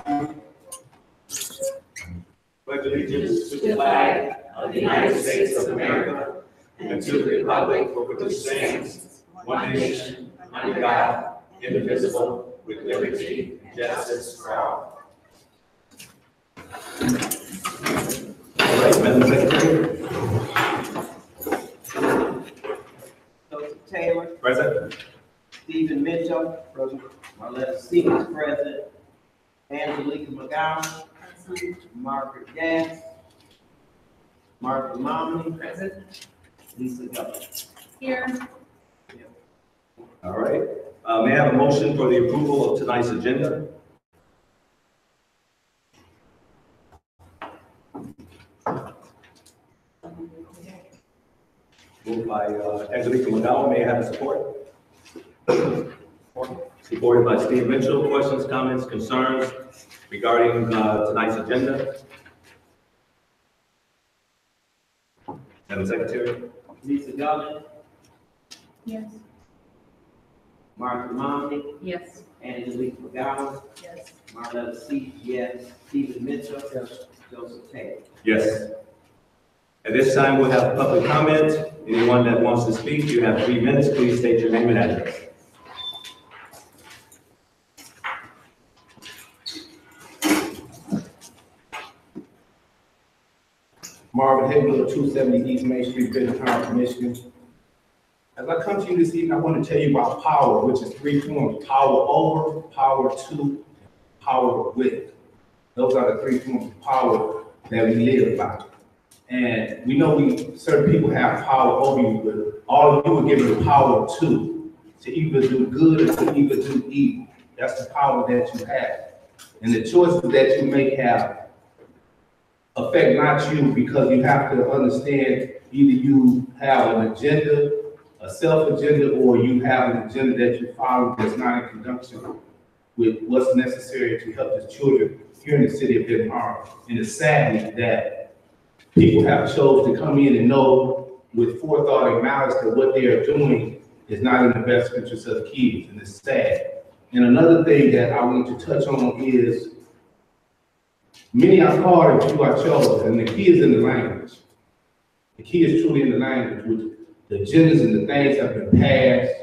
Pledge allegiance to the flag of the United States of America and to the republic for which it stands, one nation, under God, indivisible, with liberty and justice for all. All right, Madam Secretary. Joseph Taylor. Present. Stephen Mitchell. Present. Marletta Stevens, present. Angelica McGowan. Margaret Gass. Martha Momney. Present. Lisa Guthrie. Here. All right. May I have a motion for the approval of tonight's agenda? Moved by Angelica McGowan. May I have a support? Supported by Steve Mitchell. Questions, comments, concerns regarding tonight's agenda? Madam Secretary. Lisa Guthrie. Yes. Martha Momney. Yes. Angelica McGowan. Yes. Marletta Stevens, yes. Stephen Mitchell. Yes. Joseph Taylor. Yes. At this time, we'll have public comment. Anyone that wants to speak, you have 3 minutes. Please state your name and address. Marvin Hagler, 270 East Main Street, Benton, Michigan. As I come to you this evening, I want to tell you about power, which is 3 forms: power over, power to, power with. Those are the 3 forms of power that we live by. And we know certain people have power over you, but all of you are given the power to either do good or to either do evil. That's the power that you have. And the choices that you may have affect not you, because you have to understand either you have an agenda, a self-agenda, or you have an agenda that you follow that's not in conjunction with what's necessary to help the children here in the city of Benton Harbor. And it's sadly that people have chosen to come in and know with forethought and malice that what they are doing is not in the best interest of kids, and it's sad. And another thing that I want to touch on is many are called and few are chosen, and the key is in the language. The key is truly in the language, which the agendas and the things have been passed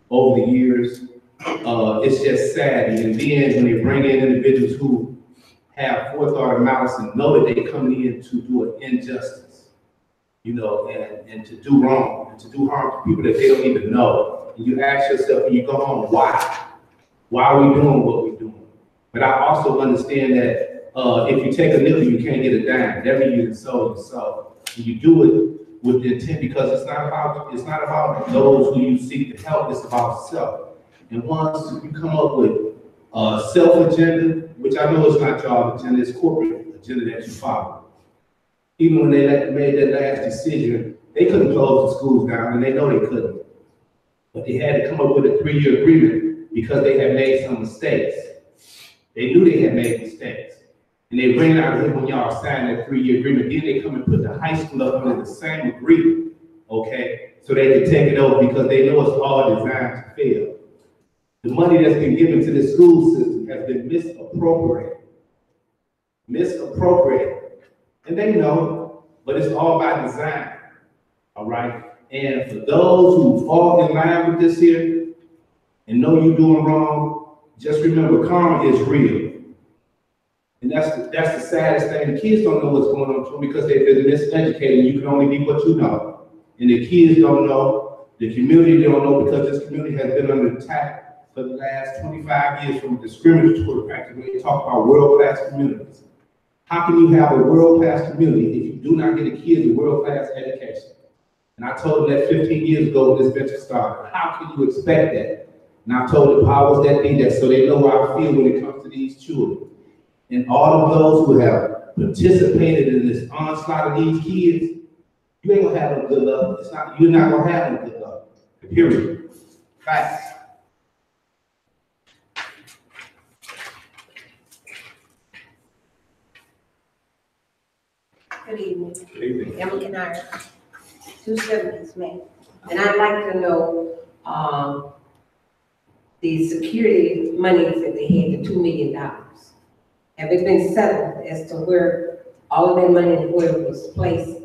over the years. It's just sad. And then when they bring in individuals who have forethought and malice and know that they're coming in to do an injustice, you know, and to do wrong, and to do harm to people that they don't even know. And you ask yourself when you go home, why? Why are we doing what we're doing? But I also understand that if you take a nickel, you can't get a dime. Every year is so and so. And you do it with the intent, because it's not about those who you seek to help, it's about self. And once you come up with a self-agenda, which I know is not your agenda, it's corporate agenda that you follow. Even when they made that last decision, they couldn't close the schools down, and they know they couldn't. But they had to come up with a 3-year agreement because they had made some mistakes. They knew they had made mistakes. And they ran out of here when y'all signed that 3-year agreement. Then they come and put the high school up under the same agreement, okay? So they could take it over, because they know it's all designed to fail. The money that's been given to the school system has been misappropriated. And they know, but it's all by design, all right? And for those who fall in line with this here and know you're doing wrong, just remember, karma is real. And that's the saddest thing. The kids don't know what's going on to them because they've been miseducated, and you can only be what you know. And the kids don't know, the community don't know, because this community has been under attack for the last 25 years from a discriminatory practice. When you talk about world-class communities, how can you have a world-class community if you do not get the kids a world-class education? And I told them that 15 years ago when this venture started. How can you expect that? And I told the powers that be that, so they know how I feel when it comes to these children. And all of those who have participated in this onslaught of these kids, you ain't gonna have no good luck. You're not gonna have no good luck. Period. Facts. Good evening. Good evening. Emma Kennard, 270 Main. And I'd like to know the security monies that they had, the $2 million. Have it been settled as to where all of that money and where it was placed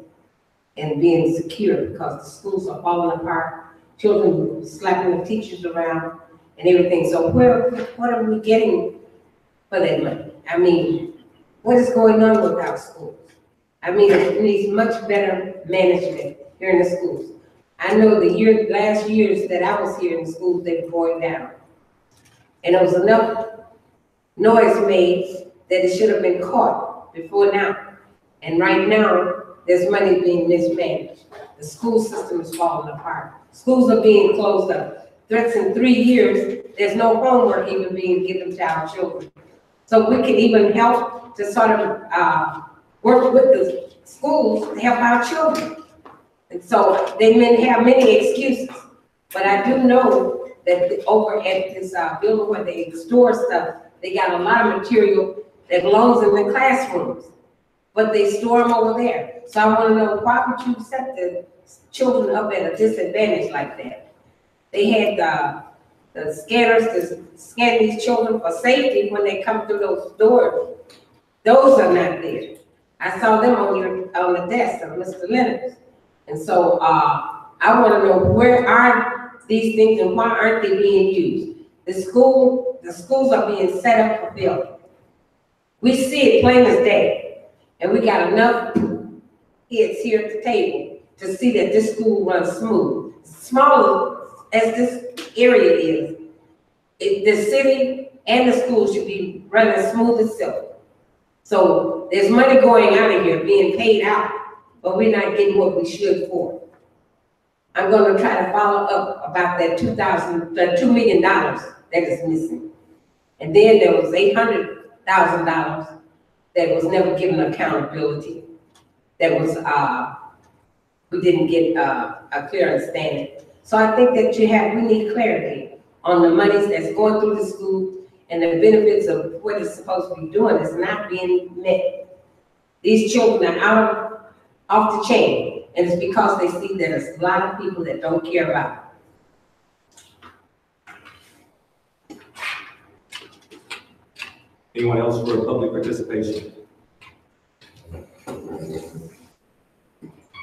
and being secure? Because the schools are falling apart, children slapping the teachers around and everything. So what are we getting for that money? I mean, what is going on with our schools? I mean, it needs much better management here in the schools. I know last years that I was here in the schools, they were going down. And there was enough noise made that it should have been caught before now. And right now, there's money being mismanaged. The school system is falling apart. Schools are being closed up. Threats in 3 years, there's no homework even being given to our children. So we can even help to sort of work with the schools to help our children. And so they may have many excuses, but I do know that over at this building where they store stuff, they got a lot of material that belongs in the classrooms, but they store them over there. So I want to know, why would you set the children up at a disadvantage like that? They had the scanners to scan these children for safety when they come through those doors. Those are not there. I saw them on the desk of Mr. Leonard's. And so I want to know, where are these things and why aren't they being used? The schools are being set up for building. We see it plain as day, and we got enough kids here at the table to see that this school runs smooth. Small as this area is, the city and the school should be running smooth as silk. So there's money going out of here, being paid out, but we're not getting what we should for it. I'm gonna try to follow up about that $2 million that is missing. And then there was $800,000 that was never given accountability. That was, we didn't get a clear understanding. So I think that we need clarity on the monies that's going through the school, and the benefits of what it's supposed to be doing is not being met. These children are off the chain, and it's because they see that there's a lot of people that don't care about it. Anyone else for public participation?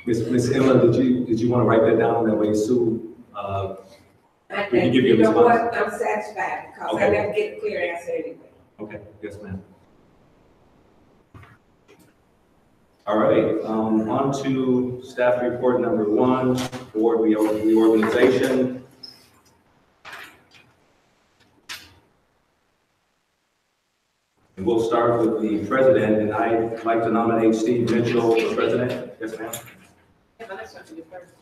Miss Emma, did you want to write that down? That way, Sue, we can give you a know response. what? I'm satisfied because Okay. I never get a clear answer anyway. Okay, yes, ma'am. All right, on to staff report number 1, board reorganization. And we'll start with the president, and I'd like to nominate Steve Mitchell for president. Yes, ma'am. Yeah, but that's what you do first.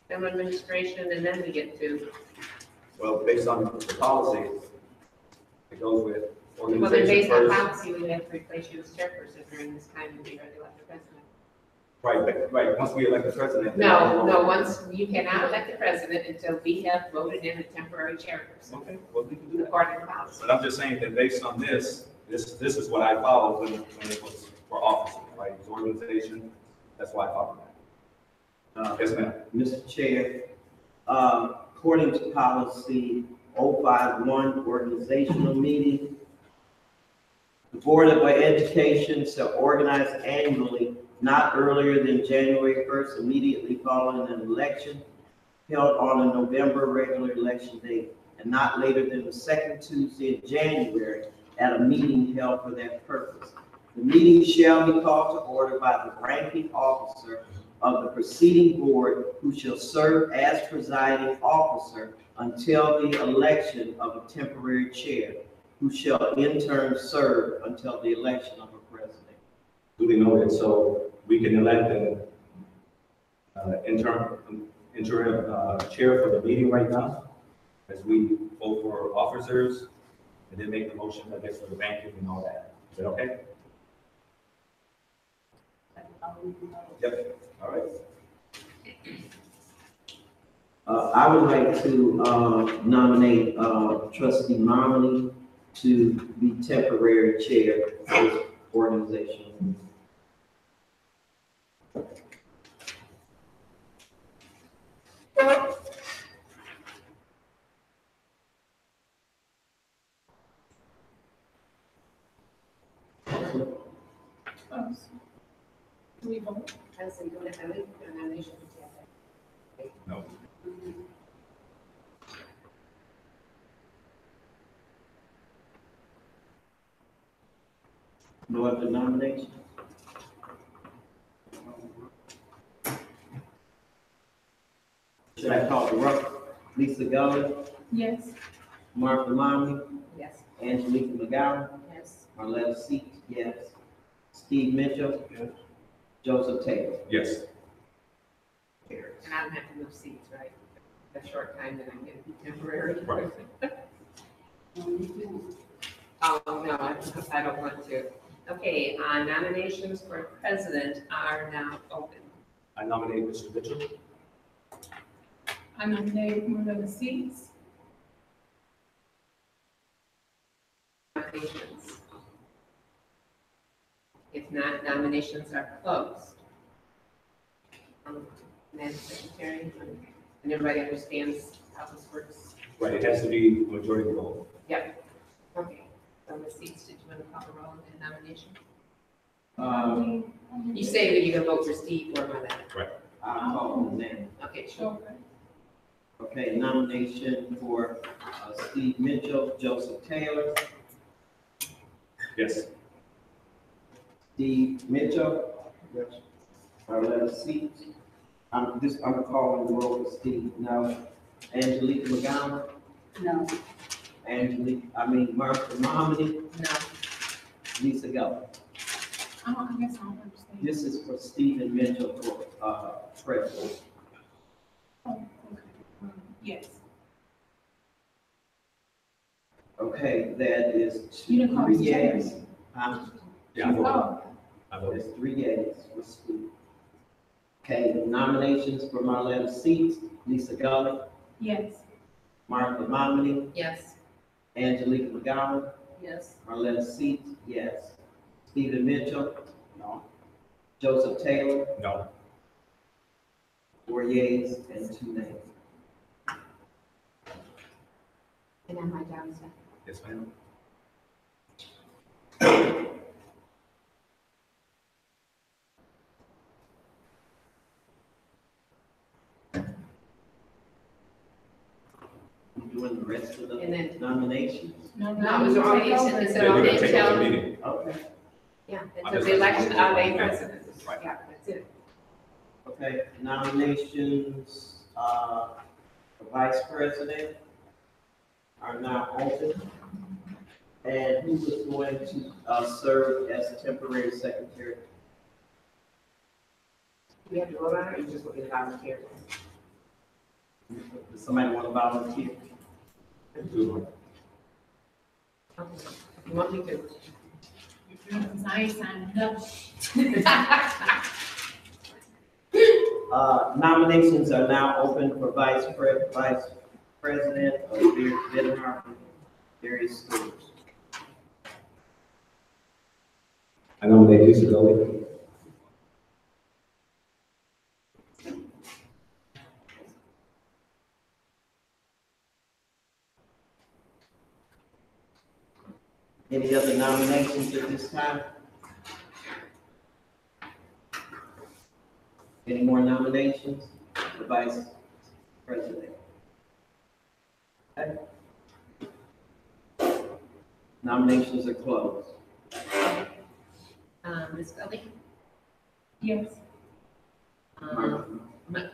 Then administration, and then we get to, Well, based on the policy, it goes with well, then organization based on first. policy, we have to replace you as chairperson during this time and be ready to elect the president. Right, once we elect the president. then- No, once, you cannot elect the president until we have voted in a temporary chairperson, Okay, well, we can do that. according to policy. But I'm just saying that based on this is what I followed when it was for office, right? It was organization, that's why I followed that. Yes, ma'am. Mr. Chair, according to policy 051, organizational meeting, the Board of Education shall organize annually, not earlier than January 1st, immediately following an election held on a November regular election date, and not later than the second Tuesday in January at a meeting held for that purpose. The meeting shall be called to order by the ranking officer of the preceding board, who shall serve as presiding officer until the election of a temporary chair, who shall in turn serve until the election of a president. Duly noted, so we can elect an interim chair for the meeting right now, as we vote for officers, and then make the motion, I guess, for the banking and all that. Is that okay? Yep, all right. I would like to nominate Trustee Momini to be temporary chair for this organization. else? Do we vote? I was doing it, I think, the nominations. No. No other nominations? Should I call the roll? Lisa Gully, Yes. Martha Mommy, Yes. Angelica McGowan, Yes. Marletta Seats, yes. Steve Mitchell. Yes. Joseph Taylor. Yes. Carries. And I don't have to move seats, right? A short time, then I get temporary. Right. Oh, no, I don't want to. Okay, nominations for president are now open. I nominate Mr. Mitchell. I nominate Marlena Seats. Nominations. If not, nominations are closed. Madam Secretary, and everybody understands how this works? Right, it has to be majority vote. Okay, so Ms. Seats, did you want to call the roll in nomination? Uh, You say that you're gonna vote for Steve or Marlena. I'll call the name. Okay, sure. Okay. Okay, nomination for Steve Mitchell, Joseph Taylor. Yes. Steve Mitchell. Yes. Marletta Seats. I'm calling the roll for Steve. No. Angelica McGowan. No. Martha Momedy, No, Lisa Gully. I guess I don't understand. This is for Stephen Mitchell for president. Oh, okay. Yes. Okay, that is You didn't call three Mr. yeas. Taylor. Yeah, I vote. Oh, I vote. That's 3 yeas for Steve. Okay, nominations for Marletta Seats, Lisa Gully, yes. Martha Momedy, yes, Angelica McGowan, yes, Marletta Seats, yes. Stephen Mitchell, No. Joseph Taylor, No. 4 yeas and 2 nays. and then my job is done. Yes, ma'am. We doing the rest of And the then- nominations? No, No, it's already, it's Yeah, we're already gonna take up the until, meeting. Okay, yeah, I until just- the election of a president. Right. Yeah, that's it. okay, nominations, for vice president are now open. And who is going to, serve as temporary secretary? We have to vote on it, or you just looking at volunteers? Does somebody want to volunteer? Do Okay. You want me to? Because I ain't signing up. Nominations are now open for vice president of Benton Harbor various schools. I nominate Lisa Gully. Any other nominations at this time? Any more nominations for vice president? Okay. Nominations are closed. Ms. Gully? Yes.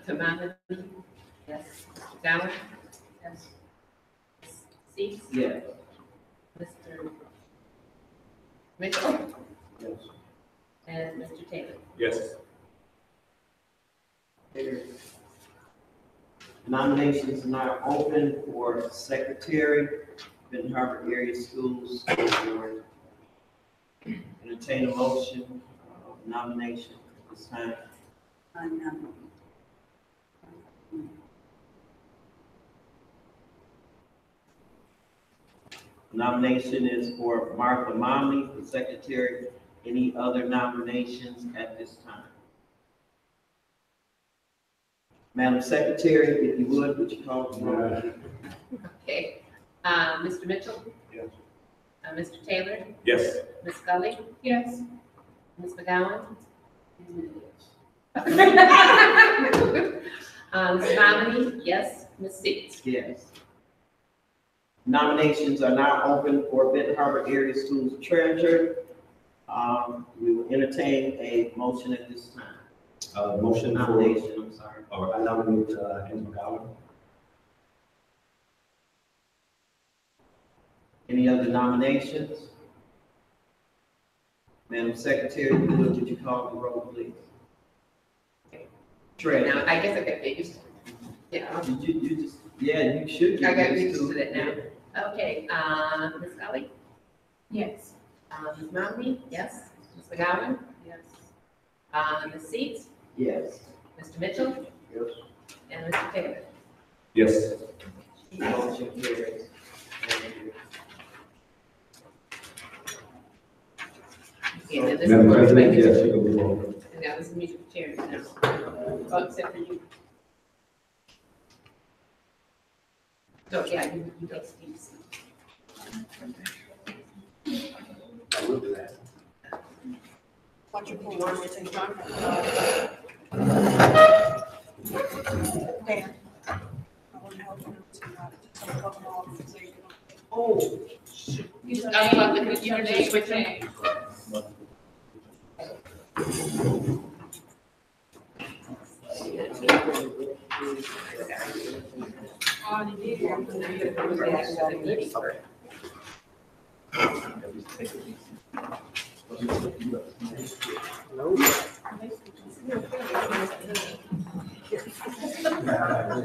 Tamara? Yes. Dowd? Yes. Seats? Yes. Mr. Mitchell? Yes. And Mr. Taylor? Yes. Nominations are now open for secretary, Benton Harbor Area Schools School Board. Entertain a motion of nomination at this time. No. Nomination is for Martha Momley for secretary. Any other nominations at this time? Madam Secretary, if you would you call the roll? Okay. Mr. Mitchell? Yes. Mr. Taylor? Yes. Ms. Gully? Yes. Ms. McGowan? Ms. Nominee, yes. Ms. Seats? Yes. Nominations are now open for Benton Harbor Area Schools Treasurer. We will entertain a motion at this time. Motion for, Nomination, I'm sorry. I nominate, Ms. McGowan. Any other nominations? Madam Secretary, would you call the roll, please? Treasurer. Now, I guess I got used to it. Yeah, You just, yeah, you should. I got get used to to that now. Okay, Ms. Scully? Yes. Ms. Nominee, yes. Ms. McGowan? Yes. Ms. Seats? Yes. Mr. Mitchell? Yes. And Mr. Taylor? Yes. Motion carries. Thank you. Okay, now this is Madam where President, everybody yes, gets- you can move on. and now this is music chairs now. Oh, except for you. So, yeah, you get Steve's. I will do that. Watch your pull one, take time. Dan. I want to help you tonight. Oh. I'm about to put your name with me.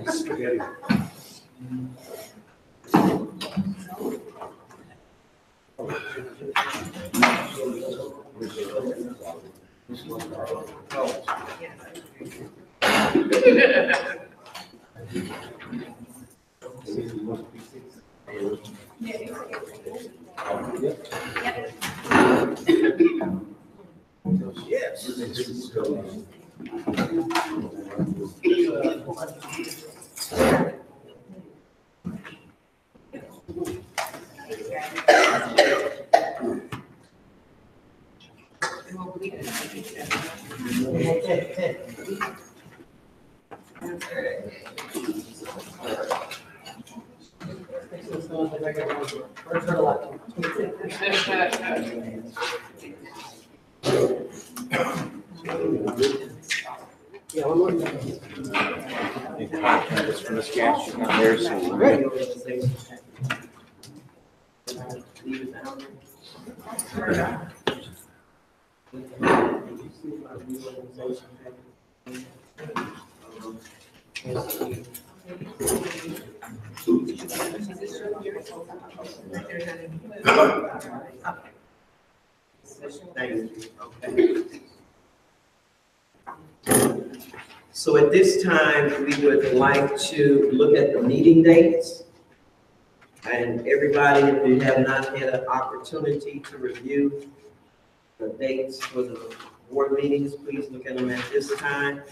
Spaghetti. From the sketch, now there's some. Thank you. Okay. So at this time, we would like to look at the meeting dates. And everybody, if you have not had an opportunity to review the dates for the board meetings, please look at them at this time.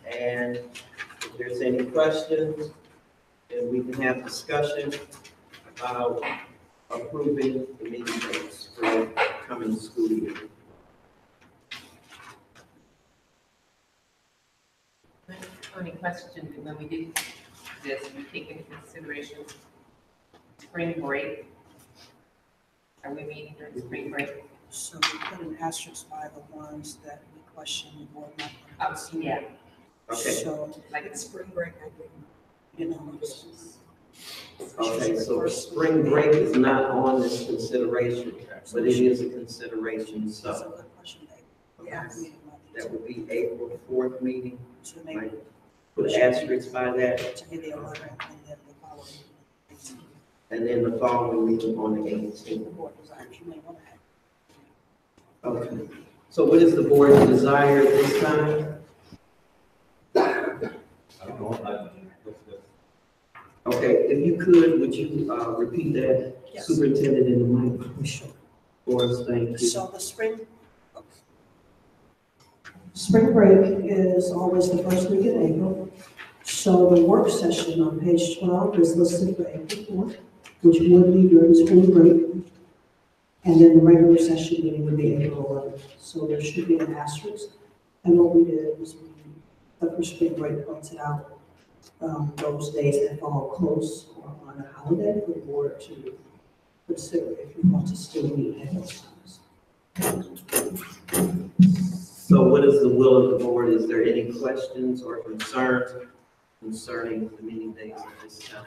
And if there's any questions, then we can have discussion about approving the meeting dates for the coming school year. Only question, when we did this, we take into consideration spring break. Are we meeting during spring break? So we put an asterisk by the ones that we question the board member. Oh, yeah, Okay, So like it's spring break, I think, you know. okay, so spring break is not on this consideration, but it is a consideration, That's a so good question, Dave. Yes. that would be April 4th meeting. So maybe Put an asterisk by that, to be the 11th and then the following. and then the following meeting on the The 18th. board desires, you may want to have. Okay, so what is the board's desire at this time? I don't know. Okay, if you could, would you, repeat that, Yes. Superintendent in the mic Sure. for us, thank you. So the spring break is always the first week in April. So the work session on page 12 is listed for April 4th, which would be during spring break. And then the regular session meeting would be April 11th. So there should be an asterisk. And what we did was the spring break pointed out those days that fall close or on a holiday for the board to consider if you want to still meet at those times. So what is the will of the board? Is there any questions or concerns concerning the meeting dates at this time?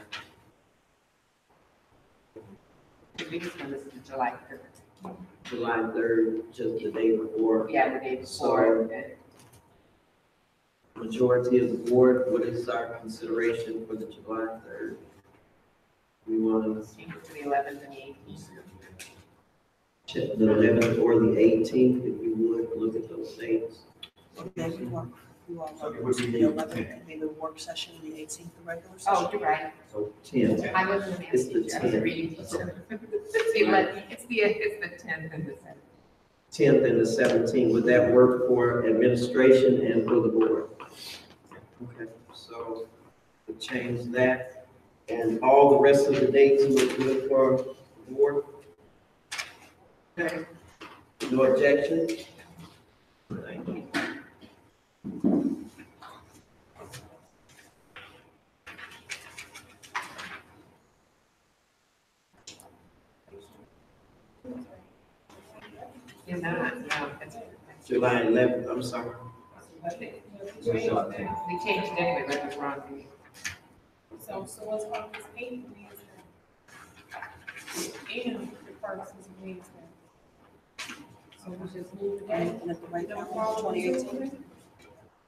The biggest one is the July 3rd. July 3rd, just the day before. Yeah, the day before. So, majority of the board, what is our consideration for the July 3rd? We want to Change it to the 11th and the 18th. check the 11th or the 18th, if you would, look at those dates. Okay, you want So it would be the the 11th, 10th. and maybe the work session, the 18th, the regular session? Oh, you're right. So 10th. I wasn't an It's the teacher, I was a 10th. reading teacher. It's the 10th and the 7th. 10th and the 17th, would that work for administration and for the board? Okay, so we change that, and all the rest of the dates look good for the board? Okay, no objection? Thank you. You're not, no, that's. July 11th, I'm sorry. We changed it anyway, that was wrong. So what's August 8th, Wednesday? And the first is Wednesday. So we just move the day. And at the right time, 2018,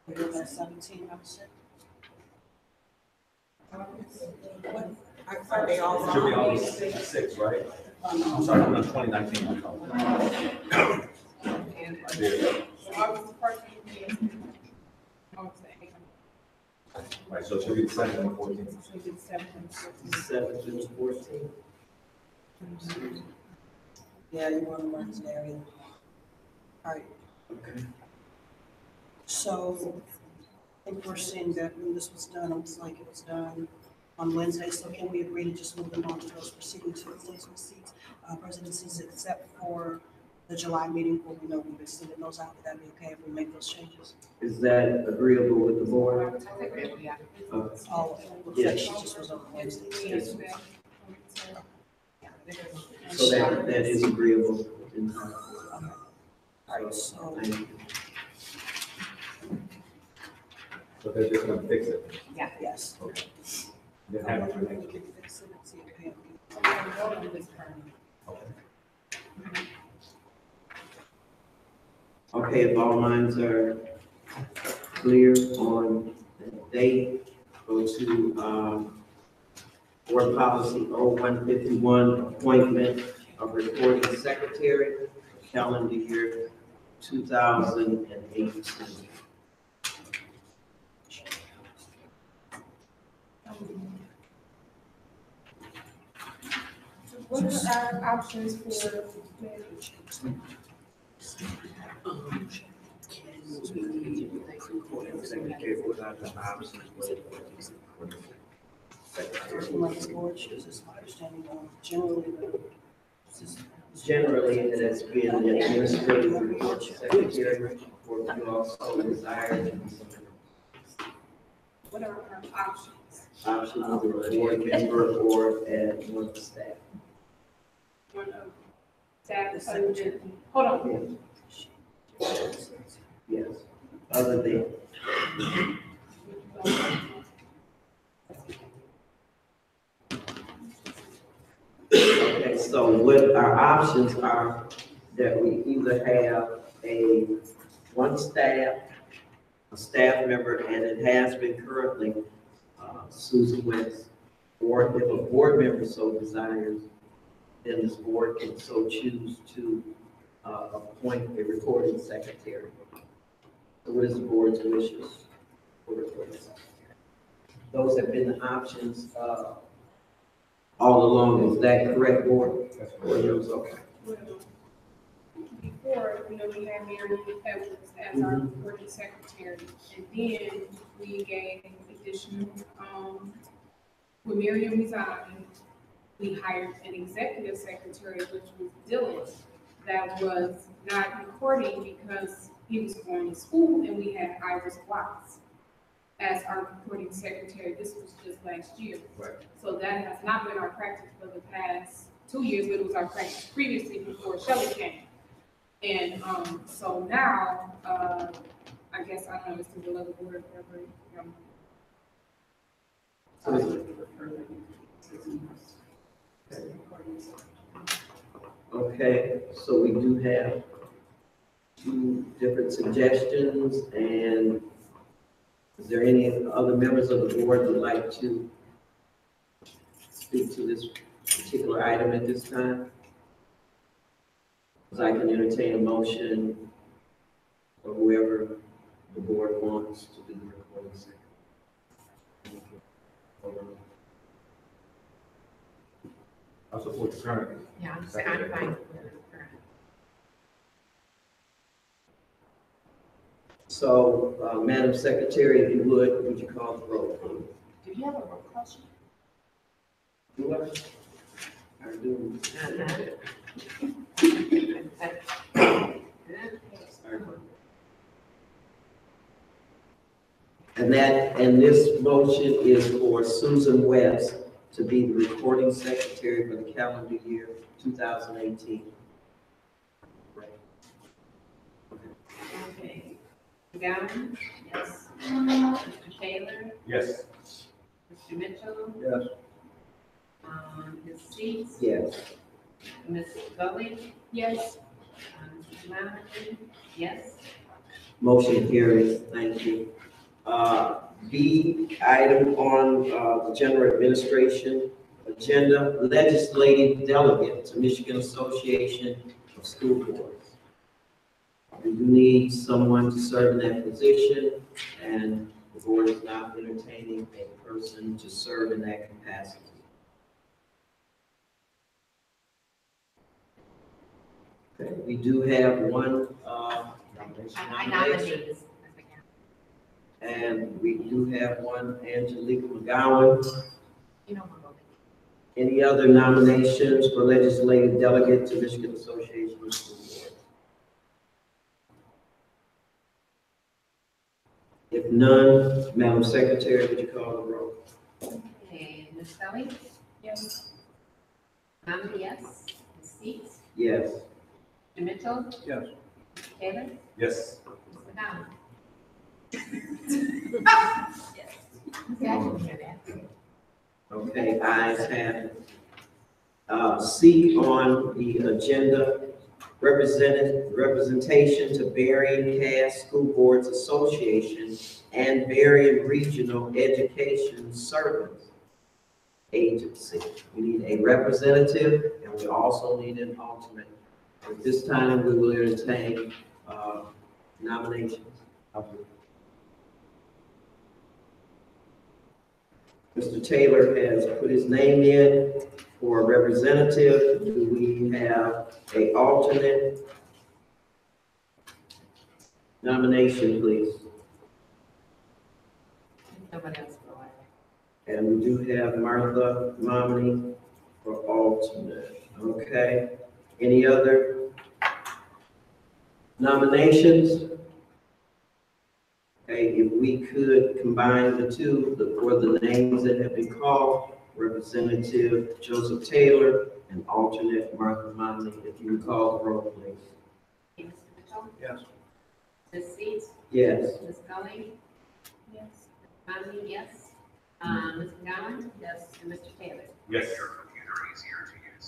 we're looking at 17, I'm saying. Are they all? Should be August 6th, right? I'm sorry, I'm not 2019. I'm sorry. And There you go. So August the first is Wednesday. August the 8th. Right, so it should be the 7th and the 14th. So we did 7th and 14th. 7th and 14th. Yeah, you want to run to there. All right, Okay. so I think we're seeing that when this was done, it was like it was done on Wednesday, so can we agree to just move them on to those preceding Tuesdays with seats, presidencies, except for the July meeting where we know we've extended those out? Would that be okay if we make those changes? Is that agreeable with the board? yeah. Okay. Oh, it looks like she just was on Wednesday. Yes. Yeah. So that is agreeable. in her. All right, so, Thank you. So they're just gonna fix it. yes. Okay. Then have it for next week. Okay, if all minds are clear on that date, go to, board policy 0151, appointment of recording secretary, calendar year 2018. What are our options for? Secretary without the options. Like the board chooses, my understanding, generally, Generally, it has been the administrative report secretary, or you also desire What are our options? option of a board member or add one staff. One of staff, other than, hold on. Yes, other than, okay, so what our options are that we either have one staff, a staff member, and it has been currently Susan West, or if a board member so desires, then this board can so choose to appoint a recording secretary. So what is the board's wishes for recording secretary? Those have been the options all along. Is that correct, board? That's Or correct. yours? Okay. Before, we had Mary Evans as our recording secretary, and then we gave additional, when Miriam resigned, we hired an executive secretary, which was Dylan, that was not recording because he was going to school, and we had Iris Watts as our recording secretary. This was just last year. Right. So that has not been our practice for the past 2 years, but it was our practice previously before Shelley came. And, so now, I guess, I don't know, it's the level board, whatever, Okay, so we do have two different suggestions, and is there any other members of the board who would like to speak to this particular item at this time? So I can entertain a motion for whoever the board wants to be the recording secretary. I support the current. Yeah, I'm fine with the current. So, Madam Secretary, if you would you call the roll, please? Do you have a roll question? Do I? I do. And this motion is for Susan West to be the recording secretary for the calendar year 2018. Okay. Gowan? Yes. Mr. Taylor? Yes. Mr. Mitchell? Yes. Ms. Seats? Yes. Ms. Gully? yes, Mrs. Lowry? Yes. Motion carries. Thank you. B, item on the general administration agenda, legislative delegate to Michigan Association of School Boards. We do need someone to serve in that position, and the board is now entertaining a person to serve in that capacity. Okay, we do have one I nomination. nominate. And we do have one, Angelica McGowan. You know, we're voting. Any other nominations for legislative delegate to Michigan Association of School Boards? If none, Madam Secretary, would you call the roll? Okay, Ms. Gully? yes, Yes. Ms. Seats? Yes. Mr. Mitchell? Yes. Mr. Taylor? Yes. Mr. Gowan? Yes. Okay, I didn't hear that. Okay, ayes have it. C on the agenda, representation to Berrien BHAS School Boards Association and Berrien Regional Education Service Agency. We need a representative, and we also need an alternate. At this time, we will entertain nominations. Mr. Taylor has put his name in for a representative. Do we have an alternate nomination, please? Nobody else for it. And we do have Martha Momney for alternate. Okay. Any other nominations? Okay, if we could combine the two, for the names that have been called, Representative Joseph Taylor and alternate Martha Momney, if you would call the roll, please. Okay, Mr. Mitchell? Yes. Ms. Seats? Yes. Ms. Gully? yes, Mommy, yes. Ms. Gowan? Yes. And Mr. Taylor? Yes. Your computer easier to use.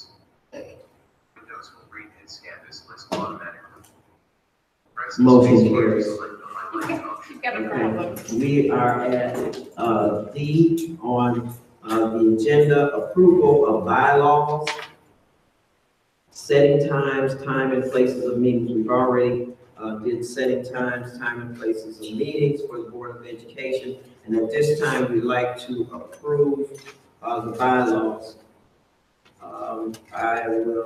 Windows will read and scan this list automatically. Press the Motion space bar to carries. select the highlighted option. You got a problem. We are at D on the agenda, approval of bylaws, setting times, time and places of meetings. We've already did setting times, time and places of meetings for the Board of Education. And at this time, we'd like to approve the bylaws. I will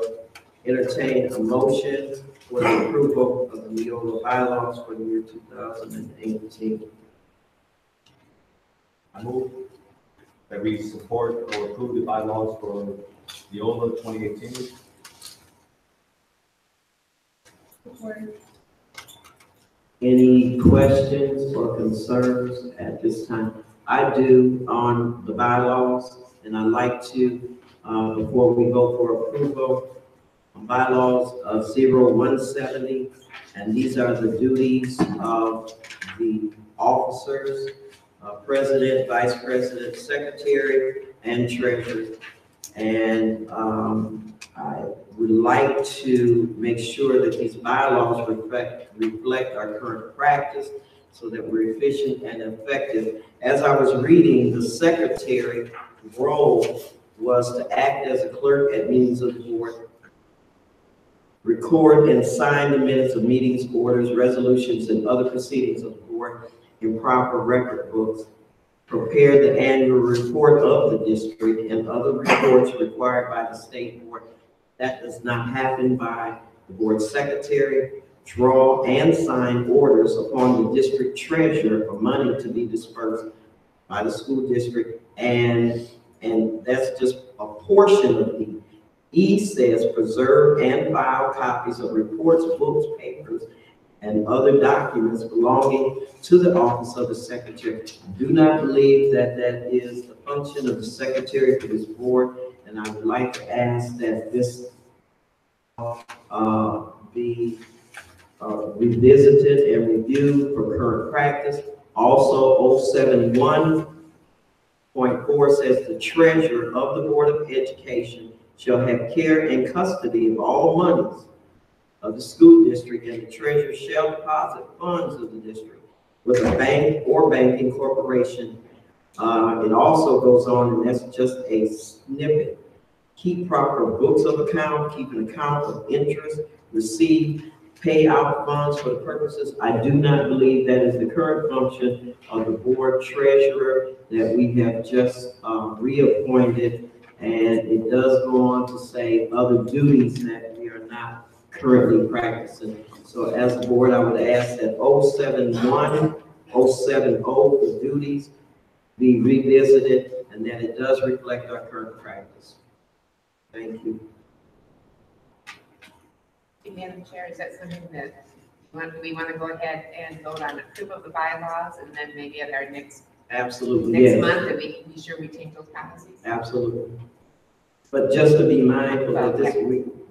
entertain a motion for the approval of the Neola bylaws for the year 2018. I move that we support or approve the bylaws for Neola 2018. Support. Any questions or concerns at this time? I do on the bylaws, and I'd like to, before we go for approval, bylaws of 0170, and these are the duties of the officers, president, vice president, secretary, and treasurer. And I would like to make sure that these bylaws reflect our current practice so that we're efficient and effective. As I was reading, the secretary role was to act as a clerk at meetings of the board, record and sign the minutes of meetings, orders, resolutions, and other proceedings of the board in proper record books, prepare the annual report of the district and other reports required by the state board. That does not happen by the board secretary. Draw and sign orders upon the district treasurer for money to be dispersed by the school district, and that's just a portion of the E says preserve and file copies of reports, books, papers, and other documents belonging to the office of the secretary. I do not believe that that is the function of the secretary for this board, and I would like to ask that this be revisited and reviewed for current practice. Also, 071.4 says the treasurer of the Board of Education shall have care and custody of all monies of the school district, and the treasurer shall deposit funds of the district with a bank or banking corporation. It also goes on, and that's just a snippet. Keep proper books of account, keep an account of interest, receive, pay out funds for the purposes. I do not believe that is the current function of the board treasurer that we have just reappointed. And it does go on to say other duties that we are not currently practicing. So as a board, I would ask that 071, 070, the duties be revisited, and that it does reflect our current practice. Thank you. Madam Chair, is that something that we want to go ahead and vote on approval of the bylaws, and then maybe at our next Absolutely, yes. month that we can be sure we take those policies? Absolutely. But just to be mindful that this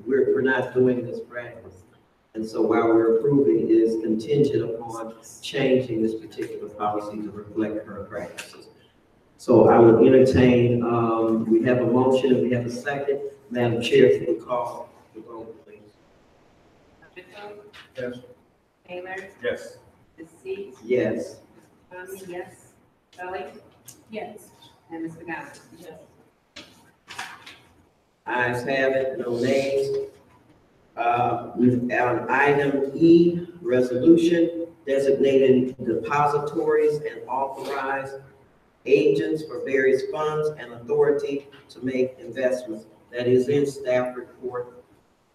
we're not doing this practice. And so while we're approving, it is contingent upon changing this particular policy to reflect current practices. So I would entertain, we have a motion, we have a second. Madam Chair, if you call the vote, please. Yes. Taylor? Yes. Deceased? Yes. Tommy, yes. Kelly? Yes. And Ms. McGowan? Yes. Ayes have it, no nays. On item E, resolution designating depositories and authorized agents for various funds and authority to make investments. That is in staff report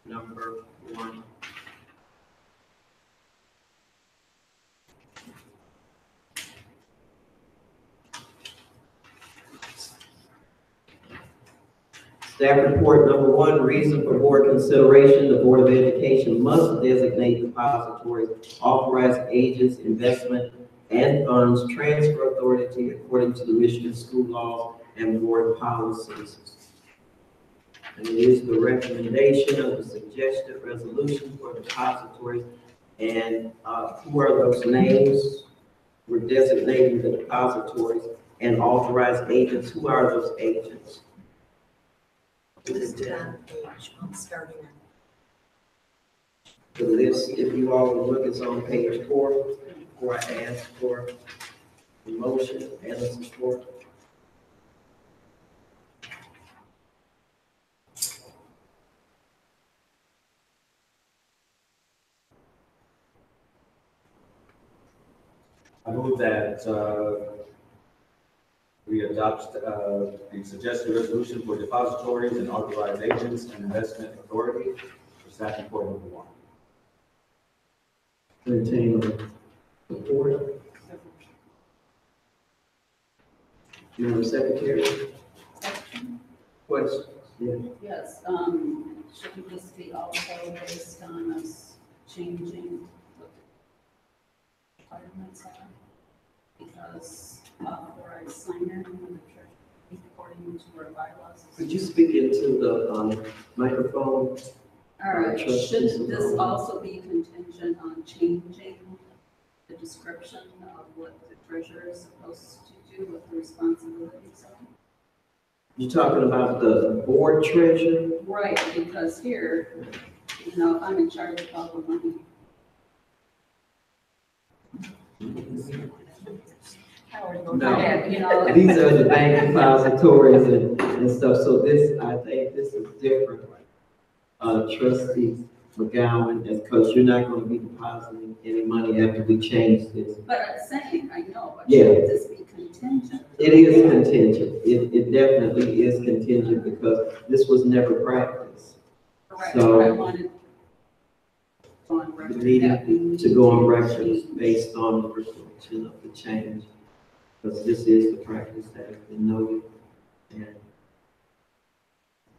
number 1. Staff report number 1, reason for board consideration. The Board of Education must designate depositories, authorized agents, investment, and funds transfer authority according to the Michigan school law and board policies. And it is the recommendation of the suggested resolution for depositories. And who are those names? We're designating the depositories and authorized agents. Who are those agents? I'm starting. The list, if you all will look, is on page 4, before I ask for the motion and the support. I move that we adopt the suggested resolution for depositories and authorized agents and investment authority for staff report number 1. Entertain the support. Madam Secretary. Questions? Yes, should this be also based on us changing what the requirements are? Because authorized signer when the church is according to our bylaws. Could you speak into the microphone? All right, Trustee shouldn't this Simone. also be contingent on changing the description of what the treasurer is supposed to do, what the responsibilities are? You're talking about the board treasurer? Right, because here, you know, if I'm in charge of all the money. Howard, go No. ahead. You know, These are the bank depositories and stuff, so this, I think this is different. Trustee McGowan, because you're not gonna be depositing any money after we change this. but I'm saying, I know, but Yeah. should this be contingent? It is contingent, it definitely is contingent, because this was never practiced. Correct, So- but I wanted on We record needed that we to go on need record change. based on the reflection of the change, because this is the practice that has been noted. And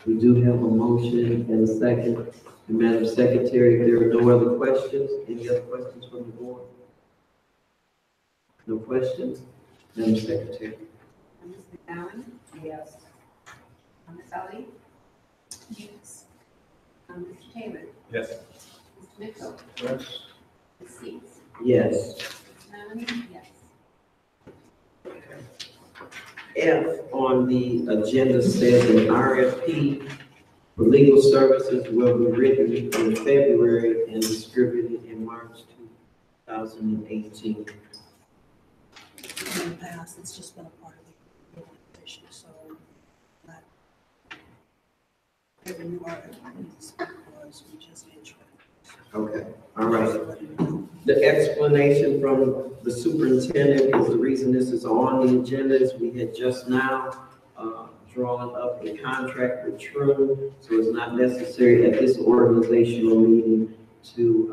we do have a motion and a second. And Madam Secretary, if there are no other questions, any other questions from the board? No questions? Madam Secretary? Ms. McGowan? Yes. Ms. Ali? Yes. Mr. Taylor? Yes. Mr. Mitchell? Yes. Ms. Seats? Yes. Ms. Maloney? Yes. F on the agenda says an RFP for legal services will be written in February and distributed in March 2018. In the past, it's just been a part of the organization, so not every new RFPs was we just intro. Okay, all right. The explanation from the superintendent is the reason this is on the agenda is we had just now drawn up a contract with True, so it's not necessary at this organizational meeting to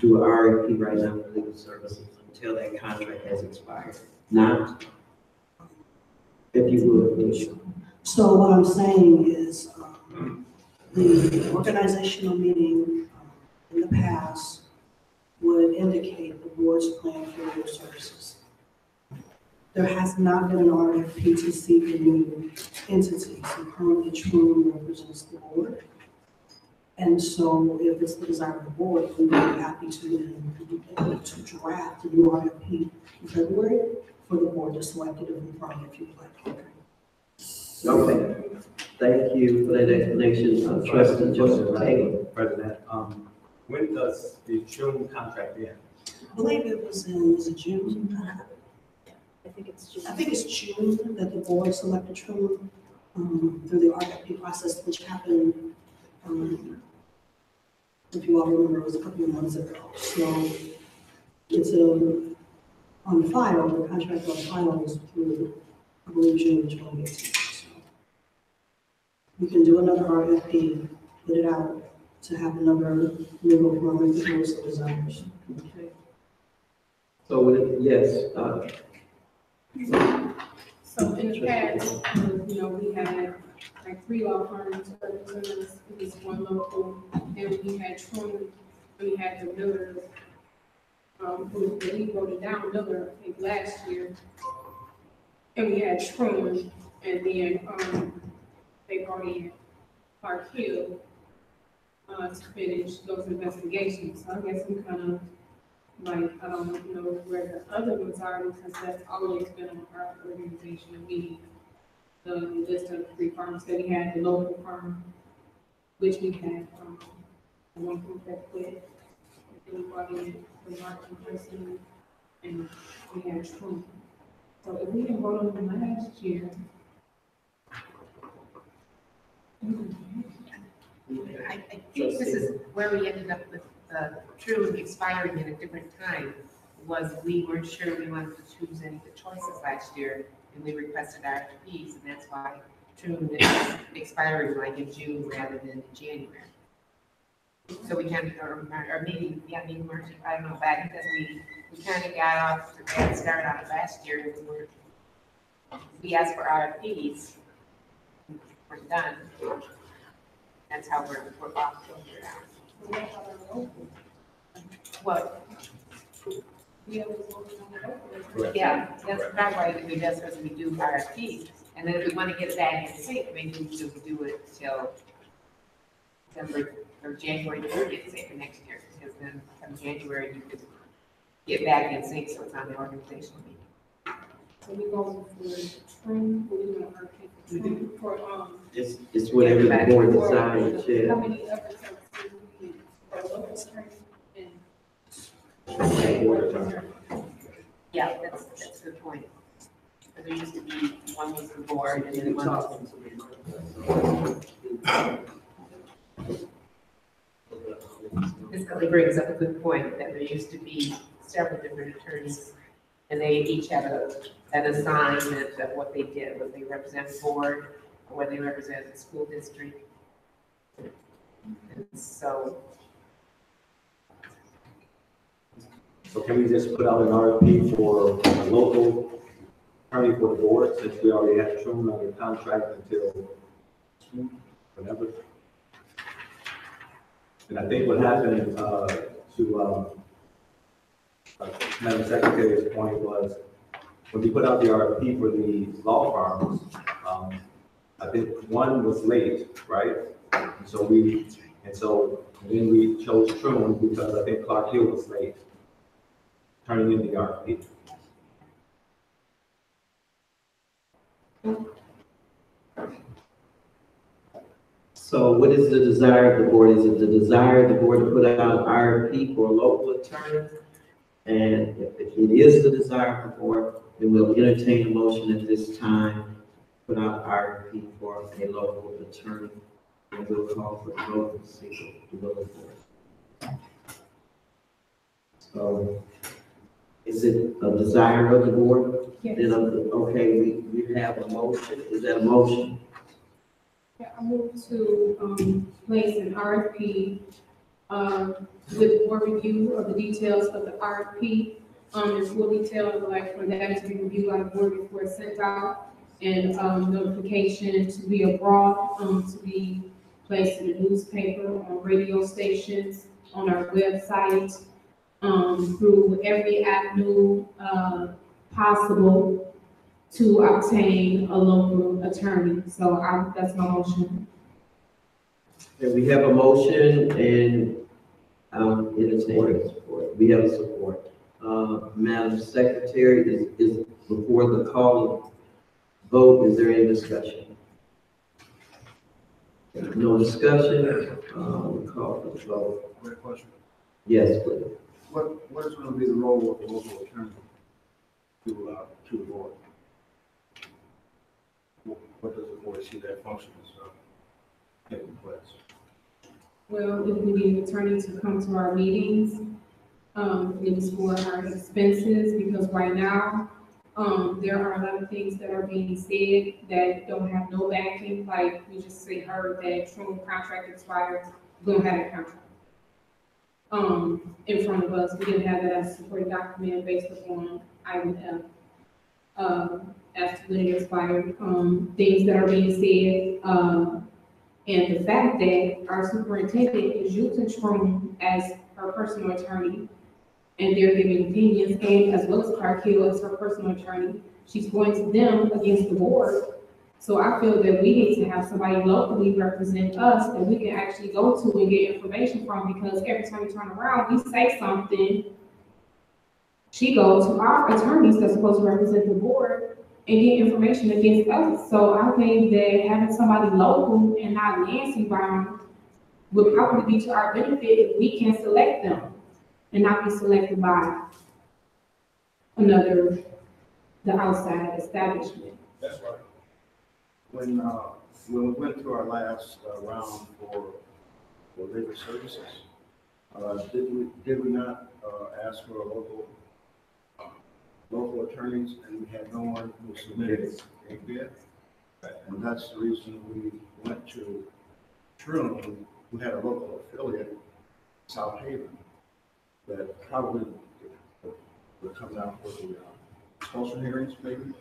do an RFP right now for legal services until that contract has expired. Not, if you would, please. So what I'm saying is, the organizational meeting in the past would indicate the board's plan for legal services. There has not been an RFP to seek a new entity, so currently True represents the board. And so if it's the desire of the board, we would be happy to draft a new RFP in February for the board to select it from if you'd like. Okay, thank you for that explanation, Trustee Joseph Taylor. President, when does the June contract end? I believe it was it June? I think it's just. I think it's June that the board selected True through the RFP process, which happened, if you all remember, it was a couple of months ago. So it's on file, the contract on file is through, I believe, June 2018. So we can do another RFP, put it out to have another legal firm if the board so desires. Okay. So, yes, So in the past, you know, we had like 3 law firms representing us, it was 1 local, then we had True, we had the Miller, who we voted down Miller, I think, last year. And we had True, and then, they brought in Park Hill, to finish those investigations. So I guess we kind of, like, I don't know where the other ones are, because that's always been on our organizational meeting. The list of 3 firms that we had, the local firm, which we had, one group that quit. And we brought in the marketing person, and we had True. So if we didn't vote on them last year. I think this is where we ended up with True expiring at a different time, was we weren't sure we wanted to choose any of the choices last year, and we requested RFPs, and that's why True is expiring like in June rather than in January. So we kind of, or maybe, maybe March, I don't know, back because we kind of got off the bad start on it last year. We asked for RFPs we're done. That's how we're off filtered out. Well, yeah, that's not why we do this, because we do RFPs. And then if we want to get it back in sync, maybe we should do it till December or January 30th, say for next year, because then from January you could get back in sync, so it's on the organizational meeting. So we go for training, we do an RFP for, It's whatever the board decides, how Chair. many other services we need for local training Yeah, that's a good point. But there used to be, one was the board and then one was. This really brings up a good point, that there used to be several different attorneys, and they each had an assignment of what they did, whether they represent the board, or whether they represent the school district. And so, So can we just put out an RFP for a local attorney for the board, since we already have Truman under contract until whenever? And I think what happened, to Madam Secretary's point was, when we put out the RFP for the law firms, I think one was late, right? And so then we chose Truman because I think Clark Hill was late turning in the RFP. So what is the desire of the board? Is it the desire of the board to put out an RFP for a local attorney? And if it is the desire of the board, then we'll entertain a motion at this time, put out an RFP for a local attorney. And we'll call for the vote and see the will of the board. So, is it a desire of the board? Yes. Then, okay, we have a motion. Is that a motion? Yeah, I move to, place an RFP, with more review of the details of the RFP, in full detail, like for that to be reviewed by the board before it's sent out, and, notification to be abroad, to be placed in the newspaper, on radio stations, on our website, through every avenue, possible to obtain a local attorney. So that's my motion. And we have a motion and, entertaining support. We have support. Madam Secretary, is before the call of vote, is there any discussion? No discussion, we'll call for the vote. Quick question. Yes, please. What is going to be the role of the local attorney to the board? What does the board see that function as taking place? Well, if we need an attorney to come to our meetings, it is for our expenses, because right now, there are a lot of things that are being said that don't have no backing, like we just heard that Truman contract expired, we don't have a contract. In front of us, we didn't have that as a supporting document based upon item F. As to when it expired, things that are being said, and the fact that our superintendent is using Truman as her personal attorney, and they're giving opinions, and as well as Clark Hill as her personal attorney, she's going to them against the board. So I feel that we need to have somebody locally represent us that we can actually go to and get information from, because every time we turn around, we say something, she goes to our attorneys that's supposed to represent the board and get information against us. So I think that having somebody local and not Nancy bound would probably be to our benefit if we can select them and not be selected by the outside establishment. That's right. When we went through our last round for labor services, did we not ask for local attorneys, and we had no one who submitted a bid? And that's the reason we went to Truman, who had a local affiliate, South Haven, that probably would come down for the expulsion hearings, maybe.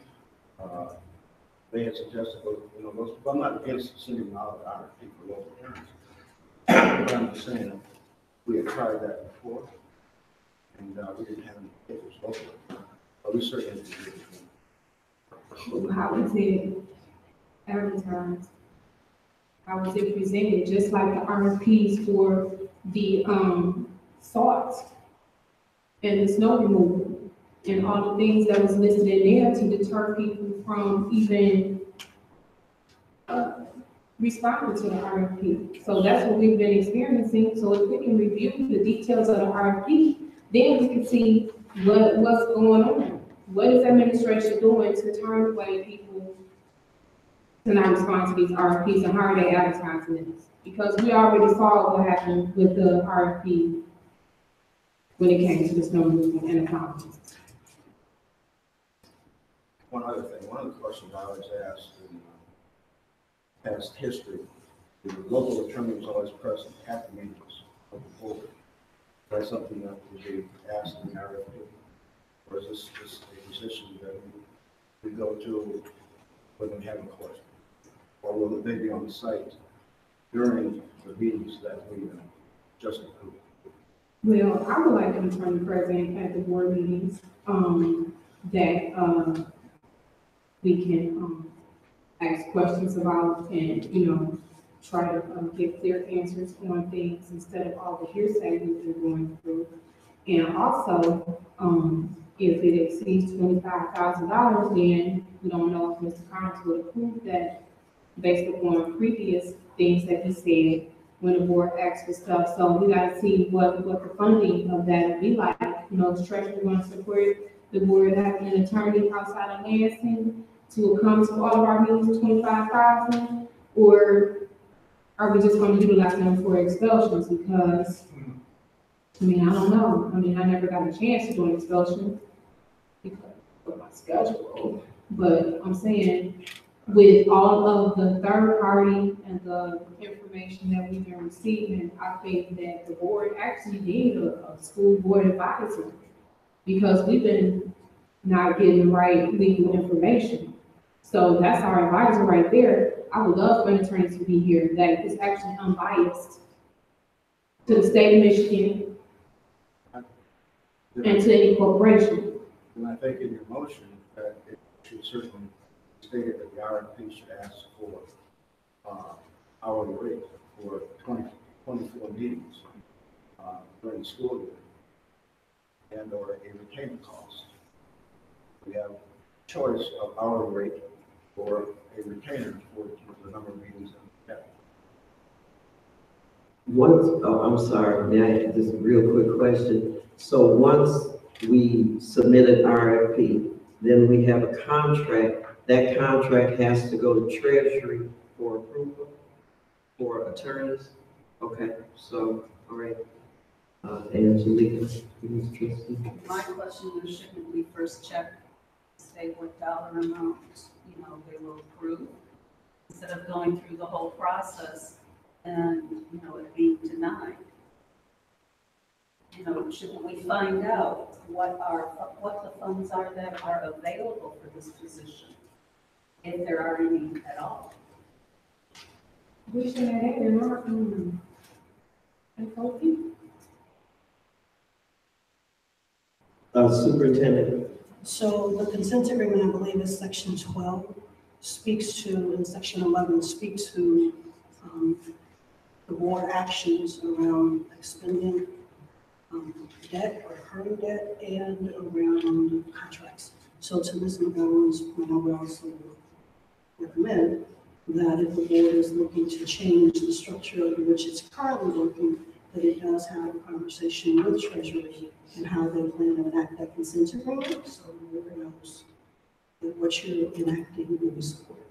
they had suggested, you know, those, I'm not against sending out RFP for local attorneys. But I'm just saying, we had tried that before, and we didn't have any papers locally, but we certainly did. How is it advertised? How is it presented? Just like the RFPs for the, salt and the snow removal and all the things that was listed in there to deter people from even, responding to the RFP. So that's what we've been experiencing. So if we can review the details of the RFP, then we can see what's going on. What is administration doing to turn away people to not respond to these RFPs, and how are they advertising this? Because we already saw what happened with the RFP when it came to the snow removal and the fountains. One other thing, one of the questions I always asked in past history, the local attorney was always present at the meetings of the board. That's something that would be asked in the RFP. Or is this a position that we go to when we have a question? Or will they be on the site during the meetings that we just approved? Well, I would like an attorney present at the board meetings, that, we can, ask questions about and, you know, try to, get clear answers on things instead of all the hearsay we've been going through. And also, if it exceeds $25,000, then we don't know if Mr. Carnes would approve that based upon previous things that he said when the board asked for stuff. So we gotta see what the funding of that would be like. You know, is Treasury gonna support the board having an attorney outside of Lansing to come to all of our meetings for $25,000? Or are we just gonna utilize them for expulsions? Because, I mean, I don't know. I mean, I never got a chance to do an expulsion because of my schedule. But I'm saying, with all of the third party and the information that we've been receiving, I think that the board actually need a school board advisor, because we've been not getting the right legal information. So that's our advisor right there. I would love for an attorney to be here that is actually unbiased to the state of Michigan and to any corporation. And I think in your motion that it should certainly state that the RFP should ask for hourly rate for 24 meetings during the school year, and or a retainer cost. We have choice of hourly rate or a retainer for the number of meetings that we have. I'm sorry, may I ask just a real quick question? So once we submit an RFP, then we have a contract. That contract has to go to Treasury for approval for attorneys? Okay, so, all right. Angelica, please, trustee. My question is, shouldn't we first check, say what dollar amount, you know, they will approve, instead of going through the whole process and, you know, it being denied? You know, shouldn't we find out what the funds are that are available for this position, if there are any at all? We should have that in our, FOP. Superintendent. So the consent agreement, I believe, is section 12, speaks to, and section 11 speaks to the board actions around expending debt or current debt and around contracts. So to Ms. McGowan's point, I would also recommend that if the board is looking to change the structure under which it's currently working, that it does have a conversation with Treasury and how they plan to enact that consent agreement, so the board knows that what you're enacting will be supported.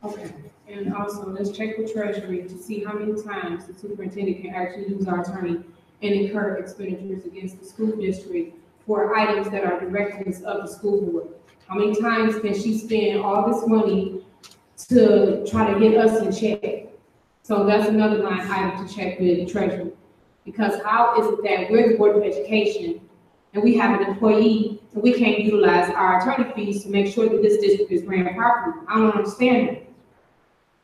Okay, and also let's check with Treasury to see how many times the superintendent can actually use our attorney and incur expenditures against the school district for items that are directives of the school board. How many times can she spend all this money to try to get us in check? So that's another line item to check with Treasury. Because how is it that we're the Board of Education and we have an employee and we can't utilize our attorney fees to make sure that this district is ran properly. I don't understand that.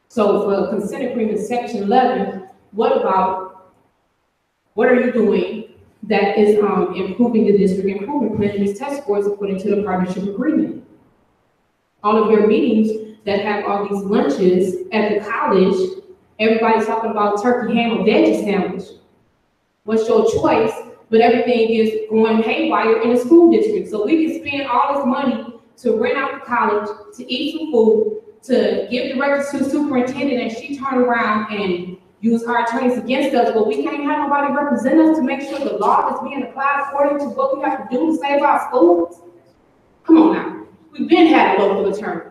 So for consent agreement section 11, what are you doing that is improving the district improvement plan and these test scores according to the partnership agreement? All of your meetings that have all these lunches at the college, everybody's talking about turkey, ham, or veggie sandwich. What's your choice? But everything is going haywire in the school district. So we can spend all this money to rent out the college, to eat some food, to give directives to the superintendent, and she turn around and use our attorneys against us, but we can't have nobody represent us to make sure the law is being applied according to what we have to do to save our schools. Come on now. We've been had a local attorney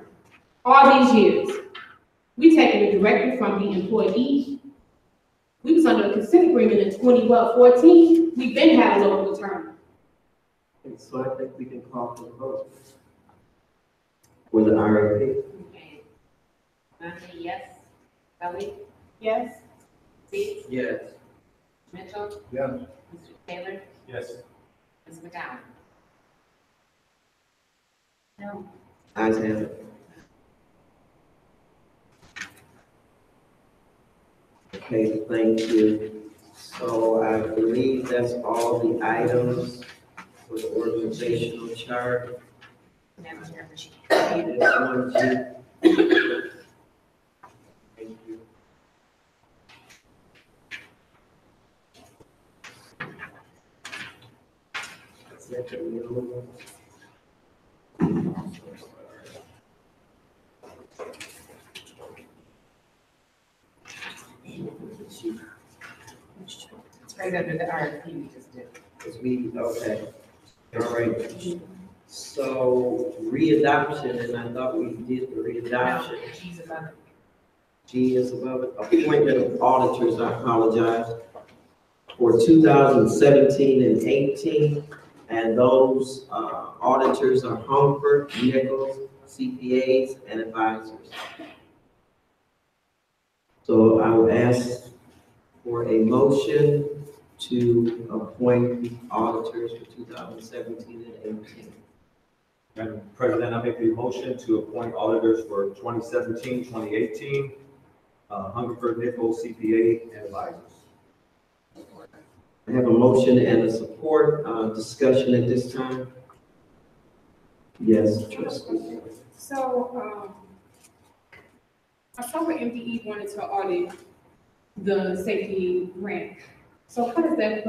all these years. We taking it directly from the employee. We was under a consent agreement in 2014. We've been had a local attorney. And so I think we can call for the vote. For the RFP. Okay. Nancy, yes. Kelly? Yes. Steve? Yes. Mitchell? Yes. Mr. Taylor? Yes. Ms. McGowan? No. Ayes have it. Okay, thank you. So I believe that's all the items for the organizational chart. Madam Chair. This one, G. Thank you. Second, middle. It's right under the RFP we just did. It's me, okay. All right. So readoption, and I thought we did the readoption. No, she's above it. G is above it. Appointment of auditors, I apologize, for 2017 and 18. And those auditors are Humford, Nichols, CPAs, and advisors. So I would ask for a motion to appoint the auditors for 2017 and 18. Madam President, I make the motion to appoint auditors for 2017, 2018, Hungerford, Nichols, CPA, and advisors. I have a motion and a support, discussion at this time. Yes, trustee. So, I saw where MDE wanted to audit the safety grant. So how does that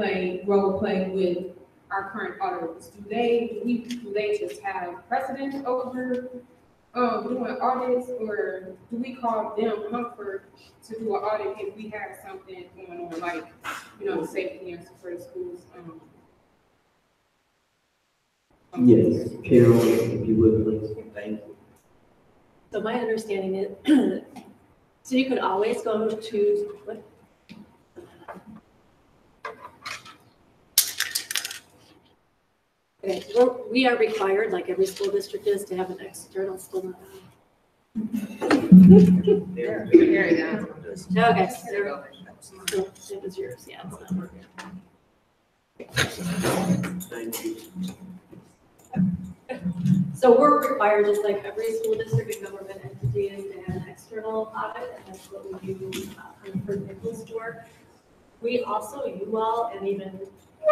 role play with our current auditors? Do they just have precedence over doing audits, or do we call them Humford to do an audit if we have something going on, like, safety and for the schools? Yes, Carol, if you would, please. Thank you. So my understanding is, so you could always go to, what? Okay, we are required, like every school district is, to have an external school. Very down. Okay, it was yours, yeah. It's not working. Thank you. So we're required, just like every school district and government entity is, to have an external audit, and that's what we do for Nichols for. We also, you all, and even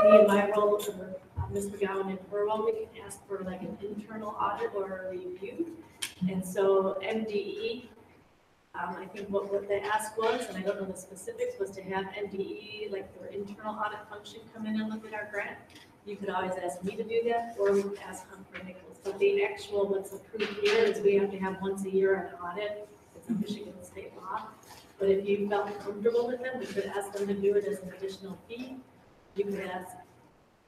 me in my role, or Ms. McGowan in her role, we can ask for like an internal audit or a review. And so MDE, I think what they asked was, and I don't know the specifics, was to have MDE, like their internal audit function, come in and look at our grant. You could always ask me to do that, or we could ask Humphrey Nichols. But the actual, what's approved here is we have to have once a year an audit. It's a Michigan state law. But if you felt comfortable with them, we could ask them to do it as an additional fee. You could ask,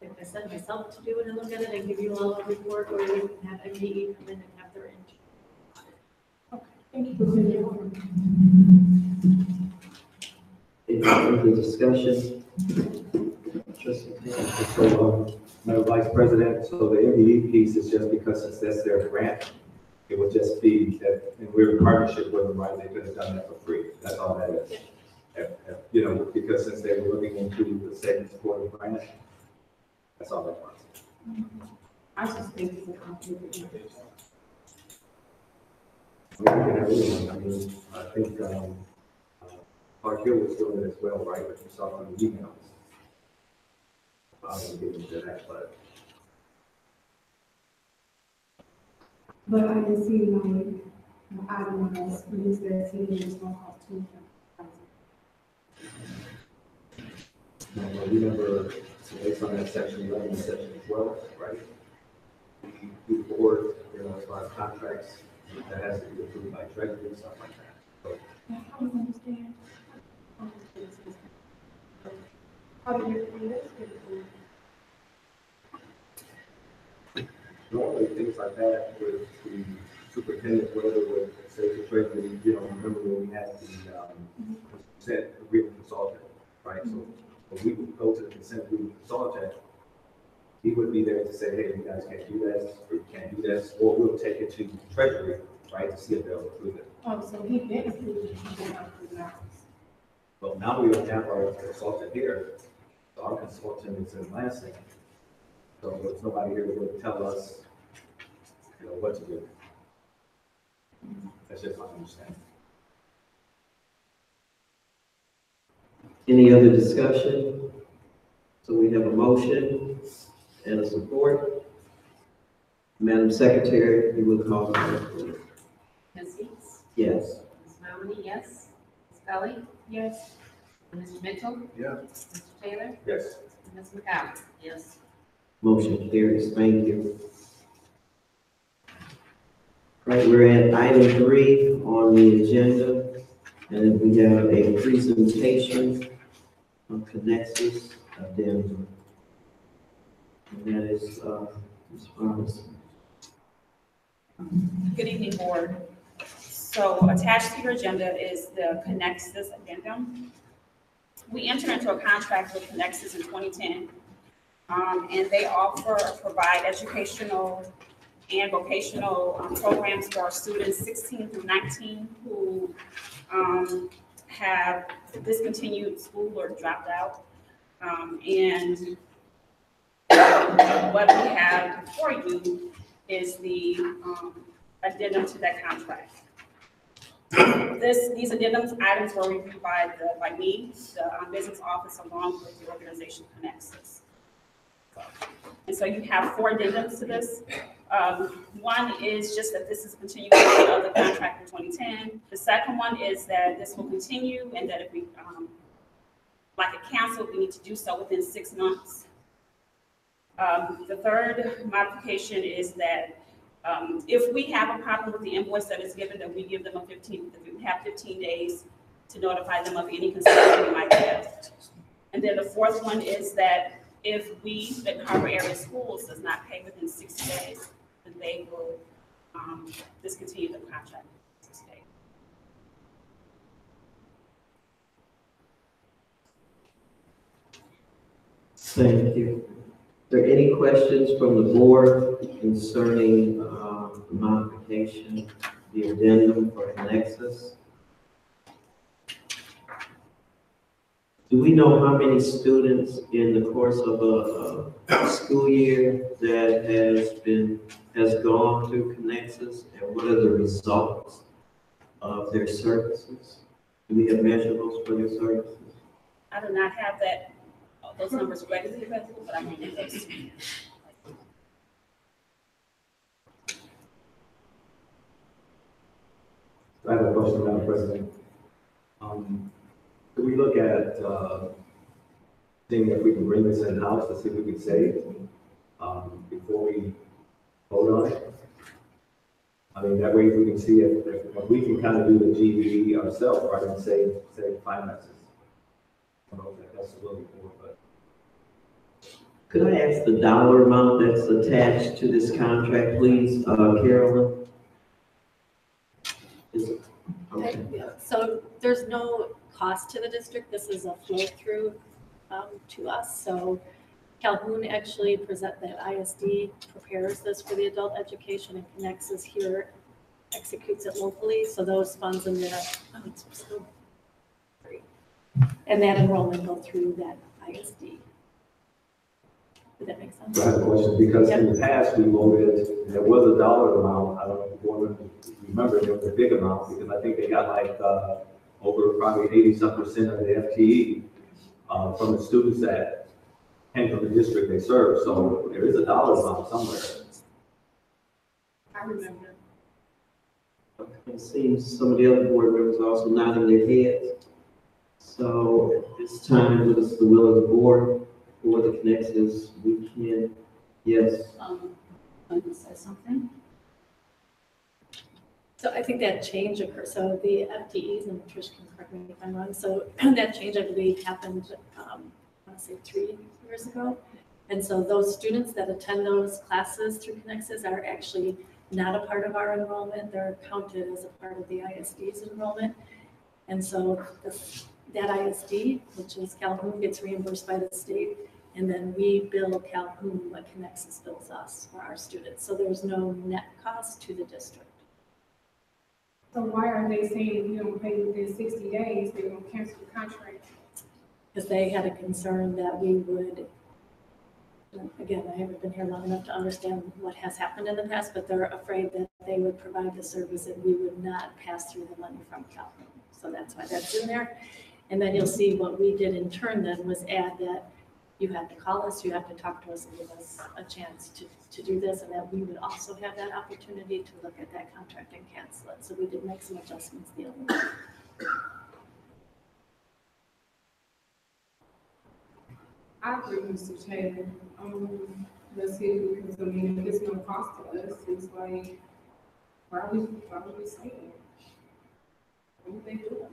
like I said, myself to do it and look at it and give you all a report, or you can have MDE come in and have their internal audit. Thank you for your Any further discussion? Trustee Taylor. So, Madam Vice President, so the MDE piece is just because since that's their grant, it would just be that, and we're in partnership with them, right? They could have done that for free. That's all that is. Because since they were looking into the savings for the grant, that's all that was. I just think it's a conflict of interest. I think, Park Hill was doing it as well, right, but you saw from the emails. I won't get into that, but. But I can see my itemized, release that CD is going to cost $2,000. Remember, based on that section 11 and section 12, right? The board, as far as contracts, that has to be approved by treasury and stuff like that. So, I don't understand. How do you do this? normally, things like that with the superintendent, whatever, would say to treasury, remember when we had the, consent agreement consultant, right? So when we would go to the consent agreement consultant, he would be there to say, hey, you guys can't do this, or you can't do this, or we'll take it to treasury, right, to see if they'll approve it. Oh, so he did approve it, he did not approve ours. Well, now we don't have our consultant here, so our consultant is in Lansing. So there's nobody here to really tell us, what to do. That's just my understanding. Any other discussion? So we have a motion and a support. Madam Secretary, you will call the roll, please. Ms. Eads? Yes. Ms. Maloney, yes. Ms. Scully? Yes. Mr. Mitchell? Yes. Mr. Taylor? Yes. Ms. McCowen? Yes. Motion carries. Thank you. Right, we're at item 3 on the agenda, and we have a presentation on Connexus addendum. And that is, Ms. Robinson. Good evening, board. So attached to your agenda is the Connexus addendum. We entered into a contract with Connexus in 2010, and they provide educational and vocational programs for our students 16 through 19 who have discontinued school or dropped out. And what we have before you is the addendum to that contract. These addendums items were reviewed by me, the business office, along with the organization Connexus. And so you have 4 addendums to this. One is just that this is a continuation of the contract in 2010. The second one is that this will continue, and that if we like it canceled, we need to do so within 6 months. The third modification is that if we have a problem with the invoice that is given, that we give them we have 15 days to notify them of any concerns we might have. And then the fourth one is that if the Carver area schools does not pay within 60 days, then they will discontinue the contract in 60 days. Thank you. Are there any questions from the board concerning the modification, the addendum for Connexus? Do we know how many students in the course of a school year that has gone through Connexus, and what are the results of their services? Do we have measurables for their services? I do not have those numbers readily available, but I can get those. I have a question, Madam President. Could we look at seeing if we can bring this in-house to see if we can save before we vote on it? I mean, that way we can see if we can kind of do the GED ourselves, right, and save finances. I don't know if that's a little more, but. Could I ask the dollar amount that's attached to this contract, please, Carolyn? Okay. So there's no cost to the district. This is a flow through to us. So Calhoun actually the ISD prepares this for the adult education, and Connexus here executes it locally. So those funds in there, and that enrollment go through that ISD. that make sense? I have a question, because in the past, we voted, and there was a dollar amount, I don't remember, there was a big amount, because I think they got like, over probably 80-some% of the FTE, from the students that came from the district they serve, so there is a dollar amount somewhere. I remember. It seems some of the other board members are also nodding their heads. So at this time, what is the will of the board for the connections? We can, yes. Let me say something. So I think that change occurred, so the FTEs, and Trish can correct me if I'm wrong, so that change, I believe, happened, I want to say 3 years ago. And so those students that attend those classes through Connexus are actually not a part of our enrollment, they're counted as a part of the ISD's enrollment. And so that ISD, which is Calhoun, gets reimbursed by the state, and then we bill Calhoun what Connexus bills us for our students. So there's no net cost to the district. So why are they saying if you don't pay within 60 days, they're gonna cancel the contract? Because they had a concern that we would, again, I haven't been here long enough to understand what has happened in the past, but they're afraid that they would provide the service and we would not pass through the money from Calhoun. So that's why that's in there. And then you'll see what we did in turn then was add that you have to call us, you have to talk to us and give us a chance to do this, and that we would also have that opportunity to look at that contract and cancel it. So we did make some adjustments the other way. I agree with Mr. Taylor. Let's see, because I mean, if it's no cost to us, it's like, why would we say it? What would they do?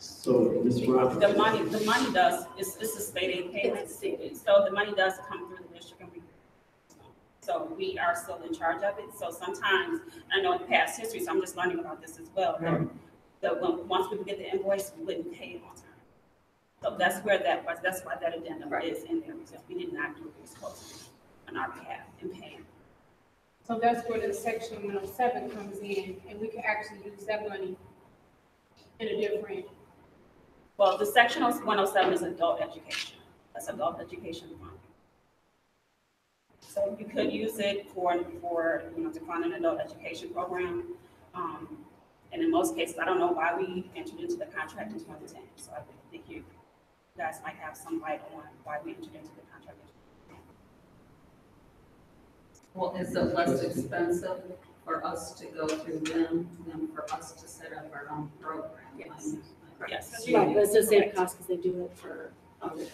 So, Ms. Roberts. The money does, it's a state aid payment. So the money does come through the district and we, so we are still in charge of it. So sometimes, I know in past history, so I'm just learning about this as well. Once we get the invoice, we wouldn't pay it on time. So that's where that was, that's why that addendum is in there. Because we did not do what we were supposed to on our behalf and pay. So that's where the section 107 comes in, and we can actually use that money in a different. Well, the section 107 is adult education. That's adult education fund. So you could use it for to fund an adult education program. And in most cases, I don't know why we entered into the contract in 2010. So I think you guys might have some light on why we entered into the contract. Well, is it less expensive for us to go through them than for us to set up our own program? Yes. Yes. Right, but it's the same cost because they do it for other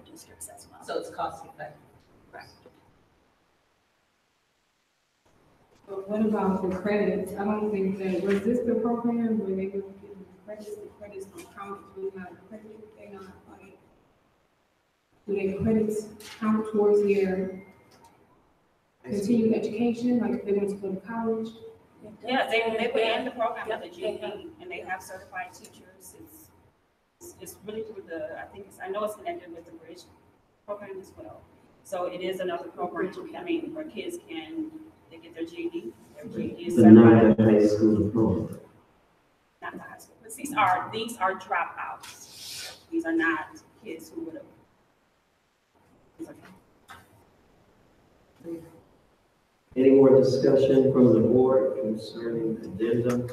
districts as well. So it's cost effective. Correct. But what about the credits? I don't think that, was this the program where they were giving the credits don't count, do not credit, they not like, do their credits count towards their continued education, like if they want to go to college? Yeah, they would end the program with a GED, and they have certified teachers. It's really through I know it's connected with the Bridge program as well. So it is another program, where kids they get their GED. Their GED is But not certified. the high school diploma. Not the high school. But these are dropouts. These are not kids who would have. Any more discussion from the board concerning the addendum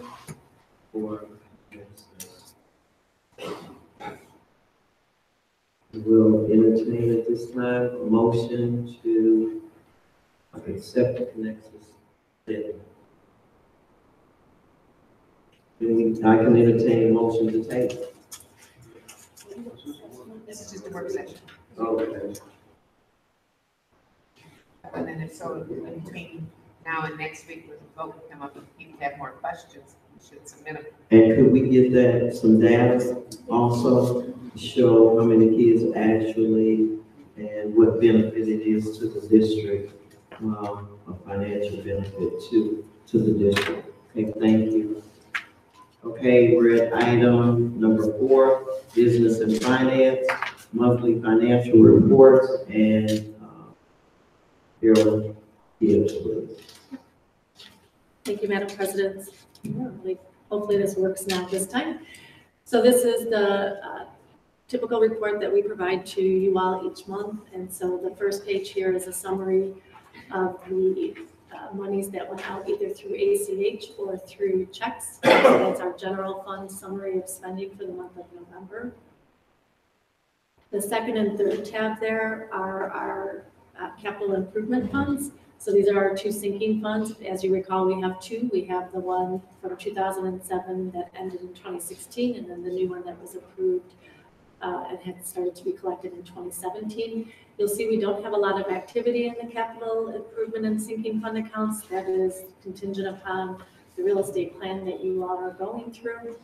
or? We'll entertain at this time a motion to accept the Connexus addendum. I can entertain a motion to table. This is just a work session. Okay. And then in between now and next week, when the vote will come up, if people have more questions, we should submit them. And could we get some data also to show how many kids actually and what benefit it is to the district, a financial benefit to the district? Okay, thank you. Okay, we're at item number 4, business and finance, monthly financial reports, and Carol Gibbs, please. Thank you, Madam President. Hopefully this works now this time. So this is the typical report that we provide to you all each month. And so the first page here is a summary of the monies that went out either through ACH or through checks. So that's our general fund summary of spending for the month of November. The second and third tab there are our capital improvement funds. So these are our two sinking funds. As you recall, we have two. We have the one from 2007 that ended in 2016, and then the new one that was approved and had started to be collected in 2017. You'll see we don't have a lot of activity in the capital improvement and sinking fund accounts. That is contingent upon the real estate plan that you all are going through.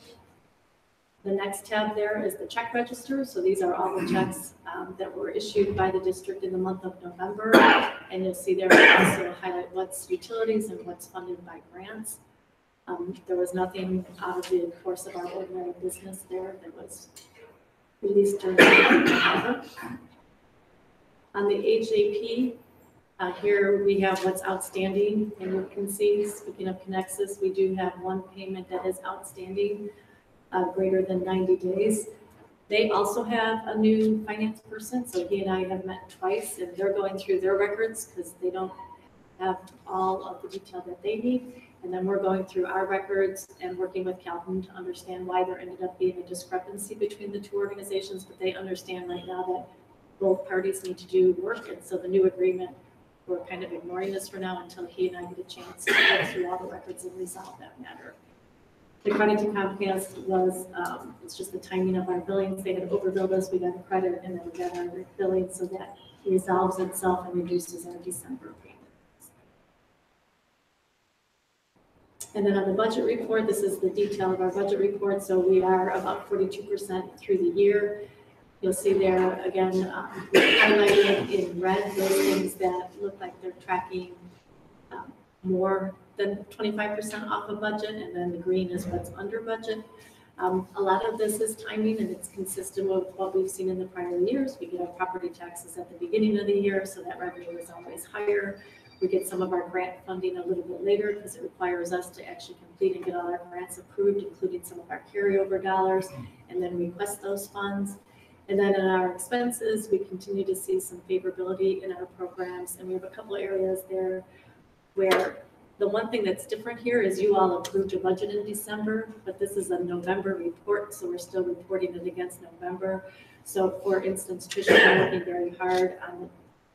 The next tab there is the check register. So these are all the checks that were issued by the district in the month of November. And you'll see there we also highlight what's utilities and what's funded by grants. There was nothing out of the course of our ordinary business there that was released during November. On the HAP, here we have what's outstanding, and you can see, speaking of Connexus, we do have one payment that is outstanding, greater than 90 days. They also have a new finance person, so he and I have met twice, and they're going through their records because they don't have all of the detail that they need. And then we're going through our records and working with Calhoun to understand why there ended up being a discrepancy between the two organizations, but they understand right now that both parties need to do work, and so the new agreement, we're kind of ignoring this for now until he and I get a chance to go through all the records and resolve that matter. The credit to Comcast was, it's just the timing of our billings. They had overbilled us, we got a credit, and then we got our billing, so that resolves itself and reduces our December payment. And then on the budget report, this is the detail of our budget report. So we are about 42% through the year. You'll see there, again, highlighted in red, those things that look like they're tracking more than 25% off of budget, and then the green is what's under budget. A lot of this is timing, and it's consistent with what we've seen in the prior years. We get our property taxes at the beginning of the year, so that revenue is always higher. We get some of our grant funding a little bit later because it requires us to actually complete and get all our grants approved, including some of our carryover dollars, and then request those funds. And then in our expenses, we continue to see some favorability in our programs, and we have a couple areas there where the one thing that's different here is you all approved a budget in December, but this is a November report, so we're still reporting it against November. So for instance, Trish has been working very hard on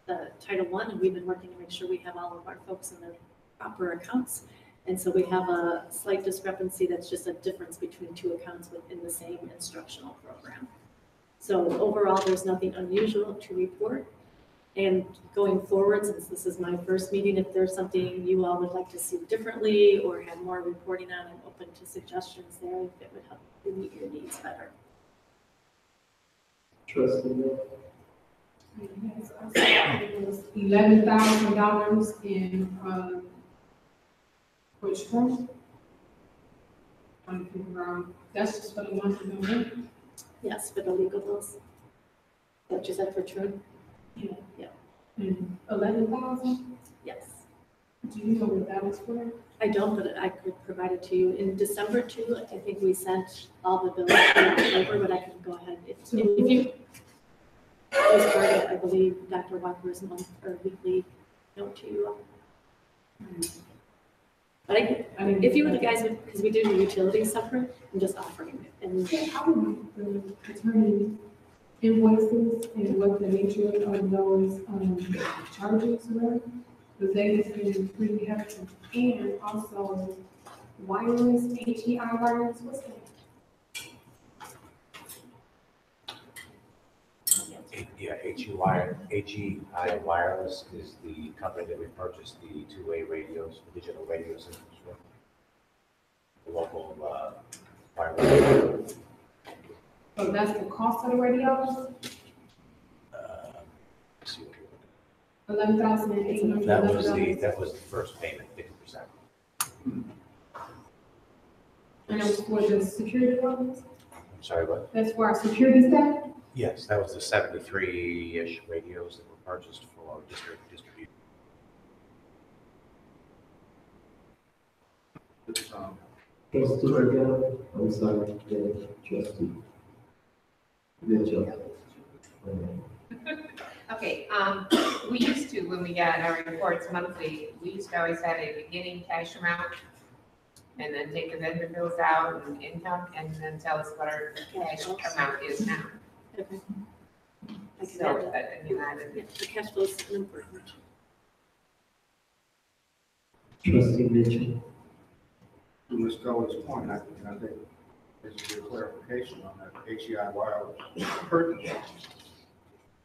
the Title I, and we've been working to make sure we have all of our folks in their proper accounts. And so we have a slight discrepancy that's just a difference between two accounts within the same instructional program. So overall, there's nothing unusual to report. And going forward, since this is my first meeting, if there's something you all would like to see differently or have more reporting on, I'm open to suggestions there if it would help you meet your needs better. Trustee Miller. Yes, it was $11,000 in, which one? That's just for the month of November. Yes, for the legal bills. What you said for True? Yeah. Yeah. And 11,000? Yes. Do you know what that was for? I don't, but I could provide it to you. In December too, I think we sent all the bills in October, but I can go ahead. If you, it was part of, I believe, Dr. Walker's month or weekly note to you all. But if you would guys, because we do the utilities separate, I'm just offering it. And How do the attorney invoices and what the nature of those charges were? Because they have been pretty hefty. And also wireless, HEI wireless, what's that? Yeah, HEI Wireless is the company that we purchased the two-way radios, the digital radio systems from. The local wireless. So that's the cost of the radios? Let's see what we're looking $11,800. at. That was the first payment, 50%. And it was for the security ones? I'm sorry, what? That's for our security staff? Yes, that was the 73-ish radios that were purchased for district distribution. Trustee Regano, I'm sorry, trustee. Mitchell. Okay, we used to, when we got our reports monthly, we used to always have a beginning cash amount and then take the vendor bills out and income and then tell us what our cash amount is now. Okay. I can So, add that. I mean, I Yeah, the cash flow is important. Trustee Mitchell. To Ms. Kelly's point, I think this is a clarification on that HEI wireless pertinent.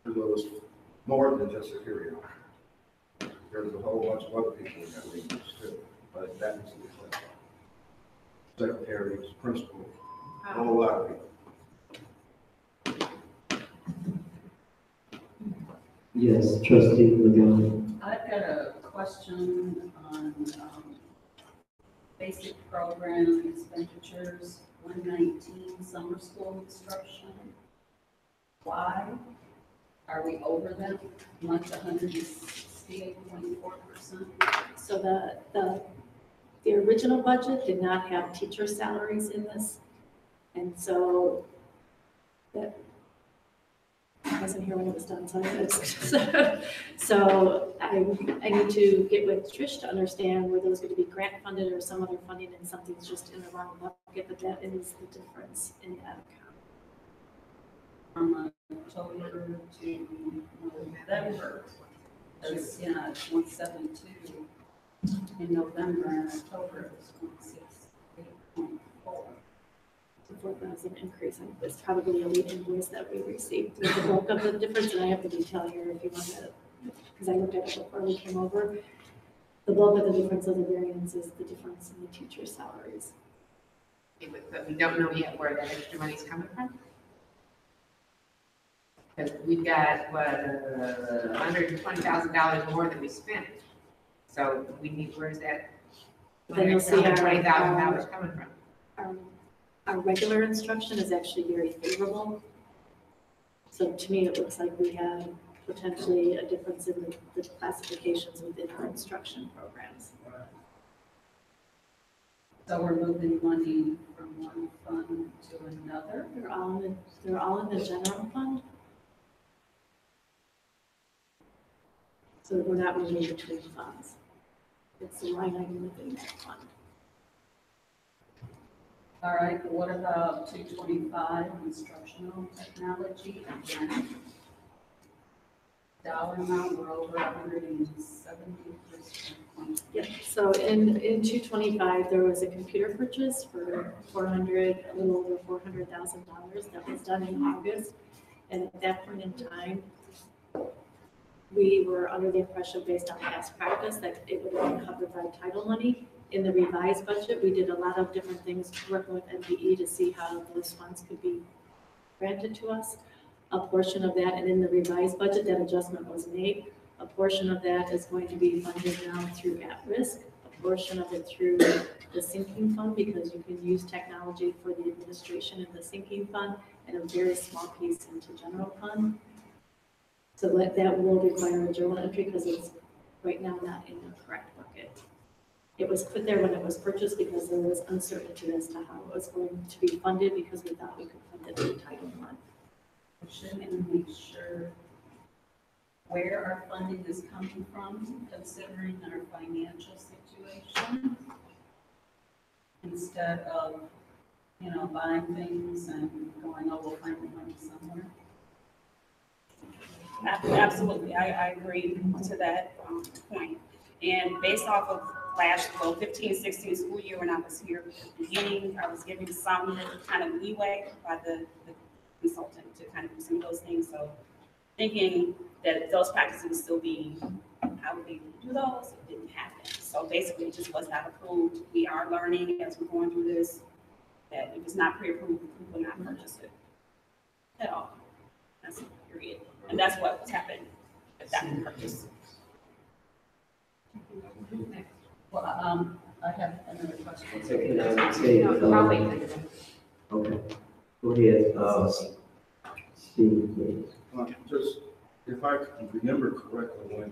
Because it was more than just a carry on. There's a whole bunch of other people that we use too, but that needs to be clarified. Secretaries, principals, a whole lot of people. Yes, trustee McGowan. I've got a question on, basic program expenditures, 119, summer school instruction. Why are we over that much, 168.4%? So the original budget did not have teacher salaries in this. And so that, I wasn't here when it was done, so I need to get with Trish to understand whether those going to be grant funded or some other funding and something's just in the wrong bucket, but that is the difference in that account. From October to November, it's, yeah, it's 172. In November and October, it was 168.4. The 4,000 increase, and it's probably a lead invoice that we received. The bulk of the difference, and I have the detail here if you want to, because I looked at it before we came over. The bulk of the difference of the variance is the difference in the teacher salaries. but we don't know yet where that extra money's coming from. Because we've got, what, $120,000 more than we spent. So we need, where's that? Then you'll see our $20,000 coming from. Our regular instruction is actually very favorable. So to me, it looks like we have potentially a difference in the classifications within our instruction programs. So we're moving money from one fund to another? They're all in the general fund. So we're not moving between funds. It's a line item within that fund. All right, but what about 225 instructional technology? Again, dollar amount, we're over 170%. Yeah, so in 225, there was a computer purchase for a little over $400,000 that was done in August. And at that point in time, we were under the impression based on past practice that it would have been covered by title money. In the revised budget, we did a lot of different things working with MPE to see how those funds could be granted to us. A portion of that, and in the revised budget, that adjustment was made. A portion of that is going to be funded now through at-risk, a portion of it through the sinking fund, because you can use technology for the administration in the sinking fund, and a very small piece into general fund. So that will require a journal entry because it's right now not in the correct bucket. It was put there when it was purchased because there was uncertainty as to how it was going to be funded because we thought we could fund it through Title I. Shouldn't we make sure where our funding is coming from, considering our financial situation, instead of, buying things and going, oh, we'll find the money somewhere? Absolutely, I agree to that point. And based off of last, 15-16 school year when I was here at the beginning, I was given some kind of leeway by the consultant to kind of do some of those things. So thinking that those practices would still be, how would they do those? It didn't happen. So basically it just was not approved. We are learning as we're going through this that if it's not pre-approved, we will not purchase it at all. That's the period. And that's what's happened with that purchase. Well, I have another question. Can I say, okay, go ahead, Steve, please. Just, if I can remember correctly, when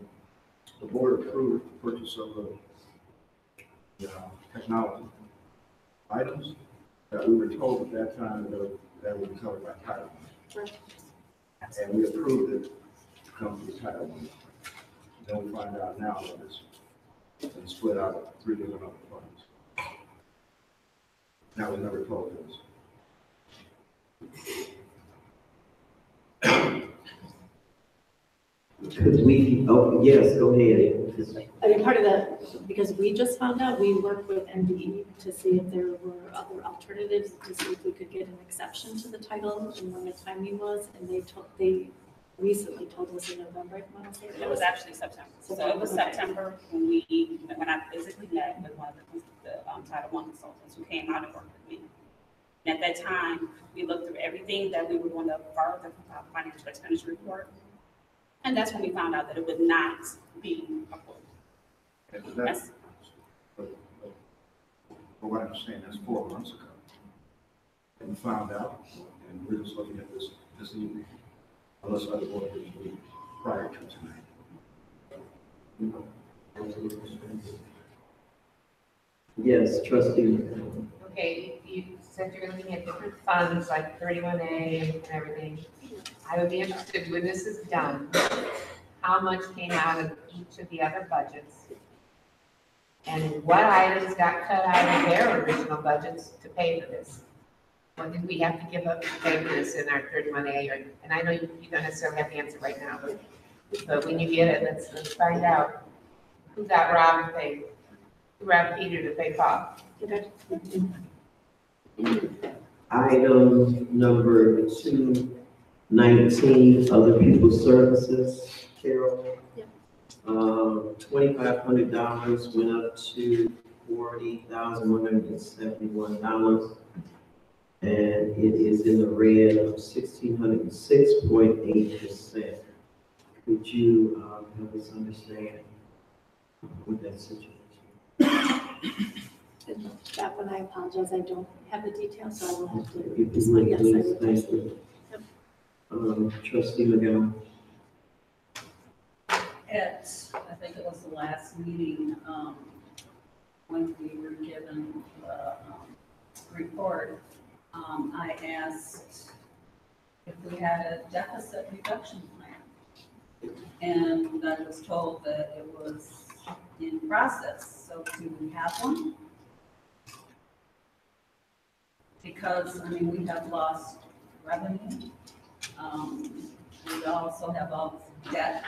the board approved the purchase of the technology items, that we were told at that time that would be covered by title. And we approved it to come to the Title I. Then we find out now that it's been split out of 3 different other funds. That was never told to us. Could we, oh, yes, go ahead. I mean, part of that, because we just found out, we worked with MDE to see if there were other alternatives, to see if we could get an exception to the title and when the timing was, and they recently told us in November, I want to say. It was actually September. So it was September when I physically met with one of the Title I consultants who came out and worked with me. And at that time, we looked through everything that we were going to borrow the financial expenditure report. And that's when we found out that it would not be approved. And that's, but what I'm saying, that's 4 months ago. And we found out, and we're just looking at this evening, unless other board meeting prior to tonight. Yes, trustee. Okay, you said you're looking at different funds like 31A and everything. I would be interested, when this is done, how much came out of each of the other budgets? And what items got cut out of their original budgets to pay for this? What did we have to give up to pay for this in our 31A? And I know you don't necessarily have the answer right now, but when you get it, let's find out who got robbed to pay, who robbed Peter to pay Paul. Item number 219, other people's services, Carol. Yeah. $2,500 went up to $40,171. And it is in the red of 1,606.8%. Could you help us understand what that situation is? That one, I apologize, I don't have the details, so I will have to. If you would, Yes, I please, would. thank you. Trustee McGowan. At, I think it was the last meeting, when we were given the report, I asked if we had a deficit reduction plan. And I was told that it was in process. So do we have one? Because, I mean, we have lost revenue. We also have all this debt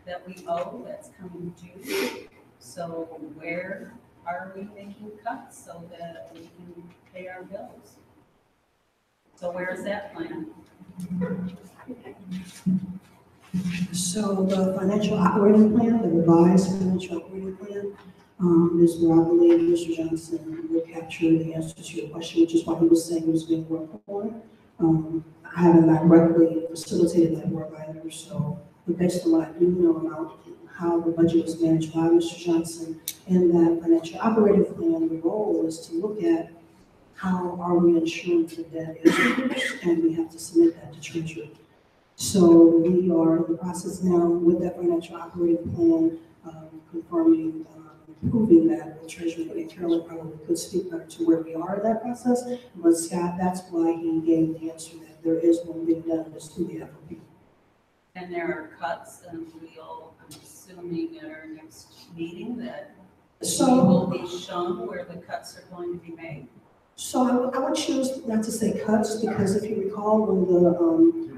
that we owe that's coming due. So where are we making cuts so that we can pay our bills? So where is that plan? So the financial operating plan, the revised financial operating plan, is where I believe Mr. Johnson will capture the answer to your question, which is why he was saying he was being worked on. I haven't directly facilitated that work either, so but based on what I do know about how the budget was managed by Mr. Johnson in that financial operating plan, the role is to look at how are we ensuring the debt is reduced, and we have to submit that to Treasury. So we are in the process now with that financial operating plan, confirming, proving that the Treasury and Carolyn probably could speak better to where we are in that process. But Scott, that's why he gave the answer that there is one being done just through the FOP. And there are cuts, and we'll, I'm assuming at our next meeting that we will be shown where the cuts are going to be made. So I would choose not to say cuts, because if you recall, when the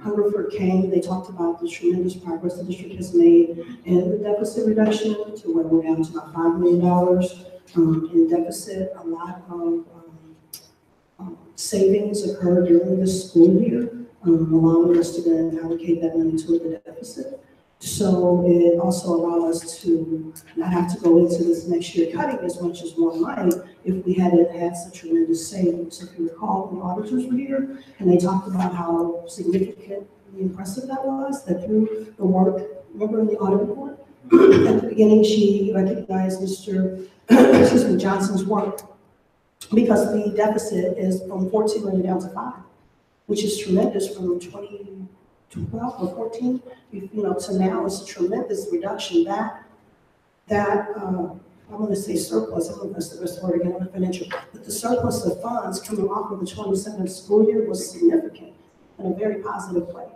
Hungerford came, they talked about the tremendous progress the district has made in the deficit reduction to where we're down to about $5 million in deficit. A lot of savings occurred during this school year, allowing us to then allocate that money to the deficit. So it also allowed us to not have to go into this next year cutting as much as one might if we hadn't had such tremendous savings. So if you recall, the auditors were here and they talked about how significantly impressive that was, that through the work, remember in the audit report? At the beginning, she recognized Mr. Johnson's work because the deficit is from 14 million down to 5, which is tremendous from 2012 or 14, to now. It's a tremendous reduction. I want to say surplus, I don't know if that's the best word again on the financial, but the surplus of funds coming off of the 2017 school year was significant. in a very positive way.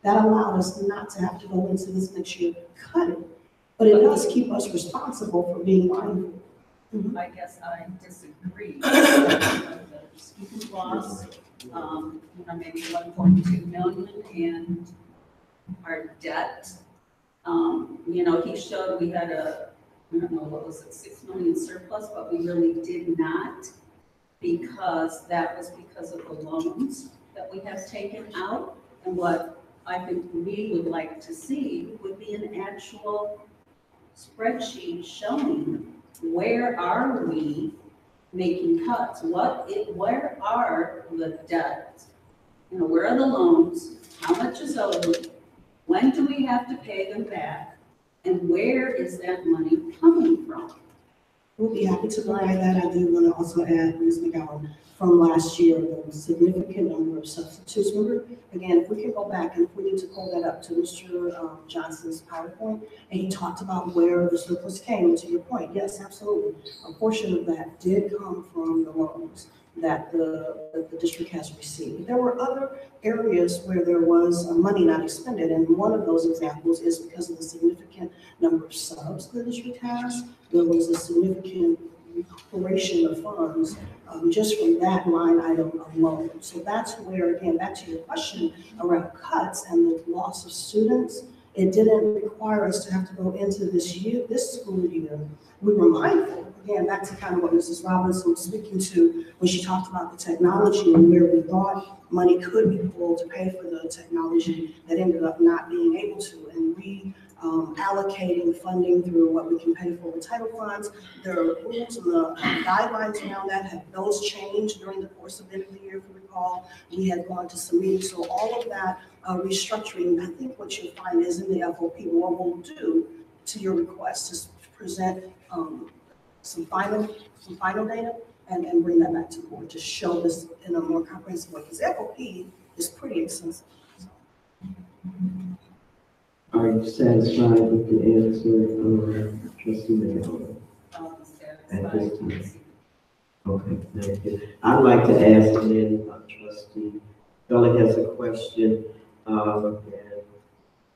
That allowed us not to have to go into this next year cutting, but it does keep us responsible for being mindful. I guess I disagree. The student loss, maybe 1.2 million, and our debt, he showed we had I don't know, what was it, 6 million surplus, but we really did not, because that was because of the loans that we have taken out. And what I think we would like to see would be an actual spreadsheet showing where are we making cuts? Where are the debts? Where are the loans? How much is owed? When do we have to pay them back? And where is that money coming from? We'll be happy to provide that. I do want to also add, Ms. McGowan, from last year, there was a significant number of substitutes. Remember, again, if we can go back and if we need to pull that up to Mr. Johnson's PowerPoint, and he talked about where the surplus came, to your point, yes, absolutely. A portion of that did come from the loans that the district has received. There were other areas where there was money not expended, and one of those examples is because of the significant number of subs the district has. There was a significant recuperation of funds just from that line item alone. So that's where, again, back to your question around cuts and the loss of students, it didn't require us to have to go into this school year. We were mindful, again, back to kind of what Mrs. Robinson was speaking to when she talked about the technology and where we thought money could be pulled to pay for the technology that ended up not being able to, and allocating funding through what we can pay for with title funds. The rules and the guidelines around that those changed during the course of the end of the year. If you recall, we had gone to some meetings, so all of that restructuring, I think what you'll find is in the FOP, what we'll do to your request is present some final data and bring that back to the board to show this in a more comprehensive way, because FOP is pretty extensive. Are you satisfied with the answer, Trustee Mayor? At this time? Okay, thank you. I'd like to ask then, Trustee Bellick has a question, and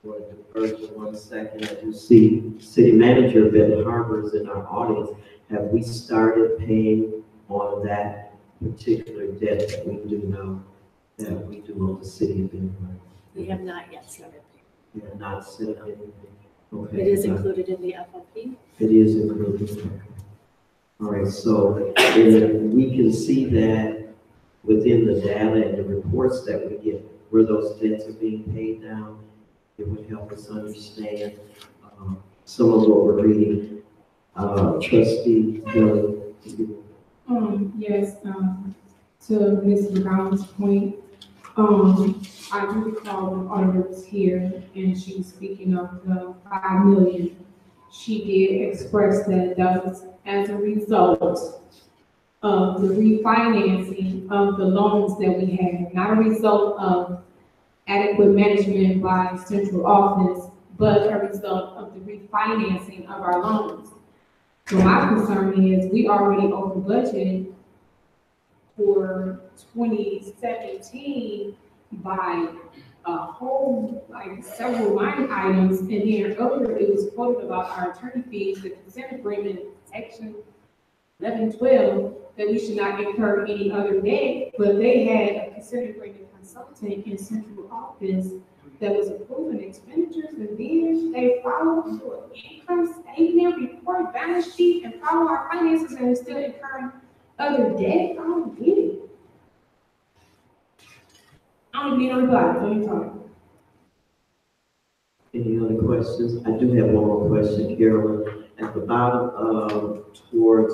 we'll defer to 1 second. I do see City Manager Ben Harbor is in our audience. Have we started paying on that particular debt that we do know that we do on the city of Ben Harbor? We have not yet started. You have not said anything. Okay. It is included in the FOP. It is included. Okay. All right. So we can see that within the data and the reports that we get where those debts are being paid down. It would help us understand some of what we're reading. Trustee Bill. Yes, to Ms. McGowan's point, I do recall when auditor was here and she was speaking of the 5 million. She did express that that was as a result of the refinancing of the loans that we had, not a result of adequate management by central office, but a result of the refinancing of our loans. So my concern is we already over budgeted for 2017 by a whole, like several line items, and then earlier it was quoted about our attorney fees, the consent agreement, section 1112, that we should not incur any other debt, but they had a consent agreement consultant in central office that was approving expenditures, and then they follow through an income statement, report, balance sheet, and follow our finances, and still incurring other debt. I don't get it. I don't need no reply. What are you talking? Any other questions? I do have one more question, Carolyn. At the bottom, towards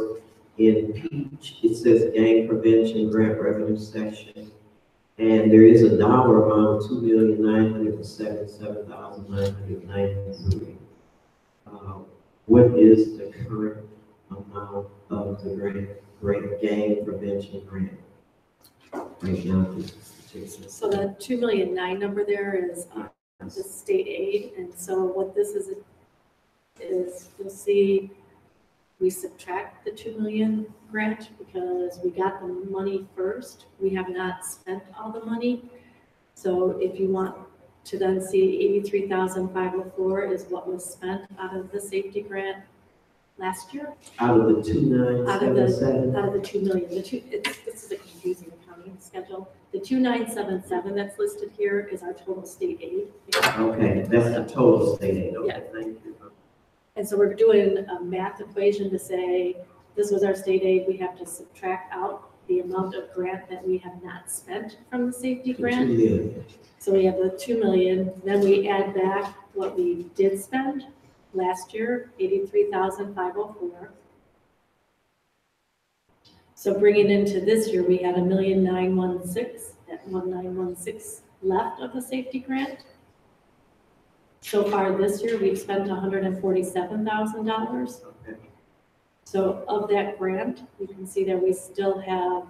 in Peach, it says gang prevention grant revenue section, and there is a dollar amount of $2,977,993. What is the current amount of the grant gang prevention grant right now? So the 2,000,009 number there is the state aid, and so what this is you'll see we subtract the 2 million grant because we got the money first. We have not spent all the money. So if you want to then see 83,504 is what was spent out of the safety grant last year. Out of the 2977? Out of the 2 million, this is a confusing accounting schedule. The 2977 that's listed here is our total state aid. Okay, that's the total state aid, okay, Yeah. thank you. And so we're doing a math equation to say, this was our state aid, we have to subtract out the amount of grant that we have not spent from the safety The 2 grant. million. So we have the 2 million, then we add back what we did spend last year, 83,504. So bringing into this year, we had 1,916,000, that 1,916 left of the safety grant. So far this year, we've spent $147,000. Okay. So of that grant, you can see that we still have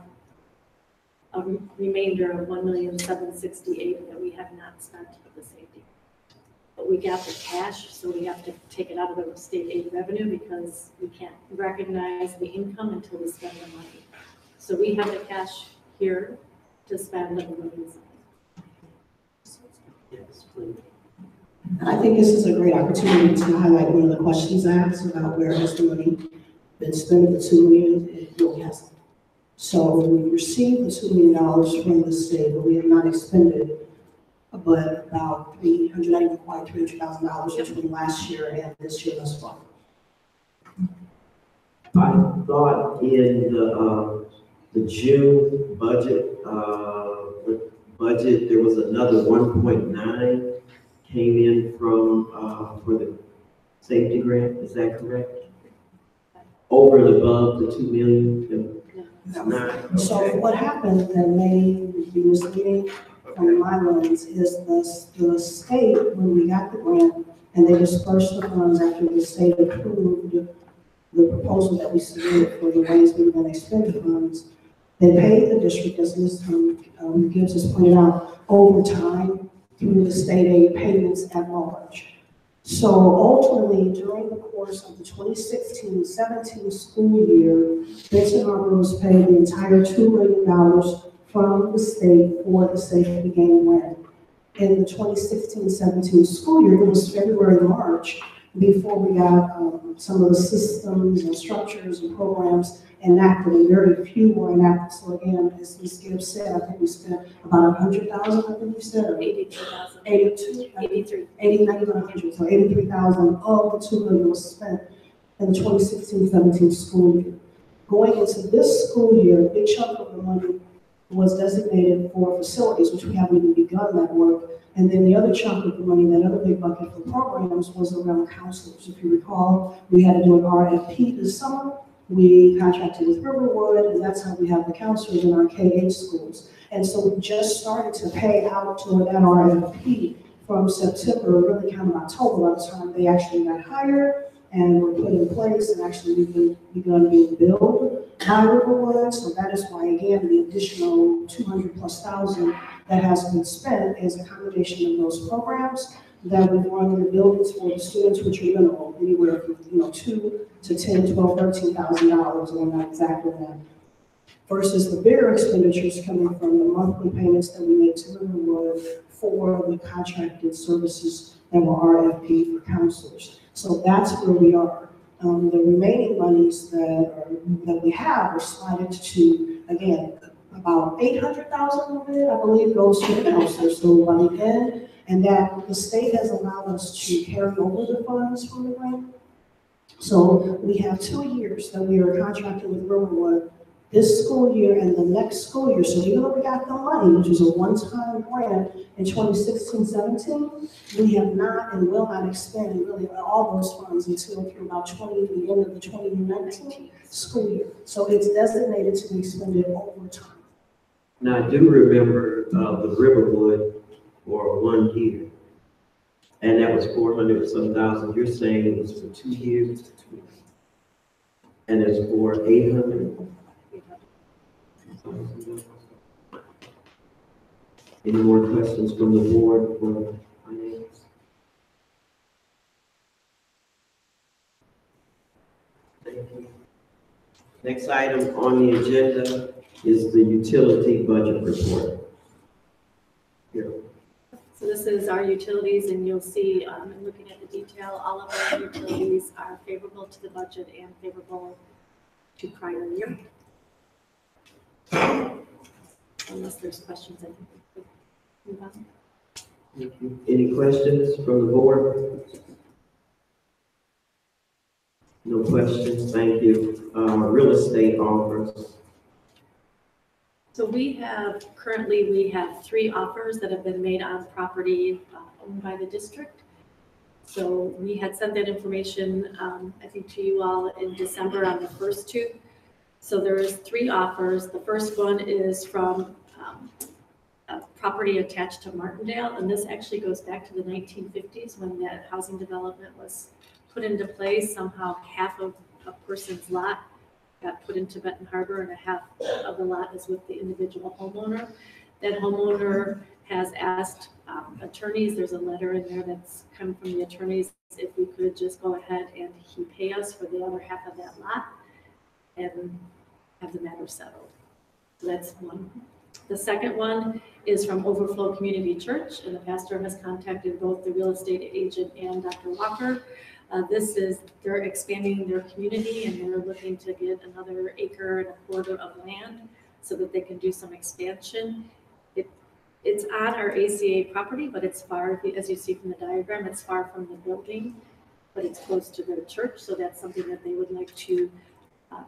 a remainder of 1,768,000 that we have not spent of the safety. But we got the cash, so we have to take it out of the state aid revenue because we can't recognize the income until we spend the money. So we have the cash here to spend on the money. Yes, please. And I think this is a great opportunity to highlight one of the questions asked about where has the money been spent, the $2 million, it really hasn't. So we received the $2 million from the state, but we have not expended but about $300,000 between last year and this year thus far. I thought in the June budget, there was another 1.9 came in from, for the safety grant, is that correct? Over and above the 2 million? No. So what happened that may be misleading from my lens is the state, when we got the grant and they dispersed the funds after the state approved the proposal that we submitted for the ways we were going to expend the funds, they paid the district, as Ms. Gibbs has pointed out, over time through the state aid payments at large. So ultimately, during the course of the 2016-17 school year, Benton Harbor was paid the entire $2 million from the state for the safety game grant. In the 2016-17 school year, it was February, March, before we got some of the systems and structures and programs enacted, and very few were enacted. So again, as Ms. Gibbs said, I think we spent about 100,000, I think we said, or 82,000. 100, so 83,000 of the 2 million was spent in the 2016-17 school year. Going into this school year, a big chunk of the money was designated for facilities, which we haven't even begun that work. And then the other chunk of the money, that other big bucket for programs, was around counselors. If you recall, we had to do an RFP this summer. We contracted with Riverwood, and that's how we have the counselors in our K-8 schools. And so we just started to pay out to that RFP from September, really kind of October, by the time they actually got hired and were put in place, and actually begun being billed by Riverwood. So that is why, again, the additional 200,000+ that has been spent is accommodation of those programs that we've run in the buildings for the students, which are minimal, anywhere from $2,000 to $10,000, $12,000, $13,000, and we're not exactly that. Versus the bigger expenditures coming from the monthly payments that we make to Riverwood for the contracted services that were RFP for counselors. So that's where we are. The remaining monies that we have are slotted to, again, about 800,000 of it, I believe, goes to the counselors. So by the end, and that the state has allowed us to carry over the funds from the grant. So we have 2 years that we are contracted with Riverwood, this school year and the next school year. So even though we got the money, which is a one-time grant in 2016-17, we have not and will not expend really all those funds until through about the end of the 2019 school year. So it's designated to be expended over time. Now, I do remember the Riverwood for 1 year, and that was 400-some thousand. You're saying it was for 2 years, and it's for 800. Any more questions from the board for finance? Thank you. Next item on the agenda is the utility budget report. Here. So this is our utilities, and you'll see, in looking at the detail, all of our utilities are favorable to the budget and favorable to prior year. Unless there's questions, I think we could move on. Any questions from the board? No questions, thank you. Real estate offers. So we have 3 offers that have been made on property owned by the district. So we had sent that information, I think, to you all in December on the first 2. So there's 3 offers. The first one is from a property attached to Martindale, and this actually goes back to the 1950s when that housing development was put into place. Somehow half of a person's lot got put into Benton Harbor and a half of the lot is with the individual homeowner. That homeowner has asked attorneys, there's a letter in there that's come from the attorneys, if we could just go ahead and he pay us for the other half of that lot and have the matter settled. So that's one. The second one is from Overflow Community Church, and the pastor has contacted both the real estate agent and Dr. Walker. They're expanding their community and they're looking to get another 1.25 acres of land so that they can do some expansion. It's on our ACA property, but it's far, as you see from the diagram, it's far from the building, but it's close to their church. So that's something that they would like to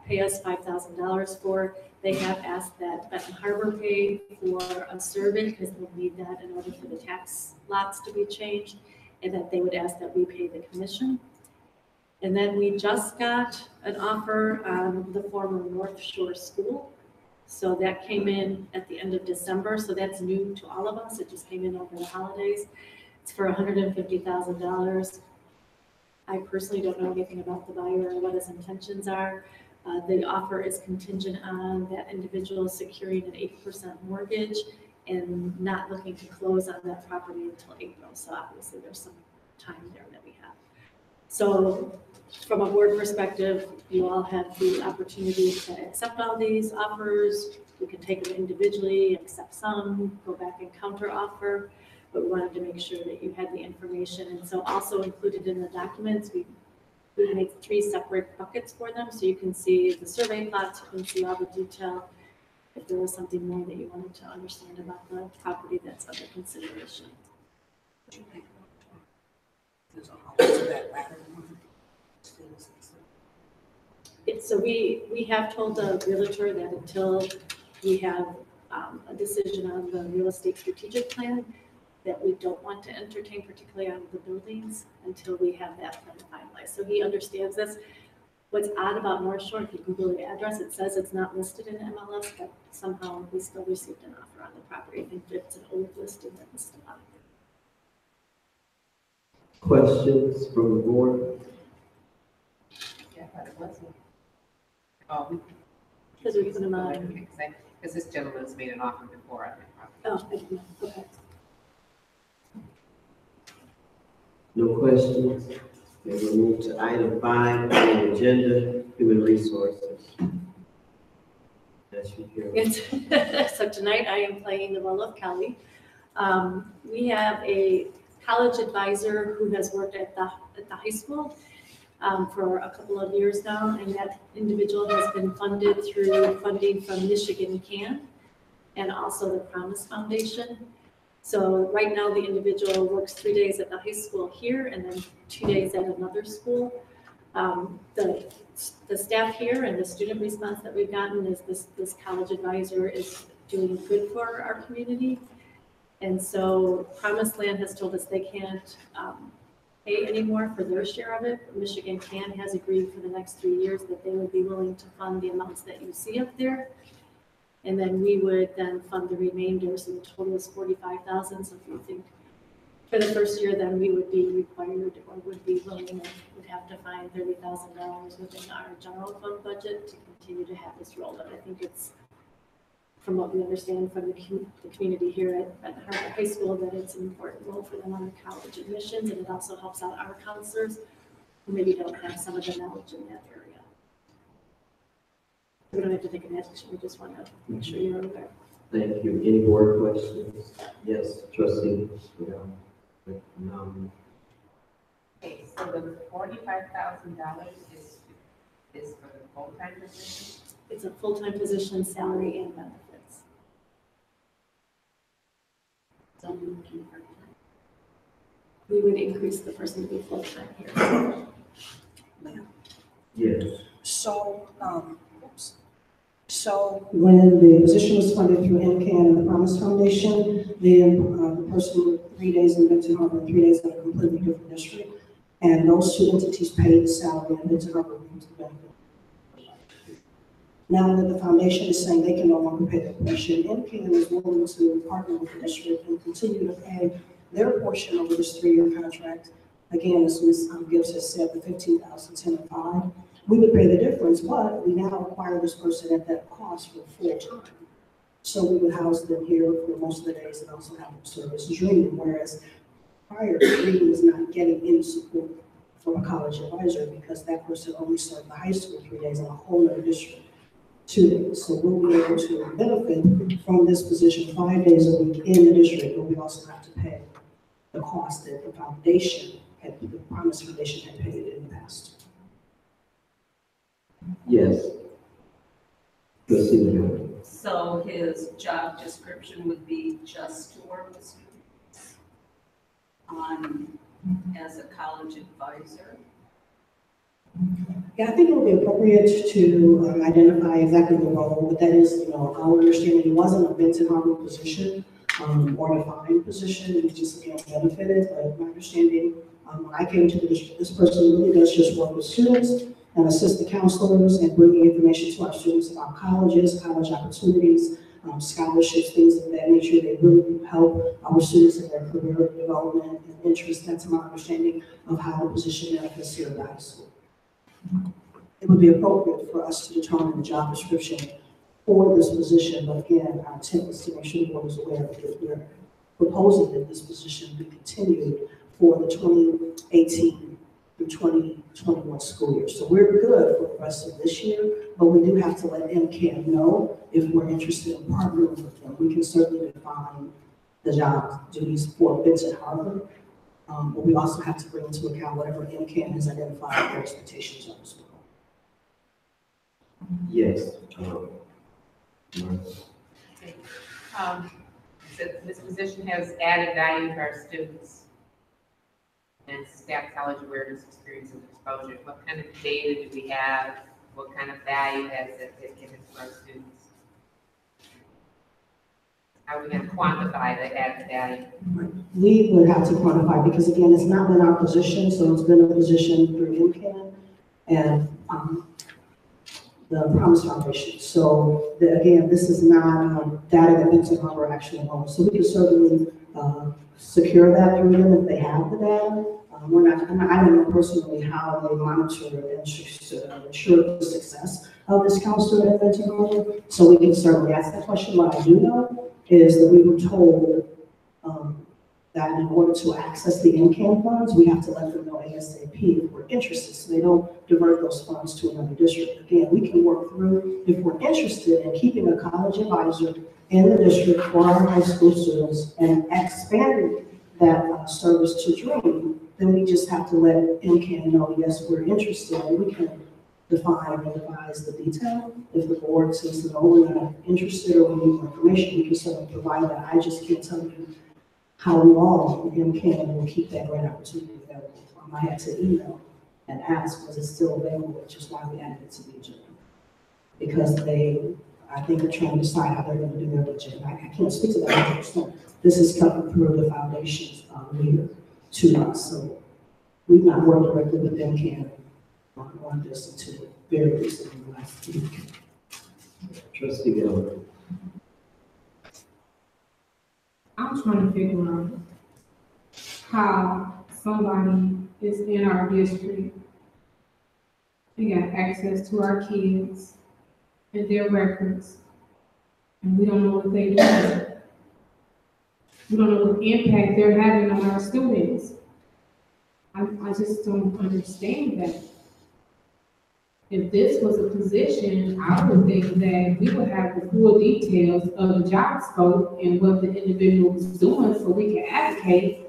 pay us $5,000 for. They have asked that Benton Harbor pay for a survey because they'll need that in order for the tax lots to be changed, and that they would ask that we pay the commission. And then we just got an offer on the former North Shore School. So that came in at the end of December. So that's new to all of us. It just came in over the holidays. It's for $150,000. I personally don't know anything about the buyer or what his intentions are. The offer is contingent on that individual securing an 8% mortgage and not looking to close on that property until April. So obviously there's some time there that we have. So from a board perspective, you all have the opportunity to accept all these offers. We can take them individually, accept some, go back and counter offer, but we wanted to make sure that you had the information. And so also included in the documents, we made 3 separate buckets for them. So you can see the survey plots, you can see all the detail. If there was something more that you wanted to understand about the property that's under consideration. So we have told the realtor that until we have a decision on the real estate strategic plan, that we don't want to entertain, particularly on the buildings, until we have that plan finalized. So he understands this. What's odd about North Shore, if you Google the address, it says it's not listed in MLS, but somehow we still received an offer on the property. I think it's an old listing that's still out there. Questions from the board? Yeah, but it wasn't. Oh, Because we put them on. because this gentleman's made an offer before on that property. Oh, I didn't know. Okay. No questions? Then we'll move to item 5 on the agenda, human resources. That's your Yes. So tonight I am playing the role of Kelly. We have a college advisor who has worked at the high school for a couple of years now, and that individual has been funded through funding from Michigan CAN and also the Promise Foundation. So right now the individual works 3 days at the high school here and then 2 days at another school. The staff here and the student response that we've gotten is this college advisor is doing good for our community. And so Promised Land has told us they can't pay anymore for their share of it. Michigan CAN has agreed for the next 3 years that they would be willing to fund the amounts that you see up there. And then we would then fund the remainder, so the total is $45,000. So if you think for the first year, then we would be required or would be willing, or would have to find $30,000 within our general fund budget to continue to have this rolled out. I think it's, from what we understand from the community here at Harvard High School, that it's an important role for them on the college admissions, and it also helps out our counselors who maybe don't have some of the knowledge in that area. We don't have to take an action, we just want to make sure you're aware. Thank you. Any board questions? Yes, trustee. Yeah. Okay, so the $45,000 is for the full-time position? It's a full-time position, salary and benefits. So we would increase the person to be full-time here. Yes. So, so when the position was funded through MCAN and the Promise Foundation, the person with 3 days in Benton Harbor and 3 days in a completely different district. And those two entities paid the salary and Benton Harbor paid the benefit. Now that the foundation is saying they can no longer pay the portion, MCAN is willing to partner with the district and continue to pay their portion over this 3-year contract. Again, as Ms. Gibbs has said, the $15,000, 10, and 5. We would pay the difference, but we now acquire this person at that cost for full time. So we would house them here for most of the days and also have them service Dream, whereas prior, Dream was not getting any support from a college advisor because that person only served the high school 3 days in a whole other district 2 days. So we'll be able to benefit from this position 5 days a week in the district, but we also have to pay the cost that the foundation, the Promise Foundation had paid in the past. Yes. Trustee McGovern. So his job description would be just to work with students as a college advisor? Yeah, I think it would be appropriate to identify exactly the role, but that is, our understanding it wasn't a Benton Harbor position or a defined position, it was just again benefited. But my understanding, when I came to the district, this person really does just work with students and assist the counselors and bringing information to our students about colleges, college opportunities, scholarships, things of that nature. They really help our students in their career development and interest. That's my understanding of how the position manifests here at the high school. It would be appropriate for us to determine the job description for this position, but again, our intent is to make sure the board is aware that we're proposing that this position be continued for the 2018 through 2021 school year. So we're good for the rest of this year, but we do have to let MCAN know if we're interested in partnering with them. We can certainly define the job duties for Benton Harbor, but we also have to bring into account whatever MCAN has identified their expectations are as well. Yes. So this position has added value to our students and staff college awareness, experience, and exposure. What kind of data do we have? What kind of value has it given to our students? How are we going to quantify the added value? We would have to quantify because again, it's not been our position, so it's been a position through MCAN and the Promise Foundation. So again, this is not data that Benton Harbor actually owns. So we can certainly secure that through them if they have the data. I don't know personally how they monitor and ensure the success of this counselor at Benton Harbor. So we can certainly ask that question. What I do know is that we were told that in order to access the MCAN funds, we have to let them know ASAP if we're interested, so they don't divert those funds to another district. Again, we can work through, if we're interested in keeping a college advisor in the district for our high school students and expanding that service to Dream, then we just have to let MCAN know, yes, we're interested, and we can define and advise the detail. If the board says that, oh, we're not interested or we need more information, we can certainly provide that. I just can't tell you how long MCAN will keep that grant opportunity available. I had to email and ask, was it still available, which is why we added it to the agenda. Because I think they're trying to decide how they're going to do their budget. I can't speak to that 100%. This is coming through the foundation's leader to us. So we've not worked directly with MCAN on this until very recently, last week. Trustee Gilbert. I'm trying to figure out how somebody is in our district, they got access to our kids and their records, and we don't know what they do. We don't know what impact they're having on our students. I just don't understand that. if this was a position, I would think that we would have the full details of the job scope and what the individual was doing, so we can advocate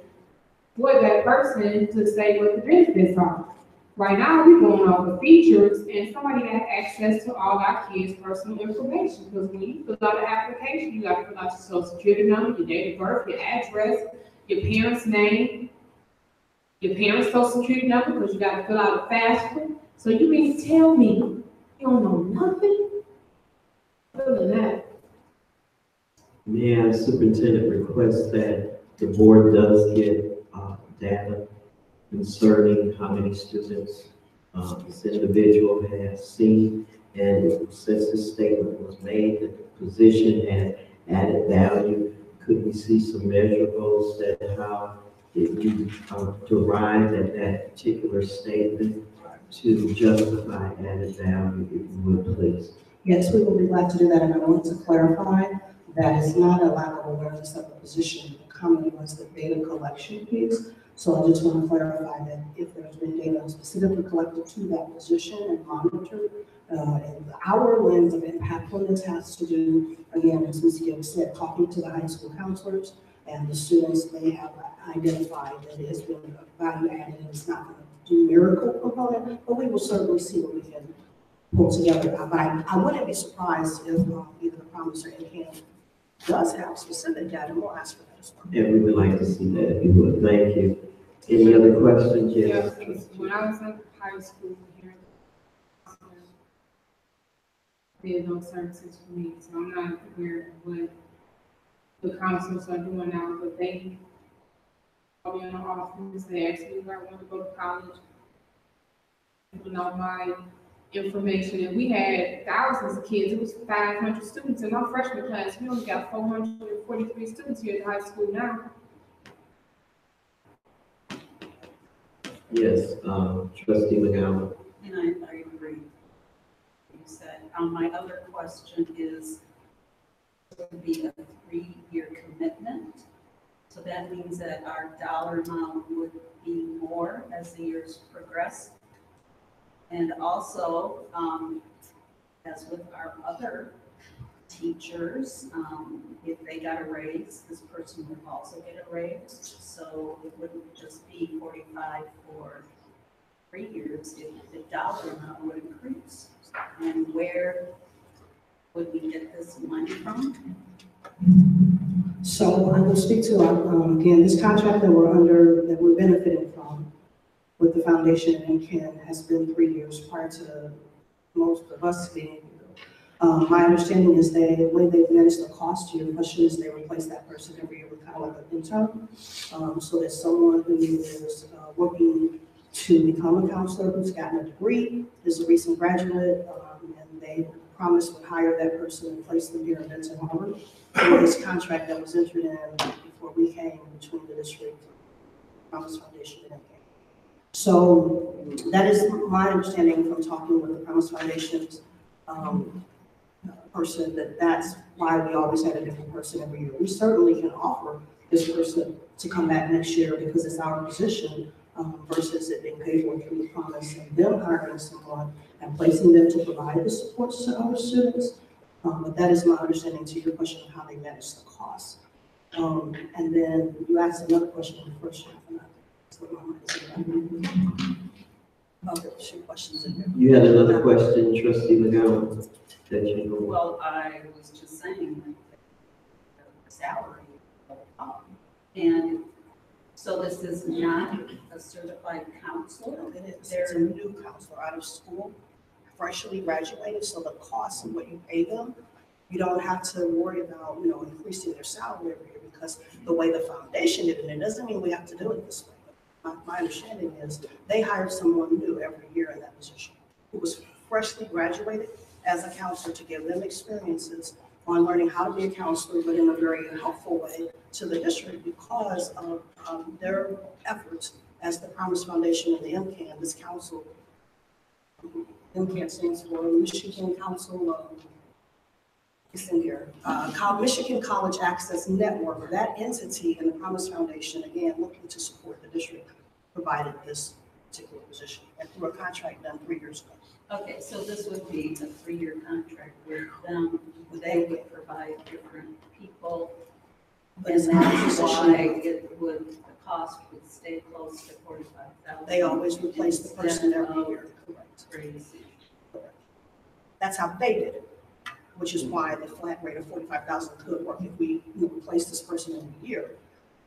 for that person to say what the benefits are. Right now, we're going off the features, and somebody has access to all our kids' personal information, because when you fill out an application, you gotta fill out your social security number, your date of birth, your address, your parents' name, your parents' social security number, because you gotta fill out a FAFSA. So you mean to tell me you don't know nothing other than that? May I, Superintendent, request that the board does get data concerning how many students this individual has seen, and since this statement was made that the position had added value, could we see some measurables that how did you derived at that particular statement to justify added value, if you would, please? Yes, we will be glad to do that, and I want to clarify that it's not a lack of awareness of the position. The comment was the data collection piece. So I just want to clarify that if there's been data specifically collected to that position and monitored, and our lens of impactfulness has to do, again, as Ms. Gibbs said, talking to the high school counselors and the students, they have identified that it has been value added, and it's not a numerical component, but we will certainly see what we can pull together. But I wouldn't be surprised if either the promise or NCAM does have specific data, we'll ask for that as well. And we would like to see that, if you would. Thank you. Any other questions? Yes. Yeah, when I was in high school here, they had no services for me, so I'm not aware of what the councils are doing now, but they called me in the office, they asked me if I wanted to go to college, putting out my information, and we had thousands of kids. It was 500 students in our freshman class. We only got 443 students here at high school now. Yes, Trustee McGowan. And I agree. You said, my other question is, it would be a 3-year commitment. So that means that our dollar amount would be more as the years progress. And also, as with our other teachers, if they got a raise, this person would also get a raise. So it wouldn't just be 45 for 3 years, the dollar amount would increase. And where would we get this money from? So I will speak to, again, this contract that we're under, that we're benefiting from with the foundation and NCAN has been 3 years prior to most of us being here. My understanding is that the way they've managed the cost year, the question is they replace that person every year with kind of like an intern. So there's someone who is working to become a counselor who's gotten a degree, is a recent graduate, and they promised would hire that person and place them here in Benton Harbor. This contract that was entered in before we came between the district, Promise Foundation, and NCAN. So that is my understanding from talking with the Promise Foundation's person, that's why we always had a different person every year. We certainly can offer this person to come back next year because it's our position versus it being paid for through the Promise and them hiring someone and placing them to provide the supports to our students. But that is my understanding to your question of how they manage the cost. And then you asked another question in the first half, and that's what my mind is about. Other two questions in there. You had another question, Trustee McGowan, that you know. Well, I was just saying the salary. And so this is not a certified counselor? It's a new counselor out of school, freshly graduated, so the cost of what you pay them, you don't have to worry about, increasing their salary every year because the way the foundation did it, and it doesn't mean we have to do it this way. My understanding is they hired someone new every year in that position who was freshly graduated as a counselor to give them experiences on learning how to be a counselor, but in a very helpful way to the district because of their efforts as the Promise Foundation and the MCAN, this council. MCAN stands for Michigan Council of, it's in here, Michigan College Access Network. That entity and the Promise Foundation, again, looking to support the district, provided this particular position, and through a contract done 3 years ago. Okay, so this would be a 3-year contract with them, they would provide different people. But And it's not a that's position. why the cost would stay close to 45,000. They always replace the person every year, correct? Crazy. That's how they did it, which is why the flat rate of 45,000 could work if we replace this person every year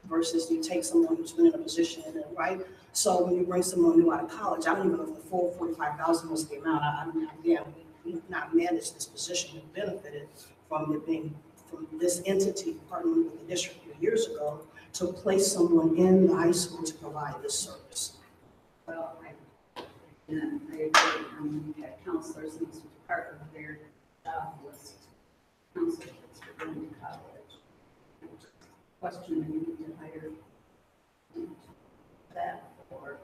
versus you take someone who's been in a position and then, right? So when you bring someone new out of college, I don't even know if the full 45,000 was the amount. We've not managed this position. We benefited from it being, from this entity partnering with the district a few years ago to place someone in the high school to provide this service. Well, I agree, we had counselors, and this was part of their job list, counselors for going to college. Question, you need to hire that for.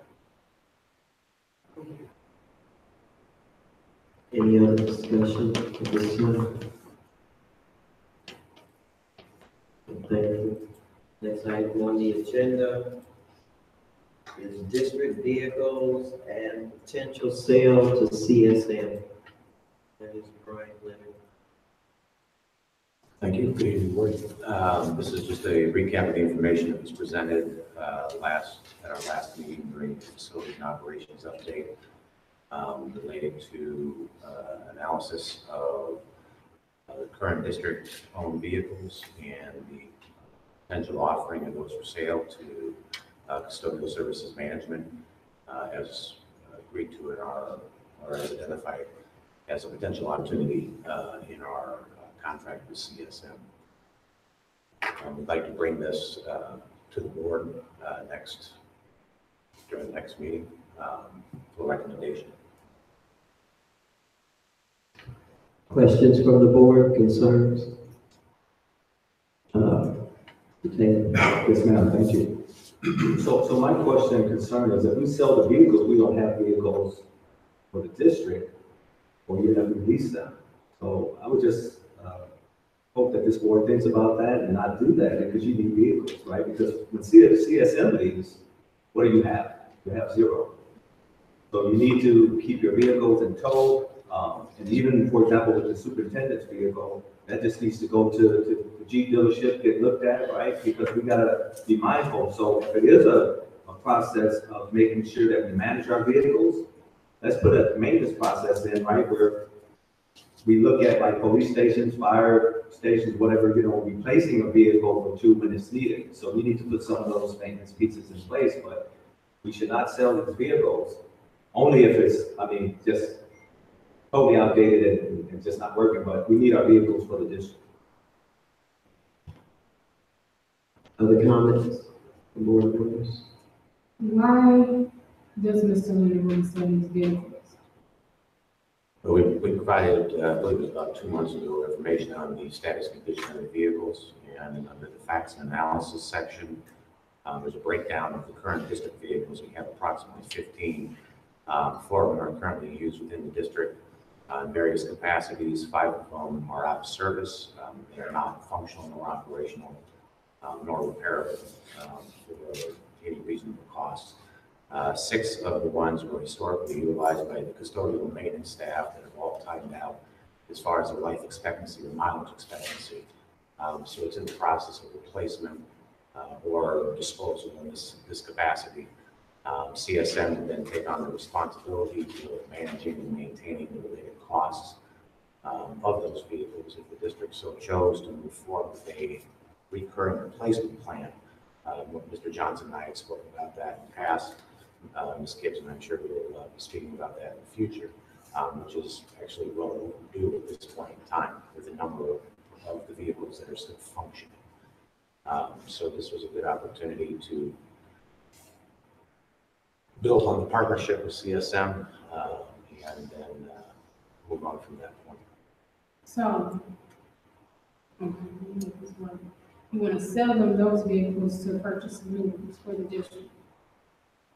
Any other discussion at this time? Thank you. Next item on the agenda is district vehicles and potential sale to CSM. That is Brian Leonard. Thank you. Good evening, board. This is just a recap of the information that was presented at our last meeting during the facility and operations update related to analysis of the current district-owned vehicles and the potential offering of those for sale to custodial services management as agreed to in or as identified as a potential opportunity in our contract with CSM. We'd like to bring this to the board during the next meeting for recommendation. Questions from the board, concerns? Yes, ma'am, thank you. So my question and concern is if we sell the vehicles, we don't have vehicles for the district, or you have to lease them. So I would just hope that this board thinks about that and not do that because you need vehicles, right? Because when CSM leaves, what do you have? You have zero. So you need to keep your vehicles in tow. And even, for example, with the superintendent's vehicle, that just needs to go to the Jeep dealership, get looked at, right? Because we gotta be mindful. So if it is a process of making sure that we manage our vehicles, let's put a maintenance process in, right? Where we look at like police stations, fire stations, whatever, replacing a vehicle or two when it's needed. So we need to put some of those maintenance pieces in place, but we should not sell these vehicles only if it's, just totally outdated and just not working, but we need our vehicles for the district. Other comments from board members? Why does Mr. Leonard want to sell these vehicles? Well, we provided, I believe it was about 2 months ago, information on the status and condition of the vehicles, and under the facts and analysis section, there's a breakdown of the current district vehicles. We have approximately 15. 4 of them are currently used within the district in various capacities. 5 of them are out of service. They are not functional nor operational nor repairable for any reasonable costs. 6 of the ones were historically utilized by the custodial maintenance staff that have all timed out as far as the life expectancy or mileage expectancy. So it's in the process of replacement or disposal in this capacity. CSM would then take on the responsibility for managing and maintaining the related costs of those vehicles if the district so chose to move forward with a recurring replacement plan. Mr. Johnson and I have spoken about that in the past. Ms. Gibbs, and I'm sure we will be speaking about that in the future, which is actually well overdue at this point in time with the number of the vehicles that are still functioning. So this was a good opportunity to build on the partnership with CSM and then move on from that point. So, you want to sell them those vehicles to purchase new ones for the district?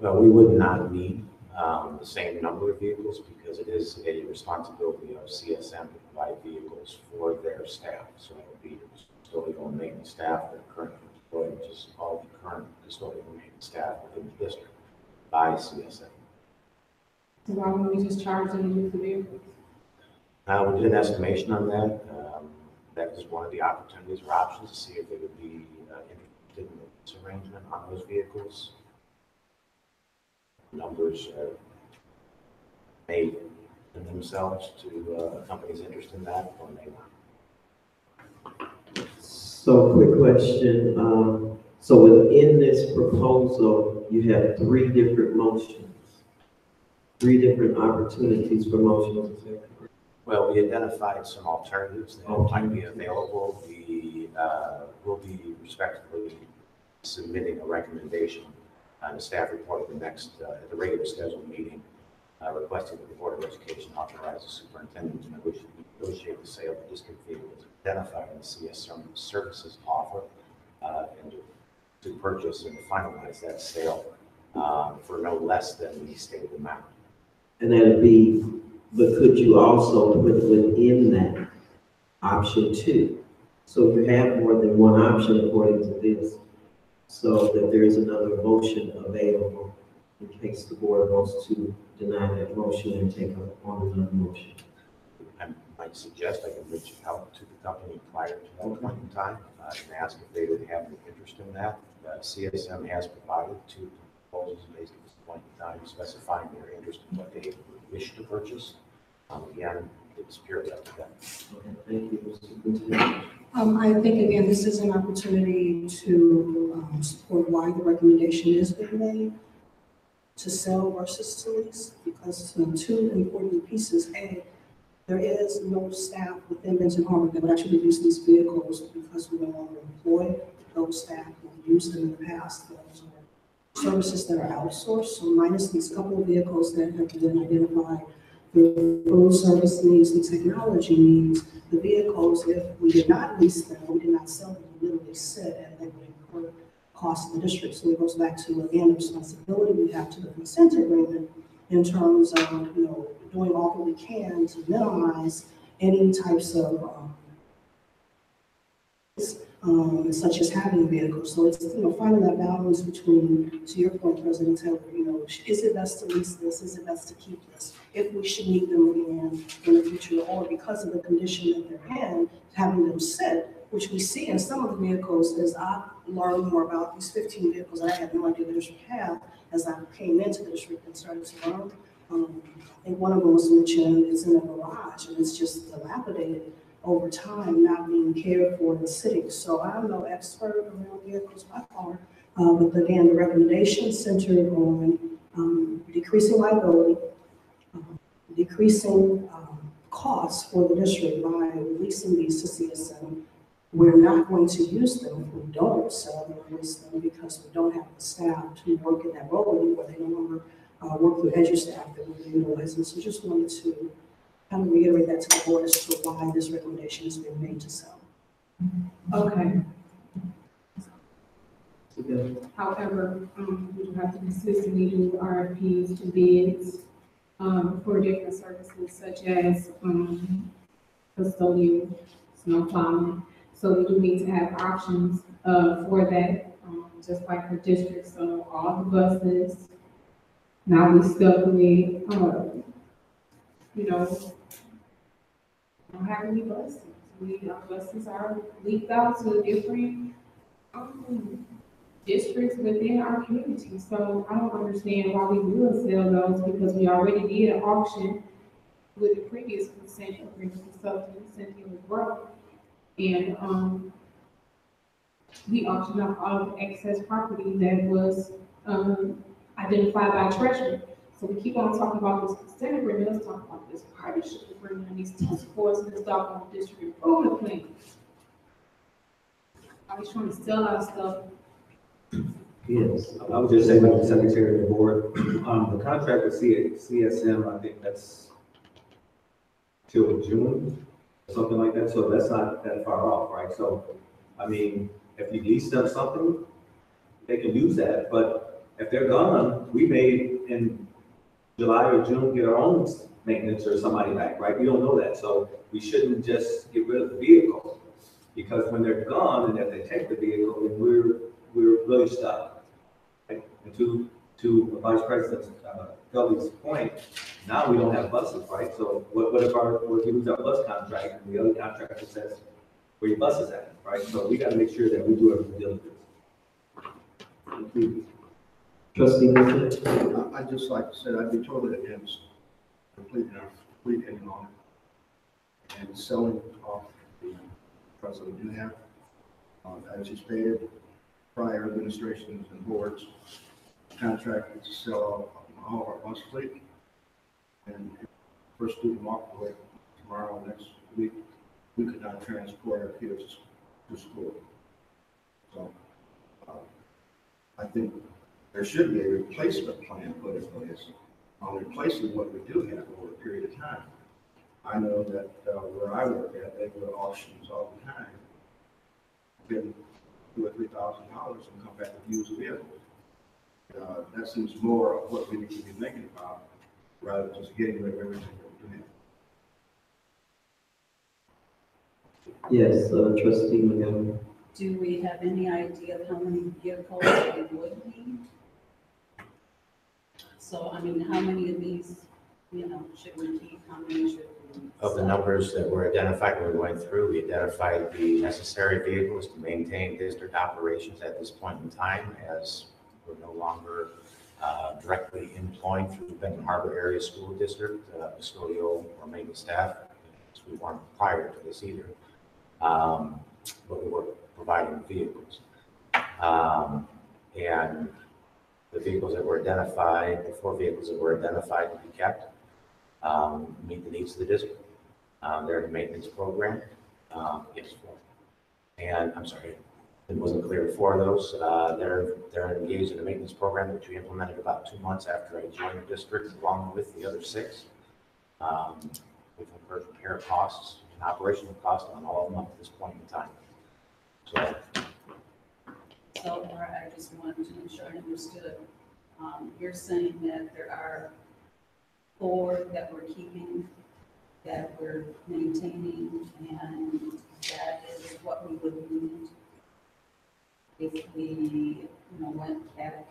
Well, we would not need the same number of vehicles because it is a responsibility of CSM to provide vehicles for their staff. So it would be the custodial and maintenance staff that are currently employed, which is all the current custodial and maintenance staff within the district by CSM. So why wouldn't we just charge them to use the vehicles? We did an estimation on that. That was one of the opportunities or options to see if they would be interested in this arrangement on those vehicles. Numbers may lend themselves to a company's interest in that or may not. So quick question, so within this proposal, you have three different motions, three different opportunities for motions. Well, we identified some alternatives that might be available. We will be respectfully submitting a recommendation on the staff report at the next, at the regular scheduled meeting, requesting that the Board of Education authorize the superintendent to negotiate the sale of district vehicles identified in the CSM services offer, and to purchase and finalize that sale for no less than the stated amount. And that'd be, but could you also put within that option 2? So you have more than one option according to this, so that there is another motion available in case the board wants to deny that motion and take on another motion. I might suggest I can reach out to the company prior to that point in time and ask if they would have any interest in that. CSM has provided 2 proposals based at this point in time, specifying their interest in what they wish to purchase. Again, it's purely up to them. Okay, thank you, Mr. I think, again, this is an opportunity to support why the recommendation is being made to sell versus to lease, because two important pieces. A, there is no staff within Benton Harbor that would actually use these vehicles because we no longer employ those staff who used them in the past. Those are services that are outsourced, so minus these couple of vehicles that have been identified, the food service needs, the technology needs, the vehicles, if we did not lease them, we did not sell them, we literally sit and they would incur costs in the district. So it goes back to, again, the responsibility we have to the consent agreement in terms of, doing all that we can to minimize any types of, such as having vehicles. So it's, finding that balance between, to your point, President Taylor, is it best to lease this? Is it best to keep this? If we should need them again in the future, or because of the condition that they're in, having them sit, which we see in some of the vehicles as I learned more about these 15 vehicles that I had no idea the district had as I came into the district and started to learn. I think one of them was mentioned is in a garage and it's just dilapidated over time, not being cared for and sitting. So I'm no expert around vehicles by far, but again, the recommendation centered on decreasing liability, decreasing costs for the district by releasing these to CSM. We're not going to use them if we don't sell them or release them because we don't have the staff to work in that role anymore. They no longer work with EDU staff that we're utilizing. So just wanted to kind of reiterate that to the board as to why this recommendation is being made to sell. Okay. However, we do have to consistently do RFPs to bids for different services such as custodial, snow plowing. So we do need to have options for that, just like for districts. So all the buses, now we stuck with, don't have any buses. Our buses are leaked out to different districts within our community. So I don't understand why we will sell those because we already did an auction with the previous consent agreement consultant, Cynthia McGraw. And we auctioned off all of the excess property that was identified by treasury. So we keep on talking about this consent agreement, let's talk about this partnership agreement and these task force and this doggone district improvement plan. Are we trying to sell our stuff? Yes. I would just say, like the Secretary of the Board, the contract with CSM, I think that's till June, something like that. So that's not that far off, right? So, I mean, if you lease them something, they can use that. But if they're gone, we may in July or June get our own maintenance or somebody back, right? We don't know that. So we shouldn't just get rid of the vehicle because when they're gone and if they take the vehicle, then we're really stuck. Right? And to to Vice President Gully's point, now we don't have buses, right? So what if we lose our bus contract and the other contractor says, where your buses at, right? So we gotta make sure that we do our due diligence. Trustee Mitchell? I'd just like to say, I'd be totally against completing any longer and selling off the trucks that we do have. As you stated, prior administrations and boards contracted to sell all of our bus fleet. And if first student walked away tomorrow, next week, we could not transport our kids to school. So I think there should be a replacement plan put in place on replacing what we do have over a period of time. I know that where I work at, they go to auctions all the time, get $2,000 or $3,000 and come back with used vehicles. That seems more of what we need to be thinking about, rather than just getting rid of everything that we do have. Yes, Trustee McGovern. Do we have any idea of how many vehicles we would need? So, I mean, how many of these, should we keep, how many should we? Of the numbers that were identified when we went through, we identified the necessary vehicles to maintain district operations at this point in time, as we're no longer directly employing through the Benton Harbor Area School District, custodial or maintenance staff, because we weren't prior to this either. But we were providing vehicles. And the vehicles that were identified, the 4 vehicles that were identified to be kept, meet the needs of the district. They're in a maintenance program. Yes, 4. And I'm sorry, it wasn't clear. 4 of those, they're engaged in a maintenance program, which we implemented about 2 months after I joined the district, along with the other 6. We've incurred repair costs and operational costs on all of them up to this point in time. So, Laura, I just wanted to ensure I understood. You're saying that there are 4 that we're keeping, that we're maintaining, and that is what we would need if we, went back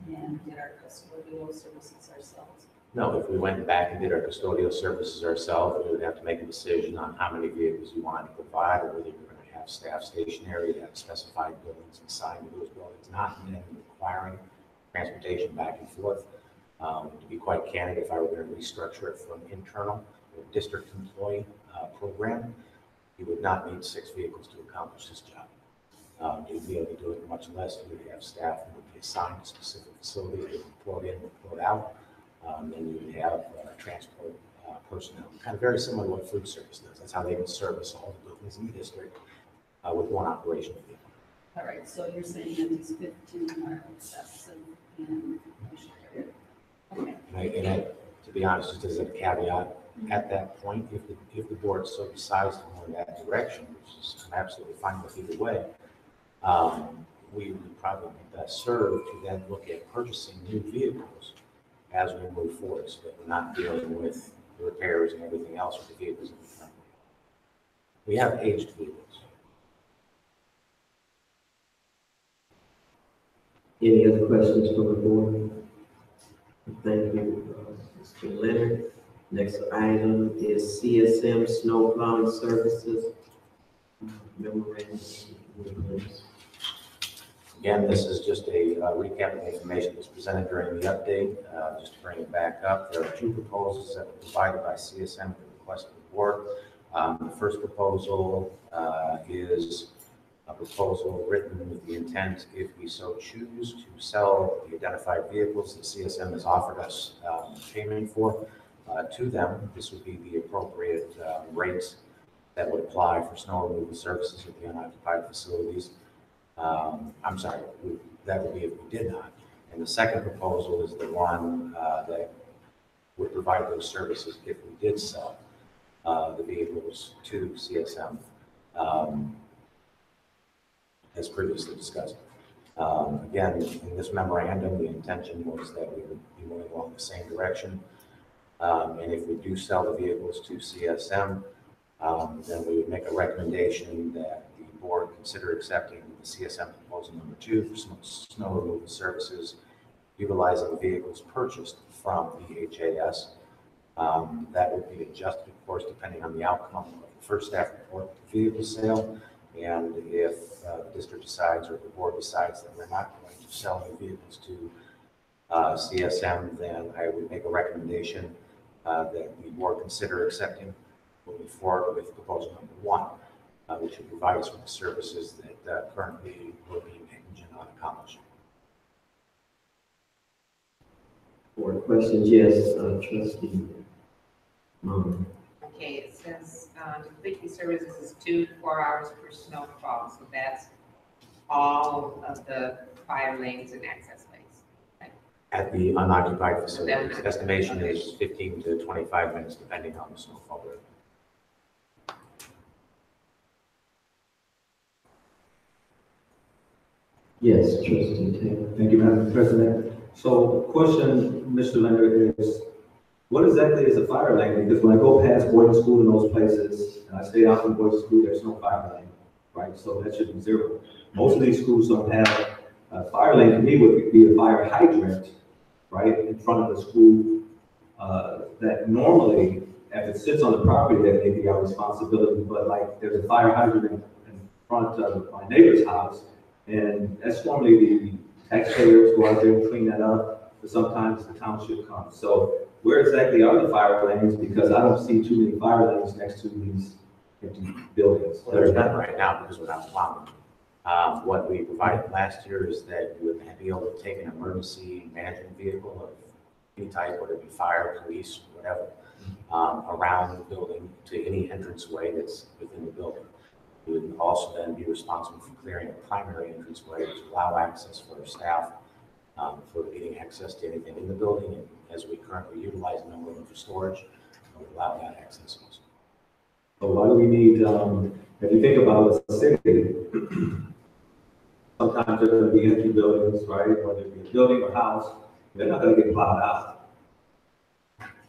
and did our custodial services ourselves. No, if we went back and did our custodial services ourselves, we would have to make a decision on how many vehicles we wanted to provide, or whether you're going to have staff stationary at specified buildings and assigned to those buildings, not then requiring transportation back and forth. To be quite candid, if I were going to restructure it from internal or district employee program, you would not need 6 vehicles to accomplish this job. You'd be able to do it much less. You would have staff who would be assigned to specific facilities, they would pull in, pull out. Then you would have transport personnel, kind of very similar to what food service does. That's how they would service all the buildings in the district with one operational vehicle. All right, so you're saying that these 15 are excessive and we should get rid of them. Okay. And to be honest, just as a caveat, at that point, if the board so decides to go in that direction, which is I'm absolutely fine with either way, we would probably be best served to then look at purchasing new vehicles as we move forward, so that we're not dealing with the repairs and everything else with the vehicles that we have. We have aged vehicles. Any other questions from the board? Thank you, Mr. Leonard. Next item is CSM Snow Plowing Services. Memorandum. Again, this is just a recap of the information that was presented during the update. Just to bring it back up, there are 2 proposals that were provided by CSM at the request of the board. The first proposal is a proposal written with the intent, if we so choose, to sell the identified vehicles that CSM has offered us payment for to them. This would be the appropriate rates that would apply for snow removal services at the unoccupied facilities. I'm sorry, that would be if we did not. And the second proposal is the one that would provide those services if we did sell the vehicles to CSM, as previously discussed. Again, in this memorandum, the intention was that we would be moving along the same direction. And if we do sell the vehicles to CSM, then we would make a recommendation that the board consider accepting the CSM proposal number 2 for snow removal services utilizing vehicles purchased from BHAS. That would be adjusted, of course, depending on the outcome of the first staff report vehicle sale. And if the district decides or the board decides that we're not going to sell new vehicles to CSM, then I would make a recommendation that the board consider accepting moving forward with proposal number 1, which would provide us with the services that currently we're being contingent on accomplishing. Board questions? Yes, trustee. Okay, it says, complete these services is 2 to 4 hours per snowfall, so that's all of the fire lanes and access ways. At the unoccupied facilities, estimation is 15 to 25 minutes, depending on the snowfall rate. Yes, trustee Taylor. Thank you, Madam President. So the question, Mr. Leonard, is what exactly is a fire lane? Because when I go past boarding school in those places, and I stay out from boarding school, there's no fire lane, right? So that should be 0. Most of these schools don't have a fire lane. To me, would be a fire hydrant, right, in front of the school. That normally, if it sits on the property, that may be our responsibility. But like, there's a fire hydrant in front of my neighbor's house, and that's normally the taxpayers go out there and clean that up. But sometimes the township comes. So where exactly are the fire lanes? Because I don't see too many fire lanes next to these empty buildings. Well, there's none right now because we're not plowing. What we provided last year is that you would be able to take an emergency management vehicle of any type, whether it be fire, police, whatever, around the building to any entranceway that's within the building. You would also then be responsible for clearing a primary entranceway to allow access for staff, for getting access to anything in the building. And as we currently utilize a number of them for storage, we would allow that access also. So why do we need, if you think about a city, sometimes there are going to be empty buildings, right? Whether it be a building or house, they're not going to get plowed out.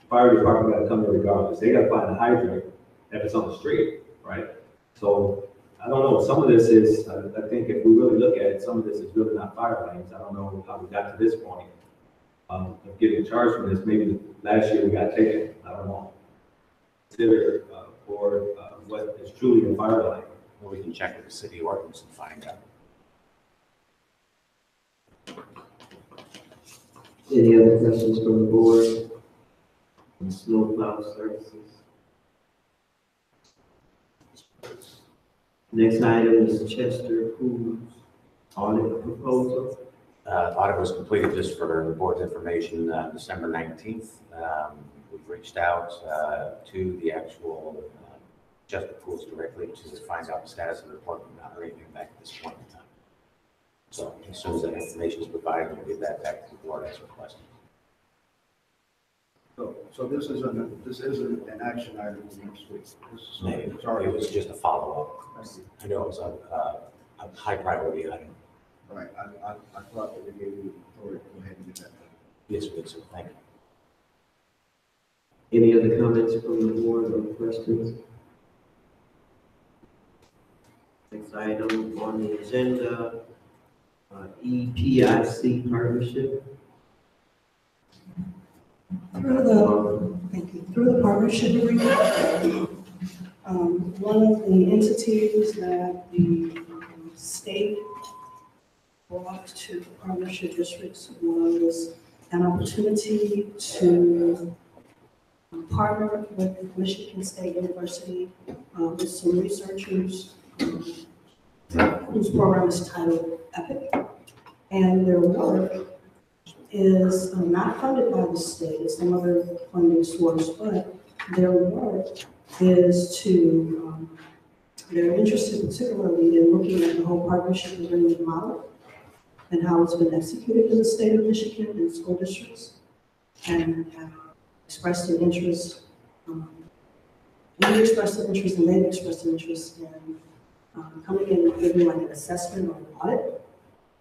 Fire department got to come there regardless. They got to find a hydrant if it's on the street, right? So I don't know. Some of this is, I think if we really look at it, some of this is really not fire lanes. I don't know how we got to this point of getting charged for this. Maybe last year we got taken. I don't know. Consider for what is truly a fire lane. Well, we can check with the city ordinance and find out. Any other questions from the board? On snowplow services. Next item is Chester Pools audit proposal. Audit was completed, just for the board's information, December 19th. We've reached out to the actual Chester Pools directly to find out the status of the report. We've not heard anything back at this point in time. So as soon as that information is provided, we'll get that back to the board as requested. So this isn't an action item for next week. It was just a follow-up. I know it was a high priority item. Right, I thought that we gave you authority to go ahead and get that done. Yes, we did, sir. Thank you. Any other comments from the board or questions? Next item on the agenda, EPIC partnership. Through the partnership agreement, one of the entities that the state brought to partnership districts was an opportunity to partner with Michigan State University with some researchers whose program is titled EPIC, and their work is not funded by the state, it's some other funding source, but their work is to, they're interested particularly in looking at the whole partnership agreement model and how it's been executed in the state of Michigan in school districts, and expressed an interest, we expressed an interest and they've expressed an interest in coming in and giving like an assessment or an audit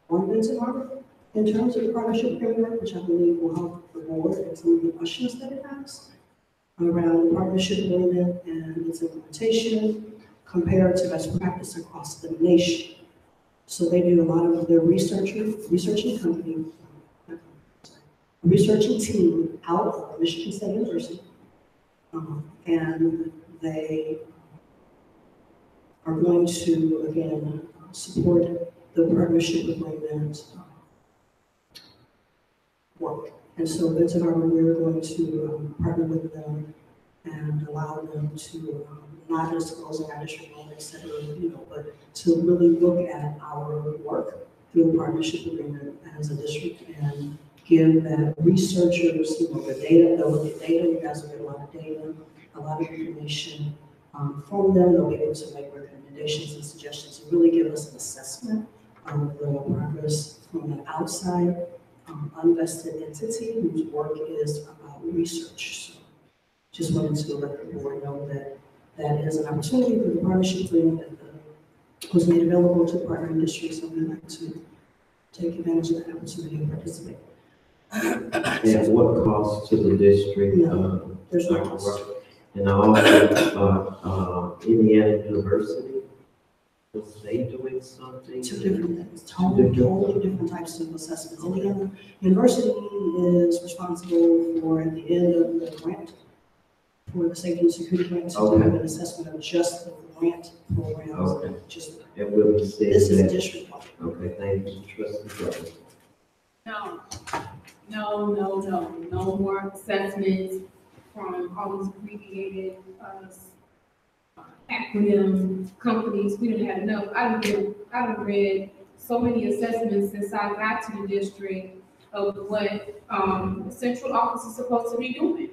on Benson Harbor in terms of the partnership framework, which I believe will help the board and some of the questions that it asks around the partnership agreement and its implementation compared to best practice across the nation. So they do a lot of their researching company, researching team out of Michigan State University. And they are going to, again, support the partnership agreement work. And so Benton Harbor, we're going to partner with them and allow them to not disclose our district name, et cetera, but to really look at our work through a partnership agreement as a district and give that researchers, the data, they'll look at data, you guys will get a lot of data, a lot of information from them, they'll be able to make recommendations and suggestions and really give us an assessment of the progress from an outside unvested entity whose work is about research. So just wanted to let the board know that that is an opportunity for the partnership agreement that was made available to partner industry, so we'd like to take advantage of that opportunity and participate. And what cost to the district? No, there's no cost. And also, Indiana University, was they doing something? Two different things, totally different types of assessments. Indiana University is responsible for, at the end of the grant, for the safety and security grant, to do an assessment of just the grant programs. Okay. Just And we'll be seeing this is that. district. Okay, thank you, trustee Brown. No more assessments from all these abbreviated, acronym companies. We didn't have enough. I've read so many assessments since I got to the district of what, the central office is supposed to be doing.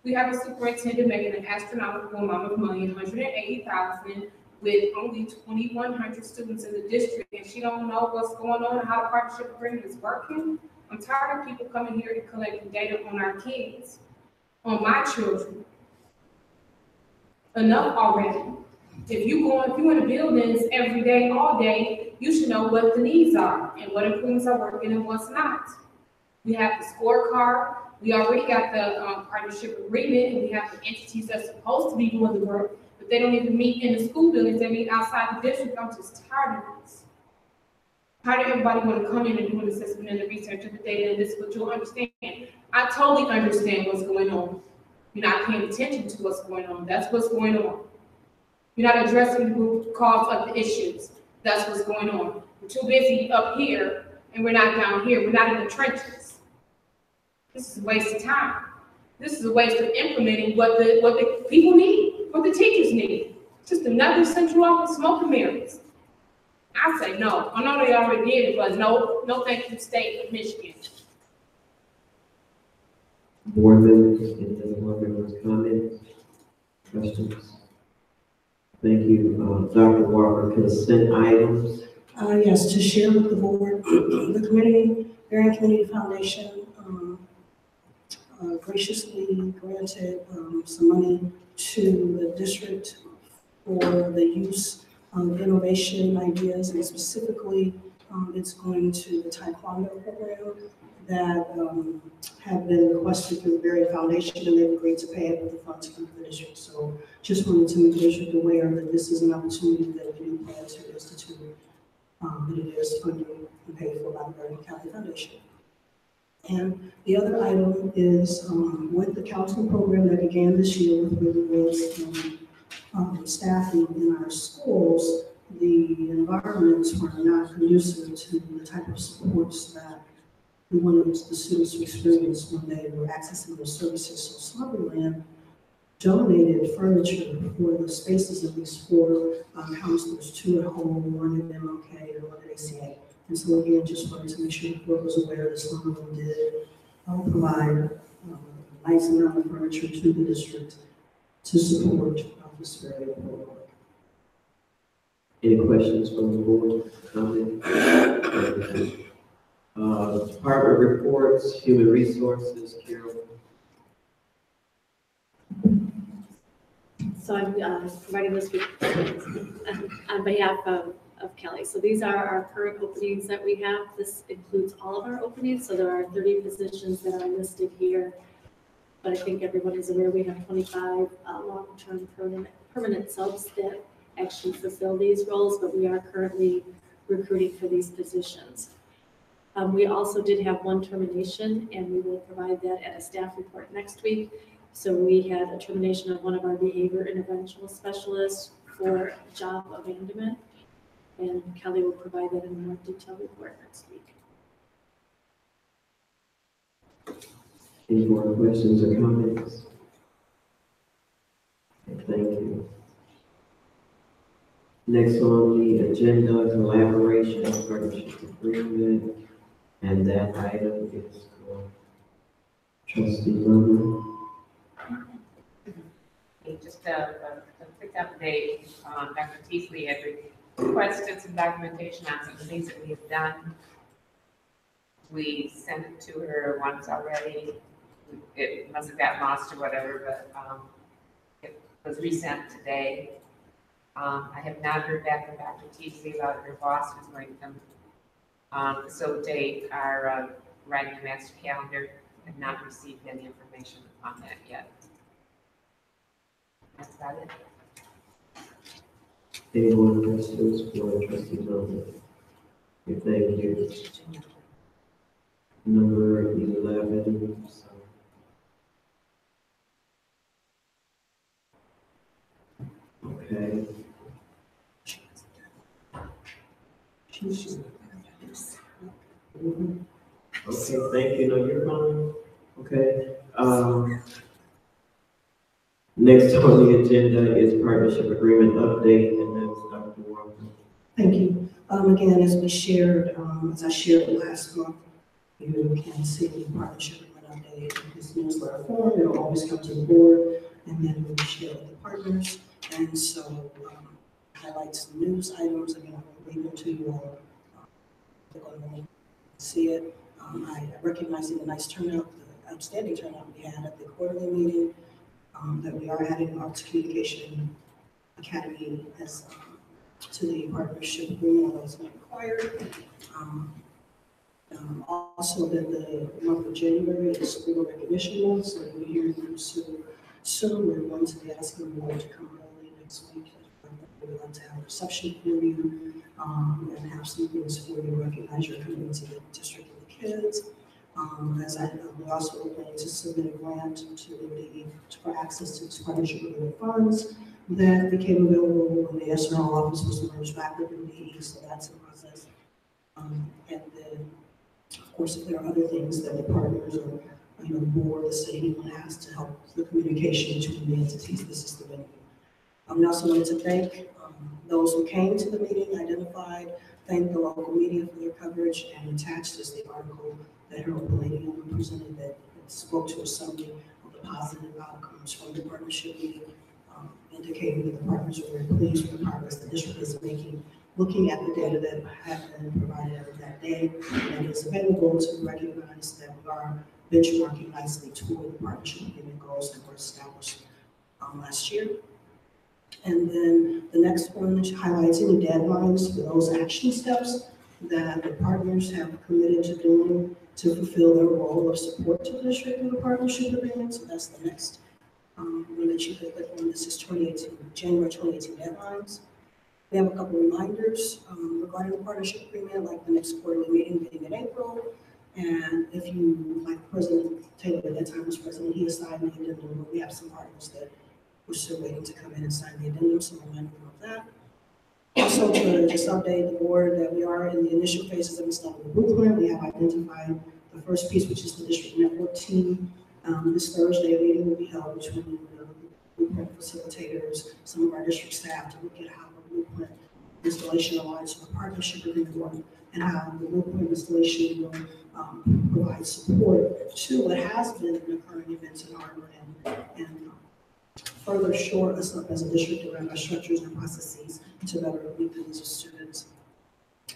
We have a superintendent making an astronomical amount of money, $180,000, with only 2,100 students in the district, and she don't know what's going on and how the partnership agreement is working. I'm tired of people coming here and collecting data on our kids, on my children. Enough already. If you in the buildings every day, all day, you should know what the needs are and what improvements are working and what's not. We have the scorecard. We already got the partnership agreement, and we have the entities that's supposed to be doing the work, but they don't even meet in the school buildings. They meet outside the district. I'm just tired of this. How do everybody want to come in and do an assessment and the research of the data, and this is what you'll understand? I totally understand what's going on. You're not paying attention to what's going on. That's what's going on. You're not addressing the root cause of the issues. That's what's going on. We're too busy up here, and we're not down here. We're not in the trenches. This is a waste of time. This is a waste of implementing what the people need, what the teachers need. Just another central office smoke and mirrors. I say no. I know they already did it, but no thank you, state of Michigan. Board members, any other board members comments, questions? Thank you, Dr. Walker. Consent items. Yes, to share with the board, the Varian Community Foundation graciously granted some money to the district for the use of innovation ideas, and specifically it's going to the Taekwondo program that have been requested through the Varian Foundation, and they've agreed to pay it with the funds from the district. So just wanted to make the district aware that this is an opportunity that we do plan to institute, that it is funded and paid for by the Varian County Foundation. And the other item is with the counseling program that began this year with really good staffing in our schools, the environments were not conducive to the type of supports that we wanted the students to experience when they were accessing those services. So Slumberland donated furniture for the spaces of these four counselors, 2 at home, 1 at MLK, and 1 at ACA. And so again, just wanted to make sure the board was aware that Slumberland did provide a nice amount of furniture to the district to support this very important work. Any questions from the board? Comments? Department reports, human resources, Carol. So I'm providing this on behalf of Kelly. So these are our current openings that we have. This includes all of our openings. So there are 30 positions that are listed here. But I think everyone is aware we have 25 long-term permanent subs that actually fulfill these roles, but we are currently recruiting for these positions. We also did have one termination, and we will provide that at a staff report next week. So we had a termination of one of our behavior interventional specialists for job abandonment, and Kelly will provide that in a more detailed report next week. Any more questions or comments? Thank you. Next on the agenda, collaboration and partnership agreement, and that item is for trustee Lover. Okay, just a quick update. Dr. Teasley had requested some documentation on some things that we have done. We sent it to her once already. It must have gotten lost or whatever, but it was resent today. I have not heard back from Dr. Teasley about her boss who's going to facilitate our writing a master calendar. I've not received any information on that yet. That's about it. Any more questions for trustee Lover? Thank you. Number 11. Okay. Okay, thank you. No, you're fine. Okay. Next on the agenda is partnership agreement update, and that's Dr. Walker. Thank you. Again, as we shared, as I shared last month, you can see the partnership agreement update in this newsletter form. It'll always come to the board, and then we'll share with the partners. And so, highlight some news items. Again, I'm going to leave them to you all. They're going to see it. I recognizing the nice turnout, the outstanding turnout we had at the quarterly meeting, that we are adding Arts Communication Academy as to the partnership agreement, although it's not required. Also, that the month of January is school recognition month, so we're hearing from Sue soon. We're going to be asking the board to come early next week. We'd like to have a reception for you and have some things for you to recognize your commitment to the district and the kids. As I know, we also are planning to submit a grant for access to partnership agreement funds that became available when the SRO office was merged back with MDE, so that's a process. And then, of course, if there are other things that the partners or the board, the city, anyone has to help the communication between the entities, this is the venue. I also wanted to thank those who came to the meeting, identified, thank the local media for their coverage, and attached is the article that Harold Palladium presented that spoke to a summary of the positive outcomes from the partnership meeting, indicating that the partners are very pleased with the progress the district is making, looking at the data that have been provided that day, and is available to recognize that we are benchmarking nicely toward the partnership agreement goals that were established last year. And then the next one highlights any deadlines for those action steps that the partners have committed to doing to fulfill their role of support to the district with the partnership agreement. So that's the next one that you could click on. This is January 2018 deadlines. We have a couple of reminders regarding the partnership agreement, like the next quarterly meeting being in April. And if you, like President Taylor at that time was president, he assigned the addendum, but we have some partners that we're still waiting to come in and sign the addendum, so we'll remind them of that. Also, to just update the board that we are in the initial phases of installing the blueprint. We have identified the first piece, which is the district network team. This Thursday, a meeting will be held between the blueprint facilitators, some of our district staff, to look at how the blueprint installation aligns with the partnership agreement and how the blueprint installation will provide support to what has been occurring events in Harbor and further shore us up as a district around our structures and processes to better meet the needs of students.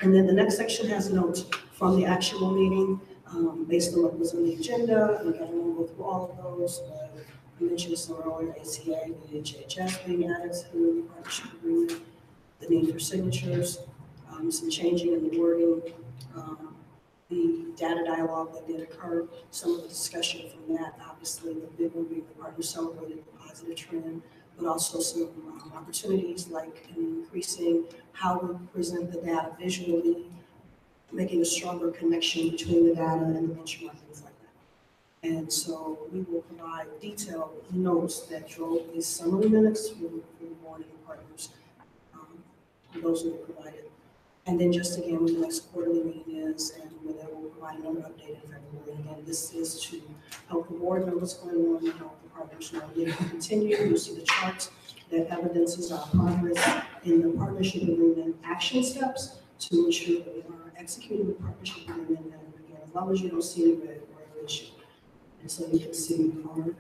And then the next section has notes from the actual meeting based on what was on the agenda. And again, I won't go through all of those, but I mentioned some earlier, ACA, BHAS being added to the partnership agreement, the need for signatures, some changing in the wording, the data dialogue that did occur, some of the discussion from that, obviously the big one being the partners celebrated the positive trend, but also some opportunities like increasing how we present the data visually, making a stronger connection between the data and the benchmark, things like that. And so we will provide detailed notes that drove these summary minutes for the board and the partners. Those will be provided. And then just again, when the next quarterly meeting is, and whether we'll provide another update in February. And again, this is to help the board know what's going on and help the partners know. If we continue, you'll see the charts that evidences our progress in the partnership agreement action steps to ensure that we are executing the partnership agreement. And again, as long as you don't see any red issue. And so you can see we are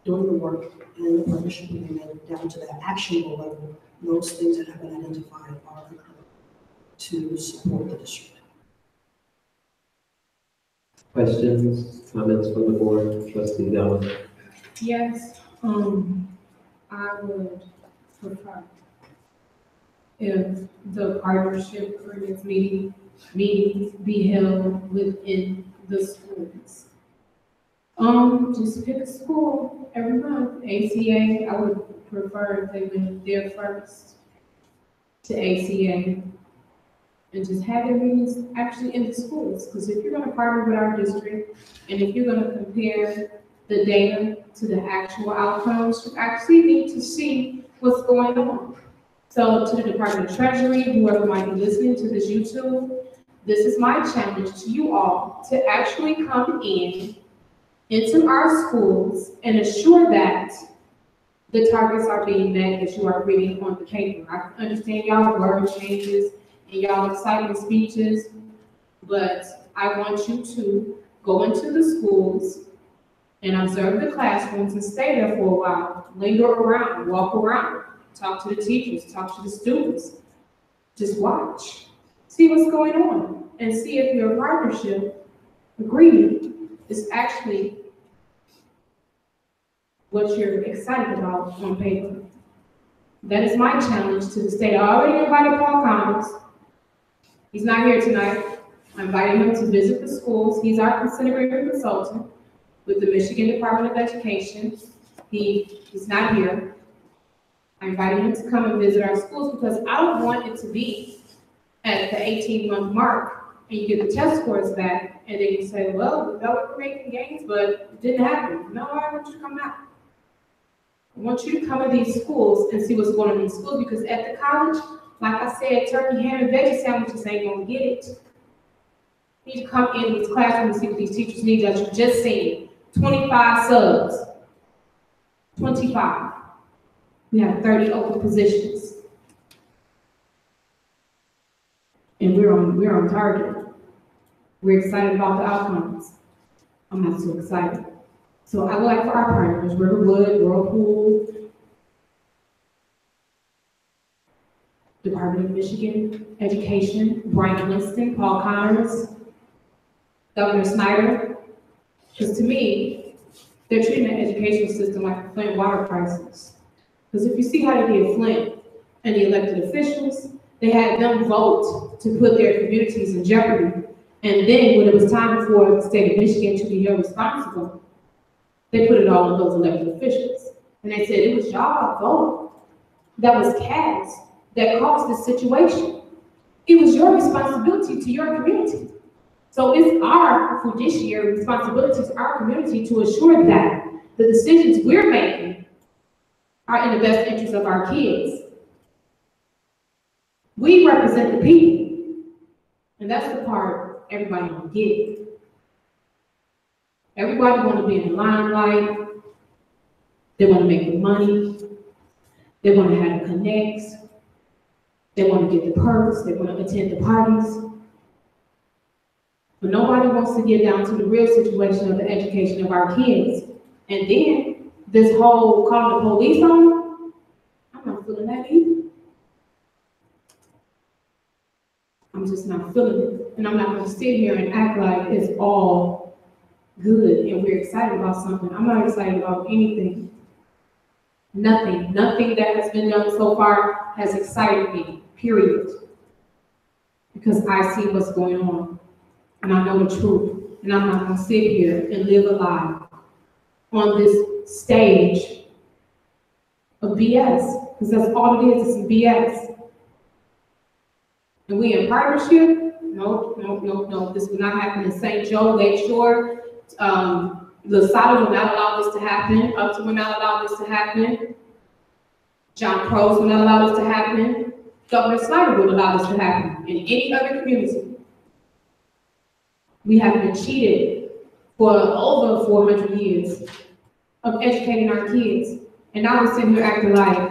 doing the work in the partnership agreement down to that actionable level. Those things that have been identified are occurring to support the district. Questions, comments from the board, trustee Della? Yes, I would prefer if the partnership agreements meetings be held within the schools. Just pick a school every month. ACA, I would prefer if they went there first to ACA and just have their meetings actually in the schools. Because if you're gonna partner with our district and if you're gonna compare the data to the actual outcomes, you actually need to see what's going on. So to the Department of Treasury, whoever might be listening to this YouTube, this is my challenge to you all to actually come into our schools and assure that the targets are being met that you are reading on the paper. I understand y'all word changes and y'all exciting speeches, but I want you to go into the schools and observe the classrooms and stay there for a while, linger around, walk around, talk to the teachers, talk to the students. Just watch, see what's going on, and see if your partnership agreement is actually what you're excited about on paper. That is my challenge to the state. I already invited Paul Connors. He's not here tonight. I invited him to visit the schools. He's our consent agreement consultant with the Michigan Department of Education. He's not here. I invited him to come and visit our schools because I don't want it to be at the 18-month mark and you get the test scores back and then you say, well, we thought we were making gains, but it didn't happen. No, I want you to come back. I want you to come to these schools and see what's going on in these schools because at the college, like I said, turkey, ham, and veggie sandwiches ain't gonna get it. You need to come in these classrooms and see what these teachers need that you just seen. 25 subs, 25. We have 30 open positions. And we're on target. We're excited about the outcomes. I'm not so excited. So I would like for our partners, Riverwood, Whirlpool, Department of Michigan Education, Brian Winston, Paul Connors, Governor Snyder, because to me, they're treating the education system like a Flint water crisis. Because if you see how they did Flint and the elected officials, they had them vote to put their communities in jeopardy. And then when it was time for the state of Michigan to be held responsible, they put it all on those elected officials. And they said it was y'all vote that was cast that caused this situation. It was your responsibility to your community. So it's our fiduciary responsibility to our community to assure that the decisions we're making are in the best interest of our kids. We represent the people, and that's the part everybody don't get. Everybody want to be in the limelight. They want to make the money. They want to have the connects. They want to get the perks. They want to attend the parties. But nobody wants to get down to the real situation of the education of our kids. And then this whole calling the police on them, I'm not feeling that either. I'm just not feeling it. And I'm not going to sit here and act like it's all good and we're excited about something. I'm not excited about anything. Nothing that has been done so far has excited me, period. Because I see what's going on and I know the truth. And I'm not going to sit here and live a lie on this stage of BS, because that's all it is, it's BS. And we in partnership, no, this will not happen in St. Joe, Lake Shore. LaSada will not allow this to happen. Upton will not allow this to happen. John Crows will not allow this to happen. Governor Snyder will allow this to happen in any other community. We have been cheated for over 400 years of educating our kids. And now we're sitting here acting like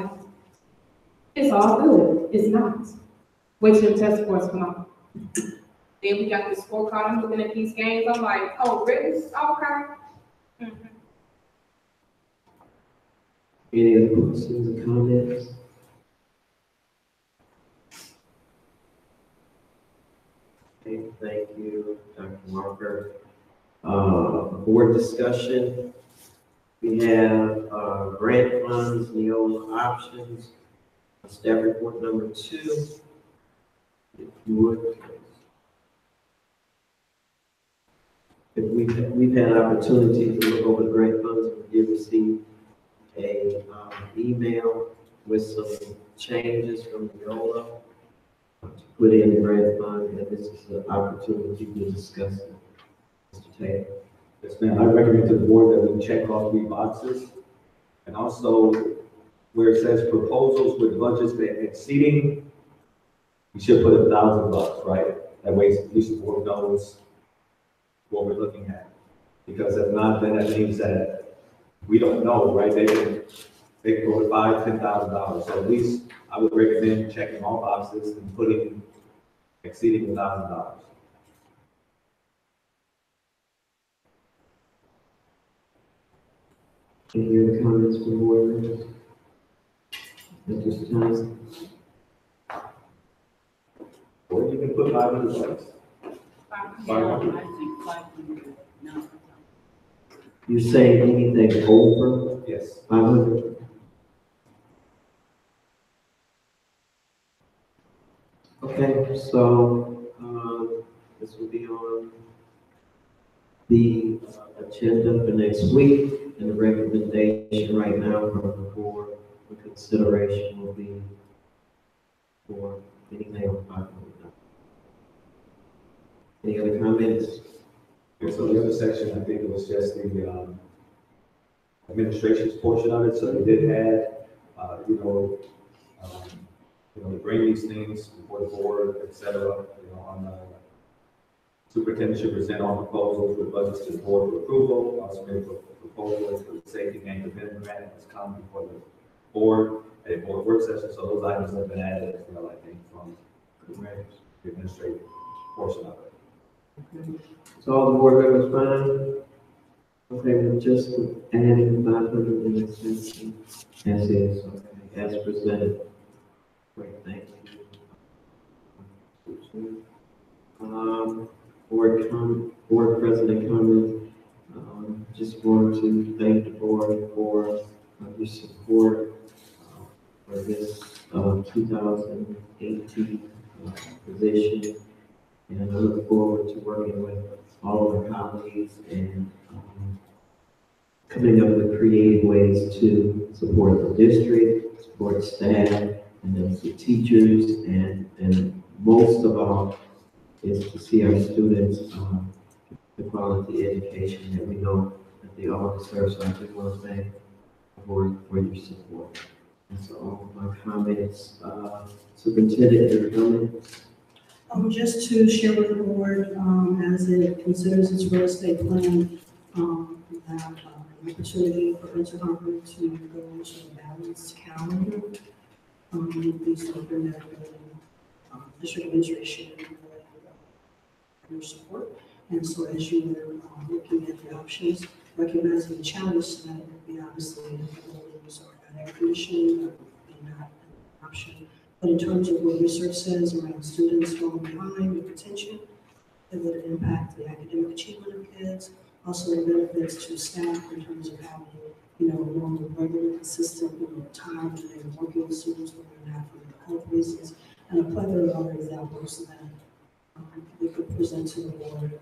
it's all good. It's not. Wait till the test scores come out. Then we got this scorecard. I'm looking at these games. I'm like, oh, really? Okay. Any other questions or comments? Okay, thank you, Dr. Marker. Board discussion. We have, grant funds, Neola options, staff report number 2. If you would. If we've had opportunity to look over the grant funds, we did receive a, email with some changes from Neola to put in the grant fund, and this is an opportunity to discuss it. Mr. Taylor. Yes, ma'am. I recommend to the board that we check all 3 boxes. And also, where it says proposals with budgets exceeding, we should put $1,000, right? That way, at least the board knows what we're looking at. Because if not, then that means that we don't know, right? They can go with $5,000, $10,000. So at least I would recommend checking all boxes and putting exceeding $1,000. Any other comments from board members? Mr. Johnson? Or you can put $500. 500, no. You say anything over Yes. 500? Okay, so, this will be on the agenda for next week, and the recommendation right now from the board for consideration will be for anything over 500. Any other comments? And so the other section, I think it was just the administration's portion of it. So they did add, to bring these things before the board, et cetera. On the superintendent should present all proposals with budgets to the board for approval. Also make proposals for the safety and preventive grant that's come before the board at a board work session. So those items have been added as well, I think, from the administrative portion of it. Okay. So all the board members fine? Okay, we're just adding 500 in the section as is, okay, as presented. Great, thank you. Board president comment. Just want to thank the board for your support for this 2018 position. And I look forward to working with all of our colleagues and coming up with creative ways to support the district, support staff, and then the teachers, and most of all is to see our students the quality education that we know that they all deserve. So I just want to thank the board for your support. And so all of my comments, superintendent, your comments? Just to share with the board, as it considers its real estate plan, we have an opportunity for Intercontinental to go into a balanced calendar. These are the district administration your support. And so as you are looking at the options, recognizing the challenge that we obviously buildings are not air conditioning, not an option. But in terms of what research says around students falling behind with retention, it would impact the academic achievement of kids, also the benefits to staff in terms of having, more regular, consistent, time when they're working with students, when they're not for health reasons, and a plethora of other examples that we could present to the board.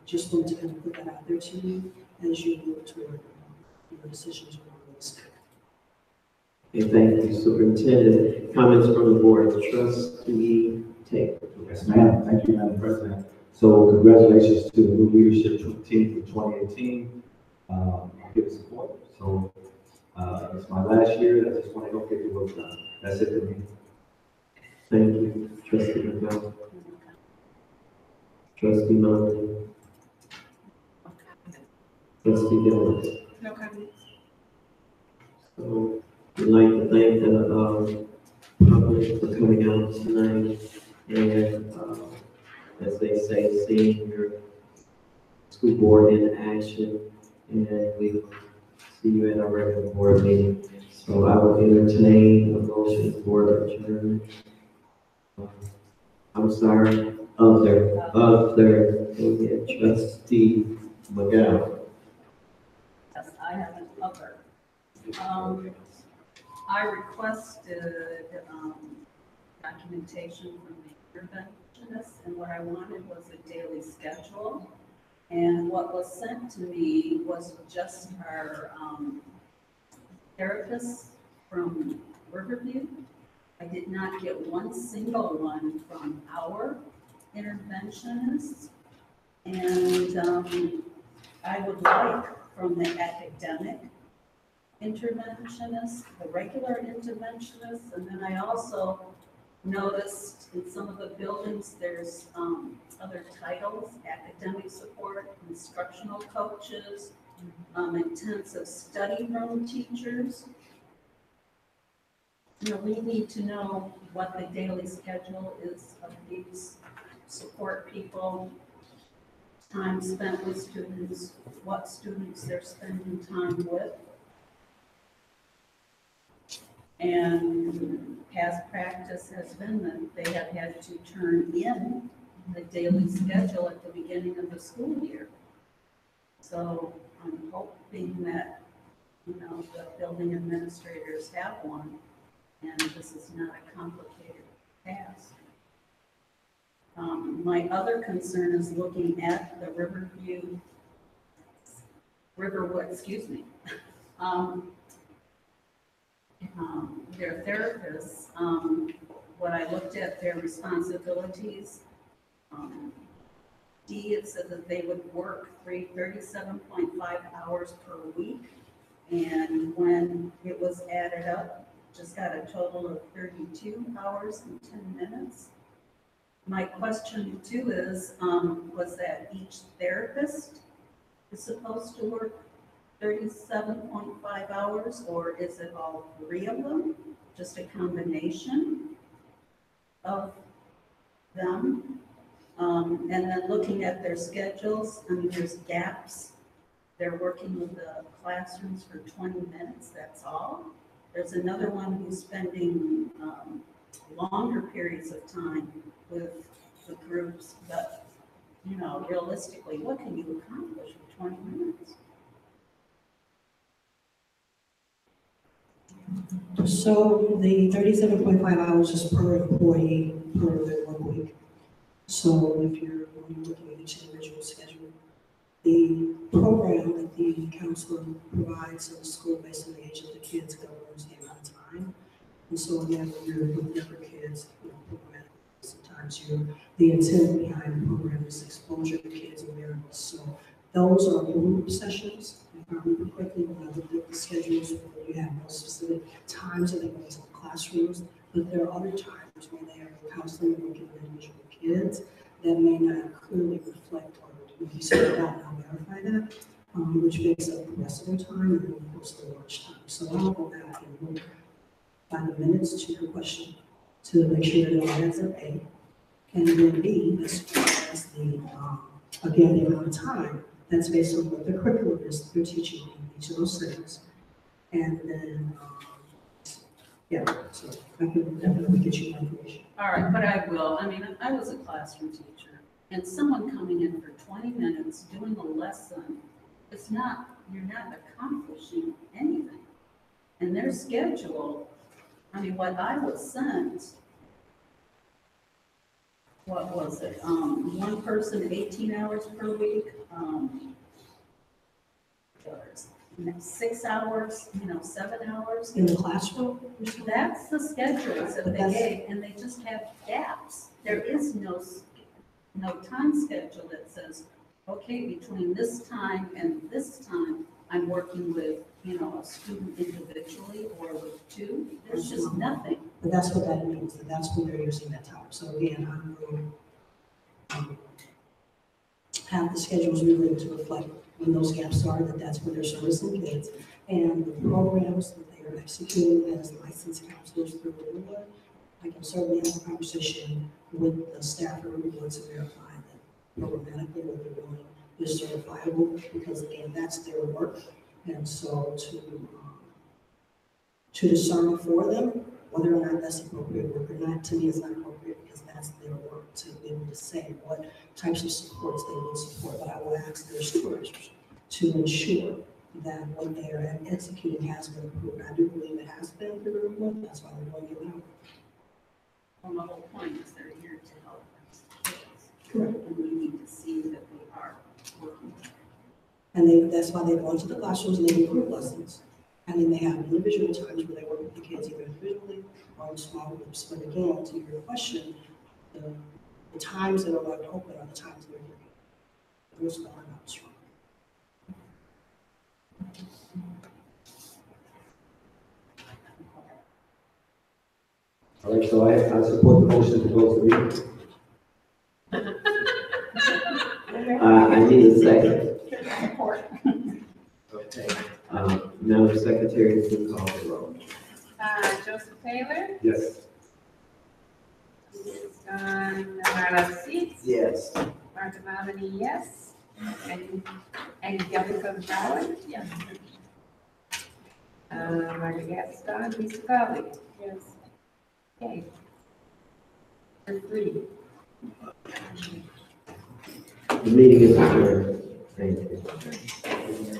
Just wanted to kind of put that out there to you as you look toward your decisions around this. Okay, thank you, superintendent. Comments from the board. Trustee take. Yes, ma'am. Thank you, Madam President. So congratulations to the new leadership team for 2018. I'll give it support. So it's my last year. I just want to help get the work done. That's it for me. Thank you, trustee McDowell. Trustee Norman. Trustee Gillis. No comments. So we'd like to thank the public for coming out tonight and, as they say, seeing your school board in action. And we see you in our regular board meeting. So I will entertain a motion for adjournment. I'm sorry, other, trustee McGowan. Yes, I have an other. I requested, documentation from the interventionist, and what I wanted was a daily schedule. And what was sent to me was just our, therapist from Riverview. I did not get one single one from our interventionists. And I would like from the academic interventionist, the regular interventionist, and then I also noticed in some of the buildings, there's other titles, academic support, instructional coaches, intensive study room teachers. You know, we need to know what the daily schedule is of these support people, time spent with students, what students they're spending time with. And past practice has been that they have had to turn in the daily schedule at the beginning of the school year. So I'm hoping that, you know, the building administrators have one, and this is not a complicated task. My other concern is looking at the Riverwood, excuse me. Their therapists, when I looked at their responsibilities, D, it said that they would work 37.5 hours per week. And when it was added up, just got a total of 32 hours and 10 minutes. My question too is, was that each therapist is supposed to work 37.5 hours, or is it all three of them? Just a combination of them? And then looking at their schedules, I mean, there's gaps. They're working with the classrooms for 20 minutes, that's all. There's another one who's spending longer periods of time with the groups, but, you know, realistically, what can you accomplish in 20 minutes? So the 37.5 hours is per employee per work week. So when you're looking at each individual schedule, the program that the counselor provides in the school based on the age of the kids governs the amount of time. And so again, when you're with different kids, you know, programmatically, sometimes the intent behind the program is exposure to kids and variables. So those are group sessions. If I remember correctly, when I looked at the schedules, you have no specific times that they go into the classrooms, but there are other times when they are counseling and working with individual kids that may not clearly reflect on it. You say that, I'll verify that, which makes up the rest of their time, and then of course the lunch time. So I'll go back and look by the minutes to your question to make sure that it all adds up, A. And then B, as far as the, again, the amount of time, that's based on what the curriculum is they're teaching in each of those settings. And then, yeah, so I can definitely get you more information. All right, but I will. I mean, I was a classroom teacher, and someone coming in for 20 minutes doing a lesson, it's not, you're not accomplishing anything. And their schedule, I mean, what I was sent, what was it? One person, 18 hours per week, 6 hours, 7 hours. In the classroom? That's the schedules that they gave, and they just have gaps. there is no time schedule that says, okay, between this time and this time, I'm working with, a student individually or with two. There's just nothing. But that's what that means, that that's when they're using that time. So again, I'm going to have the schedules really to reflect when those gaps are, that that's when they're servicing kids. And the programs that they are executing as licensed counselors through Illinois, I can certainly have a conversation with the staff or everyone to verify that programmatically what they're doing is certifiable, because again, that's their work. And so to discern for them whether or not that's appropriate work or not, to me is not appropriate, because that's their work to be able to say what types of supports they will support. But I will ask their supervisors to ensure that what they are executing has been approved. I do believe it has been approved, that's why we're going to give it out. Well, the whole point is they're here to help us kids. Correct. And we need to see that they are working. And that's why they go into the classrooms and they do group lessons. And then they have individual times where they work with the kids either individually or in small groups. But again, to your question, the times that are left open are the times that are here. Those are not strong. All right, so I support the motion to close the meeting. I need a second. Okay. Madam Secretary, please call the roll. Joseph Taylor, Yes. Marla Seats, Yes. Martha Mamani, yes. And Angelica Brown? Yes. Margaret Gaston, Lisa Colley? Yes. Okay. We're free. The meeting is adjourned. Thank you.